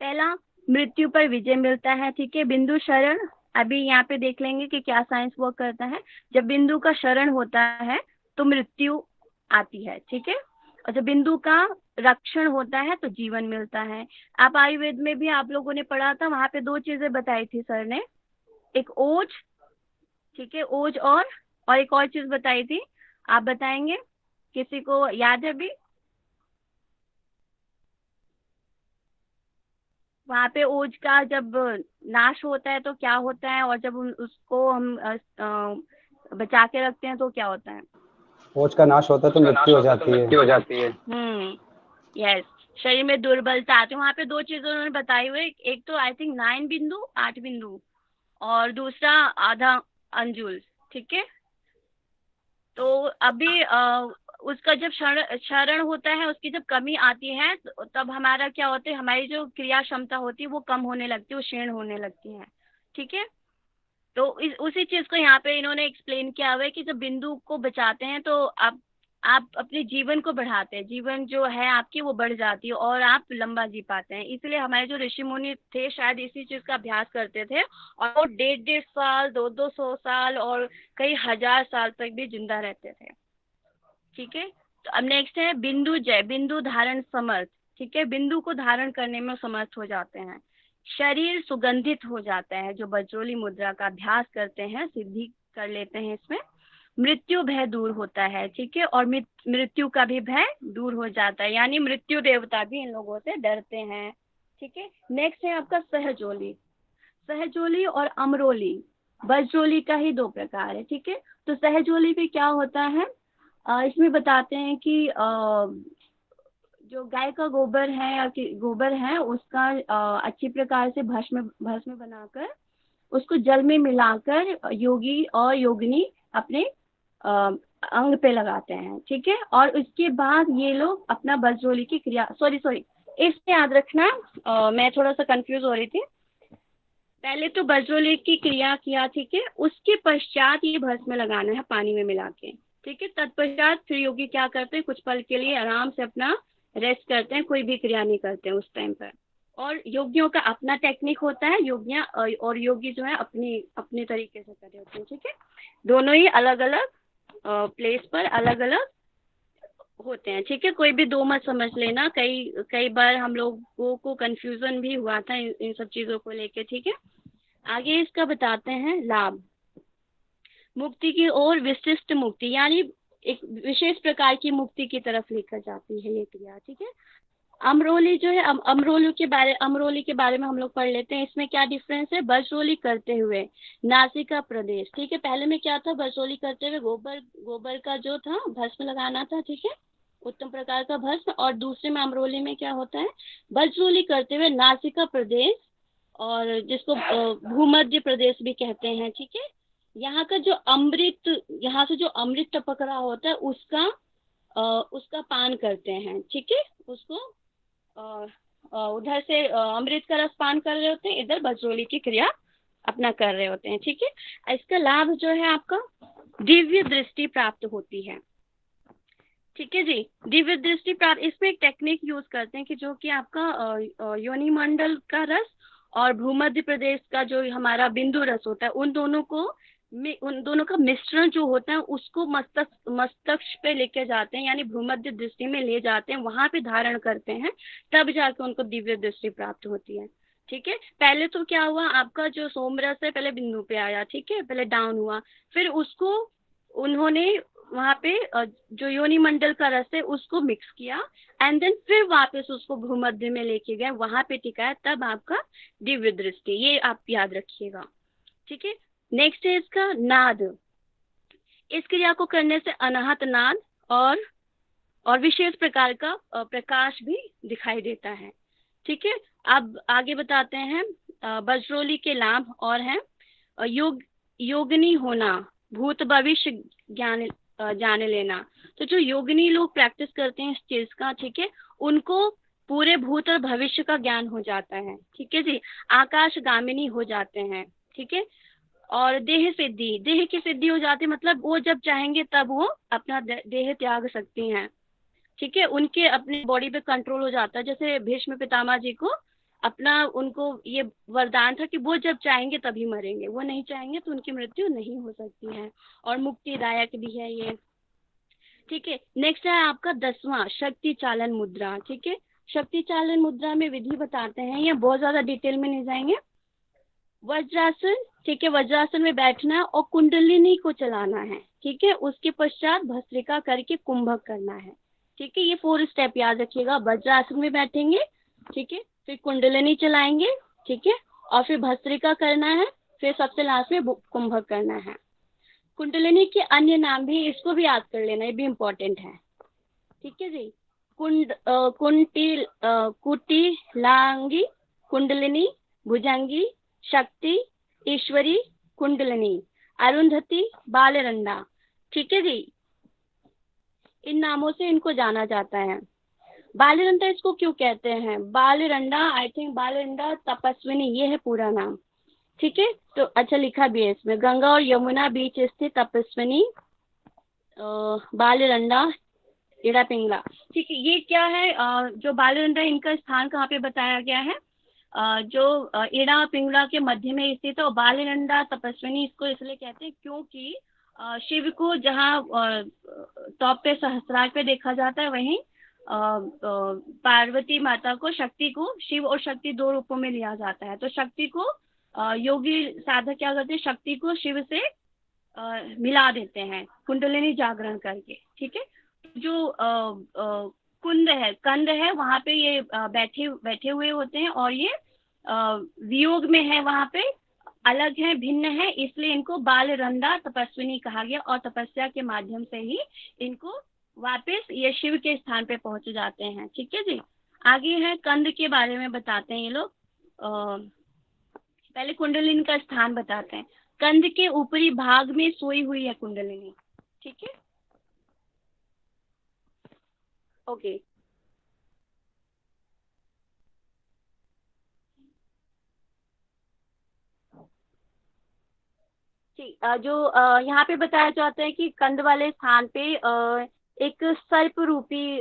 पहला, मृत्यु पर विजय मिलता है, ठीक है। बिंदु शरण, अभी यहाँ पे देख लेंगे कि क्या साइंस वर्क करता है। जब बिंदु का शरण होता है तो मृत्यु आती है, ठीक है। और जब बिंदु का रक्षण होता है तो जीवन मिलता है। आप आयुर्वेद में भी आप लोगों ने पढ़ा था, वहां पे 2 चीजें बताई थी सर ने, एक ओज, ठीक है, ओज और एक और चीज बताई थी, आप बताएंगे, किसी को याद है अभी? वहां पे ओज का जब नाश होता है तो क्या होता है, और जब उसको हम बचा के रखते हैं तो क्या होता है? ओज का नाश होता है तो मृत्यु हो जाती है। यस, शरीर में दुर्बलता आती है। वहां पे 2 चीजें उन्होंने बताई हुई, एक तो आई थिंक 9 बिंदु, 8 बिंदु, और दूसरा आधा अंजुल, ठीक है। तो अभी उसका जब क्षरण होता है, उसकी जब कमी आती है तो तब हमारा क्या होता है, हमारी जो क्रिया क्षमता होती है वो कम होने लगती है, वो क्षीण होने लगती है, ठीक है। तो उसी चीज को यहाँ पे इन्होंने एक्सप्लेन किया हुआ है कि जब बिंदु को बचाते हैं तो आप अपने जीवन को बढ़ाते हैं, जीवन जो है आपकी वो बढ़ जाती है और आप लंबा जी पाते हैं। इसलिए हमारे जो ऋषि मुनि थे शायद इसी चीज का अभ्यास करते थे और वो 150 साल, 200 साल और कई हजार साल तक भी जिंदा रहते थे, ठीक है। तो अब नेक्स्ट है बिंदु जय, बिंदु धारण समर्थ, ठीक है। बिंदु को धारण करने में समर्थ हो जाते हैं। शरीर सुगंधित हो जाता है, जो बजरोली मुद्रा का अभ्यास करते हैं, सिद्धि कर लेते हैं इसमें। मृत्यु भय दूर होता है, ठीक है, और मृत्यु का भी भय दूर हो जाता है, यानी मृत्यु देवता भी इन लोगों से डरते हैं, ठीक है। नेक्स्ट है आपका सहजोली। सहजोली और अमरोली, बजरोली का ही 2 प्रकार है, ठीक है। तो सहजोली में क्या होता है, इसमें बताते हैं कि जो गाय का गोबर है या गोबर है उसका अच्छी प्रकार से भस्म बनाकर उसको जल में मिलाकर योगी और योगिनी अपने अंग पे लगाते हैं, ठीक है। और उसके बाद ये लोग अपना बजरोली की क्रिया, सॉरी इसमें याद रखना, मैं थोड़ा सा कंफ्यूज हो रही थी। पहले तो बजरोली की क्रिया किया, ठीक है, उसके पश्चात ये भस्म लगाना है पानी में मिला के, ठीक है। तत्पश्चात फिर योगी क्या करते हैं, कुछ पल के लिए आराम से अपना रेस्ट करते हैं, कोई भी क्रिया नहीं करते हैं उस टाइम पर। और योगियों का अपना टेक्निक होता है, योगियां और योगी जो है अपने तरीके से कर रहे होते हैं, ठीक है। दोनों ही अलग अलग प्लेस पर अलग अलग होते हैं, ठीक है। कोई भी 2 मत समझ लेना, कई बार हम लोगों को कंफ्यूजन भी हुआ था इन सब चीजों को लेके, ठीक है। आगे इसका बताते हैं लाभ। मुक्ति की ओर विशिष्ट मुक्ति, यानी एक विशेष प्रकार की मुक्ति की तरफ लेकर जाती है ये क्रिया, ठीक है। अमरोली जो है, अमरोली के बारे में हम लोग पढ़ लेते हैं। इसमें क्या डिफरेंस है, बजरोली करते हुए नासिका प्रदेश, ठीक है। पहले में क्या था, बजरोली करते हुए गोबर का जो था भस्म लगाना था, ठीक है, उत्तम प्रकार का भस्म। और दूसरे में अमरोली में क्या होता है, बजरोली करते हुए नासिका प्रदेश, और जिसको भूमध्य प्रदेश भी कहते हैं, ठीक है। यहाँ का जो अमृत, यहाँ से जो अमृत टपक रहा होता है उसका पान करते हैं, ठीक है। उसको उधर से अमृत का रस पान कर रहे होते हैं, इधर बजरोली की क्रिया अपना कर रहे होते हैं, ठीक है। इसका लाभ जो है आपका दिव्य दृष्टि प्राप्त होती है, ठीक है जी। दिव्य दृष्टि प्राप्त, इसमें एक टेक्निक यूज करते हैं कि जो कि आपका योनि मंडल का रस और भूमध्य प्रदेश का जो हमारा बिंदु रस होता है, उन दोनों का मिश्रण जो होता है उसको मस्तिष्क पे लेके जाते हैं, यानी भूमध्य दृष्टि में ले जाते हैं, वहां पे धारण करते हैं, तब जाके उनको दिव्य दृष्टि प्राप्त होती है, ठीक है। पहले तो क्या हुआ, आपका जो सोमरस है पहले बिंदु पे आया, ठीक है, पहले डाउन हुआ, फिर उसको उन्होंने वहाँ पे जो योनि मंडल का रस है उसको मिक्स किया एंड देन फिर वापस उसको भूमध्य में लेके गए, वहां पे टिकाया, तब आपका दिव्य दृष्टि। ये आप याद रखिएगा, ठीक है। नेक्स्ट है इसका नाद। इस क्रिया को करने से अनाहत नाद और विशेष प्रकार का प्रकाश भी दिखाई देता है, ठीक है। अब आगे बताते हैं बजरोली के लाभ और हैं योगिनी होना, भूत भविष्य ज्ञान जान लेना। तो जो योगिनी लोग प्रैक्टिस करते हैं इस चीज का, ठीक है, उनको पूरे भूत और भविष्य का ज्ञान हो जाता है, ठीक है जी। आकाशगामिनी हो जाते हैं, ठीक है। और देह की सिद्धि हो जाती है, मतलब वो जब चाहेंगे तब वो अपना देह त्याग सकती हैं, ठीक है। उनके अपने बॉडी पे कंट्रोल हो जाता है। जैसे भीष्म पितामह जी को अपना, उनको ये वरदान था कि वो जब चाहेंगे तभी मरेंगे, वो नहीं चाहेंगे तो उनकी मृत्यु नहीं हो सकती है, और मुक्तिदायक भी है ये, ठीक है। नेक्स्ट है आपका 10वां शक्ति चालन मुद्रा, ठीक है। शक्ति चालन मुद्रा में विधि बताते हैं, ये बहुत ज्यादा डिटेल में नहीं जाएंगे। वज्रासन, ठीक है, वज्रासन में बैठना है और कुंडलिनी को चलाना है, ठीक है। उसके पश्चात भस्त्रिका करके कुंभक करना है, ठीक है। ये 4 स्टेप याद रखिएगा। वज्रासन में बैठेंगे, ठीक है, फिर कुंडलिनी चलाएंगे, ठीक है, और फिर भस्त्रिका करना है, फिर सबसे लास्ट में कुंभक करना है। कुंडलिनी के अन्य नाम भी, इसको भी याद कर लेना, ये भी इम्पोर्टेंट है, ठीक है जी। कुटिलांगी, कुंडलिनी, भुजंगी, शक्ति, ईश्वरी, कुंडलिनी, अरुंधति, बालरंडा, ठीक है जी। इन नामों से इनको जाना जाता है। बालरंडा इसको क्यों कहते हैं? बालरंडा, आई थिंक बालरंडा तपस्विनी, ये है पूरा नाम, ठीक है। तो अच्छा लिखा भी है इसमें, गंगा और यमुना बीच स्थित तपस्विनी बालरंडा इड़ा पिंगला, ठीक है। ये क्या है, जो बालरंडा, इनका स्थान कहाँ पे बताया गया है? जो इड़ा पिंगला के मध्य में स्थित है। और बालरंडा तपस्विनी इसको इसलिए कहते हैं क्योंकि शिव को जहाँ टॉप पे सहस्रार पे देखा जाता है, वहीं पार्वती माता को, शक्ति को, शिव और शक्ति 2 रूपों में लिया जाता है। तो शक्ति को योगी साधक क्या करते हैं, शक्ति को शिव से मिला देते हैं कुंडलिनी जागरण करके, ठीक है। जो कंद है वहां पे ये बैठे हुए होते हैं, और ये वियोग में है, वहां पे अलग है, भिन्न है, इसलिए इनको बालरंडा तपस्विनी कहा गया। और तपस्या के माध्यम से ही इनको वापस ये शिव के स्थान पे पहुंच जाते हैं, ठीक है जी। आगे है कंद के बारे में बताते हैं ये लोग। पहले कुंडलिनी का स्थान बताते हैं। कंद के ऊपरी भाग में सोई हुई है कुंडलिनी, ठीक है, ओके। जो यहाँ पे बताया जाता है कि कंद वाले स्थान पे एक सर्प रूपी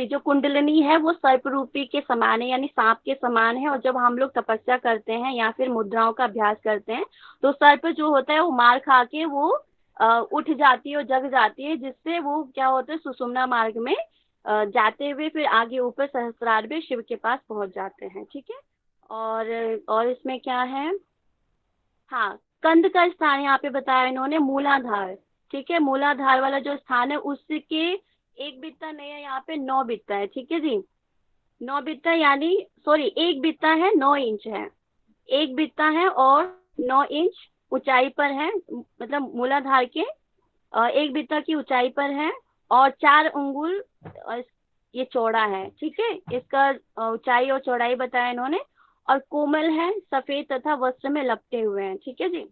जो कुंडलिनी है वो सर्प रूपी के समान है, यानी सांप के समान है। और जब हम लोग तपस्या करते हैं या फिर मुद्राओं का अभ्यास करते हैं तो सर्प जो होता है वो मार खा के वो उठ जाती है और जग जाती है, जिससे वो क्या होता है, सुषुम्ना मार्ग में जाते हुए फिर आगे ऊपर सहस्रार में शिव के पास पहुंच जाते हैं, ठीक है। और इसमें क्या है, हाँ, कंद का स्थान यहाँ पे बताया इन्होंने मूलाधार, ठीक है। मूलाधार वाला जो स्थान है उसके 1 बित्ता नहीं है, यहाँ पे 9 बित्ता है, ठीक है जी। 9 बित्ता यानी, सॉरी, 1 बित्ता है 9 इंच है, 1 बित्ता है और 9 इंच ऊंचाई पर है, मतलब मूलाधार के 1 बित्ता की ऊंचाई पर है, और 4 अंगुल ये चौड़ा है, ठीक है। इसका ऊंचाई और चौड़ाई बताया इन्होंने। और कोमल है, सफेद तथा वस्त्र में लपटे हुए हैं, ठीक है जी।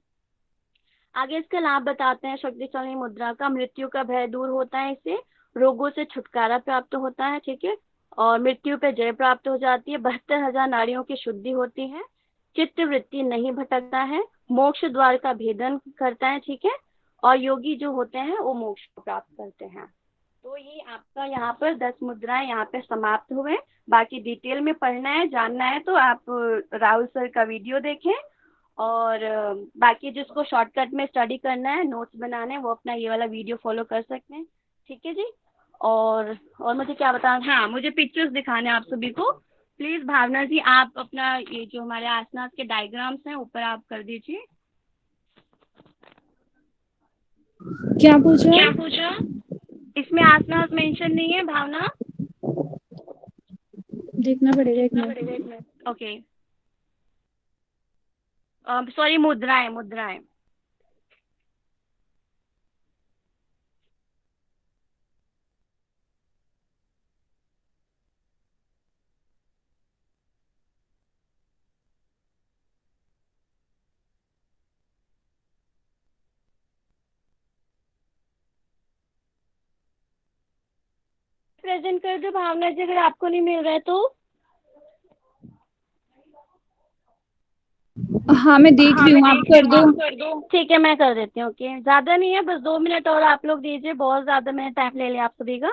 आगे इसका लाभ बताते हैं शक्तिशाली मुद्रा का। मृत्यु का भय दूर होता है, इससे रोगों से छुटकारा प्राप्त होता है, ठीक है। और मृत्यु पे जय प्राप्त हो जाती है। 72,000 नाड़ियों की शुद्धि होती है, चित्त वृत्ति नहीं भटकता है, मोक्ष द्वार का भेदन करता है, ठीक है। और योगी जो होते हैं वो मोक्ष को प्राप्त करते हैं। तो ये आपका यहाँ पर 10 मुद्राएं यहाँ पे समाप्त हुए। बाकी डिटेल में पढ़ना है, जानना है तो आप राहुल सर का वीडियो देखें, और बाकी जिसको शॉर्टकट में स्टडी करना है, नोट्स बनाने हैं, वो अपना ये वाला वीडियो फॉलो कर सकते हैं, ठीक है जी। और मुझे क्या बताना, हाँ, मुझे पिक्चर्स दिखाने हैं आप सभी को। प्लीज भावना जी, आप अपना ये जो हमारे आसनास के डायग्राम्स हैं ऊपर आप कर दीजिए। क्या पूछा? इसमें आसनास मेंशन नहीं है भावना? देखना पड़ेगा, एक मिनट। ओके, सॉरी, मुद्राएं। प्रेजेंट कर दो भावना जी, अगर आपको नहीं मिल रहा है तो। हाँ मैं देख रही हूँ, आप कर दो। ठीक है, मैं कर देती हूँ। ओके, ज्यादा नहीं है, बस 2 मिनट और आप लोग दीजिए, बहुत ज्यादा मैंने टाइम ले लिया आप सभी का।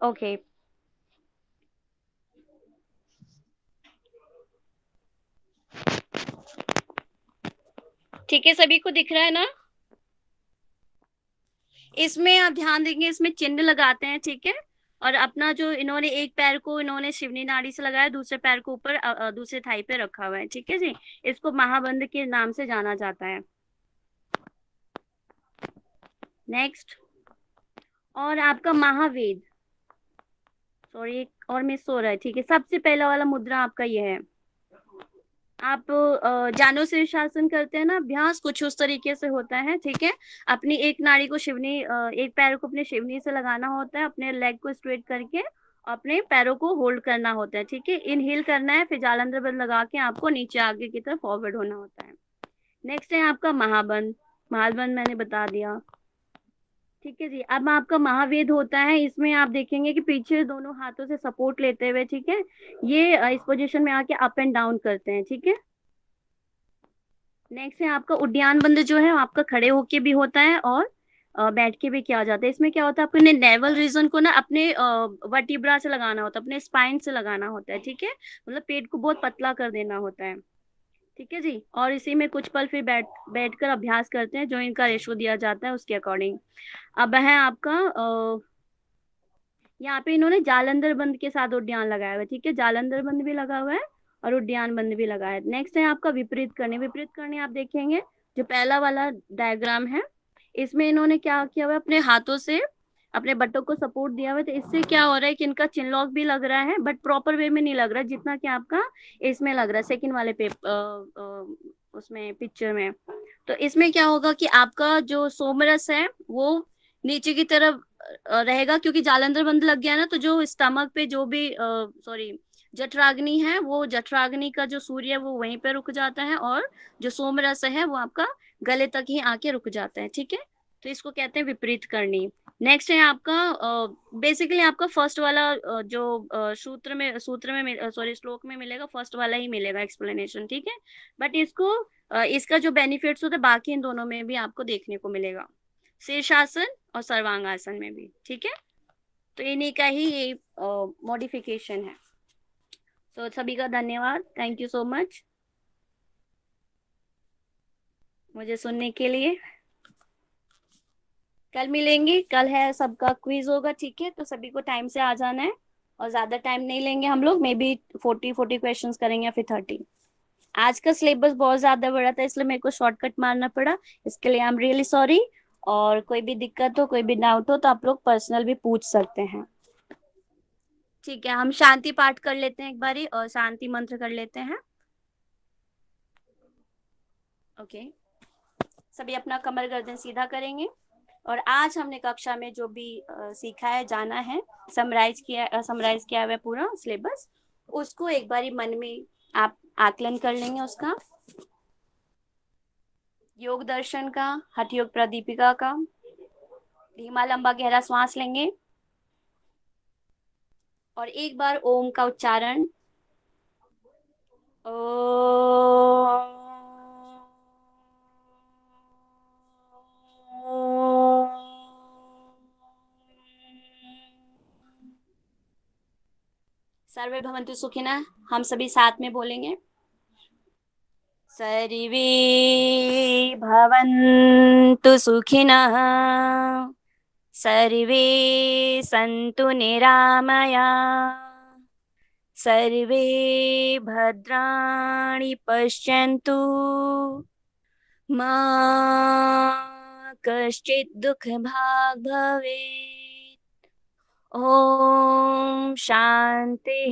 ओके, ठीक है, सभी को दिख रहा है ना? इसमें आप ध्यान देंगे, इसमें चिन्ह लगाते हैं, ठीक है। और अपना जो इन्होंने एक पैर को इन्होंने शिवनी नाड़ी से लगाया, दूसरे पैर को ऊपर दूसरे थाई पे रखा हुआ है, ठीक है जी। इसको महाबंध के नाम से जाना जाता है। नेक्स्ट, और आपका महावेद, सॉरी और मिस हो रहा है, ठीक है। सबसे पहला वाला मुद्रा आपका ये है। आप जानो से शासन करते हैं ना, अभ्यास कुछ उस तरीके से होता है, ठीक है। अपनी एक नाड़ी को शिवनी एक पैर को अपने शिवनी से लगाना होता है, अपने लेग को स्ट्रेट करके अपने पैरों को होल्ड करना होता है, ठीक है। इनहेल करना है, फिर जालंधर बंद लगा के आपको नीचे आगे की तरफ फॉरवर्ड होना होता है। नेक्स्ट है आपका महाबंद। महाबंद मैंने बता दिया, ठीक है जी। अब आपका महावेद होता है, इसमें आप देखेंगे कि पीछे दोनों हाथों से सपोर्ट लेते हुए, ठीक है, ये इस पोजीशन में आके अप एंड डाउन करते हैं, ठीक है। नेक्स्ट है आपका उद्यान बंद, जो है आपका खड़े होके भी होता है और बैठ के भी किया जाता है। इसमें क्या होता है, आपको नेवल रीजन को ना अपने वर्टिब्रा से लगाना होता है, अपने स्पाइन से लगाना होता है, ठीक है। मतलब पेट को बहुत पतला कर देना होता है, ठीक है जी। और इसी में कुछ पल फिर बैठ कर अभ्यास करते हैं, जो इनका रेशो दिया जाता है उसके अकॉर्डिंग। अब है आपका यहाँ पे इन्होंने जालंधर बंद के साथ उद्यान लगाया हुआ है, ठीक है। जालंधर बंद भी लगा हुआ है और उद्यान बंद भी लगा है। नेक्स्ट है आपका विपरीत करने। विपरीत करने आप देखेंगे, जो पहला वाला डायग्राम है, इसमें इन्होंने क्या किया हुआ है, अपने हाथों से अपने बटों को सपोर्ट दिया हुआ है। तो इससे क्या हो रहा है कि इनका चिन लॉक भी लग रहा है, बट प्रॉपर वे में नहीं लग रहा जितना कि आपका इसमें लग रहा है, सेकंड वाले पे उसमें पिक्चर में। तो इसमें क्या होगा कि आपका जो सोमरस है वो नीचे की तरफ रहेगा, क्योंकि जालंधर बंद लग गया ना, तो जो स्टमक पे जो भी सॉरी जठराग्नि है, वो जठराग्नि का जो सूर्य है वो वहीं पे रुक जाता है, और जो सोमरस है वो आपका गले तक ही आके रुक जाता है, ठीक है। तो इसको कहते हैं विपरीत करनी। नेक्स्ट है आपका बेसिकली आपका फर्स्ट वाला जो सूत्र में सॉरी श्लोक में मिलेगा, फर्स्ट वाला ही मिलेगा एक्सप्लेनेशन, ठीक है। बट इसको इसका जो बेनिफिट्स होते हैं बाकी इन दोनों में भी आपको देखने को मिलेगा, शीर्षासन और सर्वांगासन में भी, ठीक है। तो इन्हीं का ही ये मॉडिफिकेशन है। तो सभी का धन्यवाद, थैंक यू सो मच मुझे सुनने के लिए। कल मिलेंगे, कल है सबका क्विज होगा, ठीक है। तो सभी को टाइम से आ जाना है, और ज्यादा टाइम नहीं लेंगे हम लोग, मे बी 40 क्वेश्चंस करेंगे या फिर 30। आज का सिलेबस बहुत ज्यादा बड़ा था, इसलिए मेरे को शॉर्टकट मारना पड़ा, इसके लिए आई एम रियली सॉरी। और कोई भी दिक्कत हो, कोई भी डाउट हो, तो आप लोग पर्सनल भी पूछ सकते हैं, ठीक है। हम शांति पाठ कर लेते हैं एक बारी, और शांति मंत्र कर लेते हैं। ओके, सभी अपना कमर गर्दन सीधा करेंगे। और आज हमने कक्षा में जो भी सीखा है, जाना है, समराइज किया हुआ है पूरा सिलेबस, उसको एक बारी मन में आप आकलन कर लेंगे उसका, योग दर्शन का, हठ योग प्रदीपिका का। धीमा लंबा गहरा श्वास लेंगे, और एक बार ओम का उच्चारण। सर्वे भवन्तु सुखिनः, हम सभी साथ में बोलेंगे। सर्वे भवन्तु सुखिनः, सर्वे सन्तु निरामया, सर्वे भद्राणि पश्यन्तु मा कश्चित् दुःखभाग् भवेत्। ओम शांति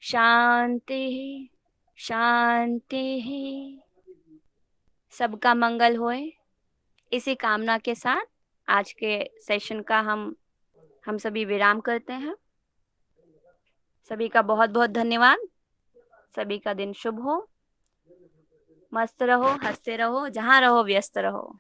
शांति शांति। सबका मंगल होए। इसी कामना के साथ आज के सेशन का हम सभी विराम करते हैं। सभी का बहुत बहुत धन्यवाद। सभी का दिन शुभ हो। मस्त रहो, हंसते रहो, जहाँ रहो व्यस्त रहो।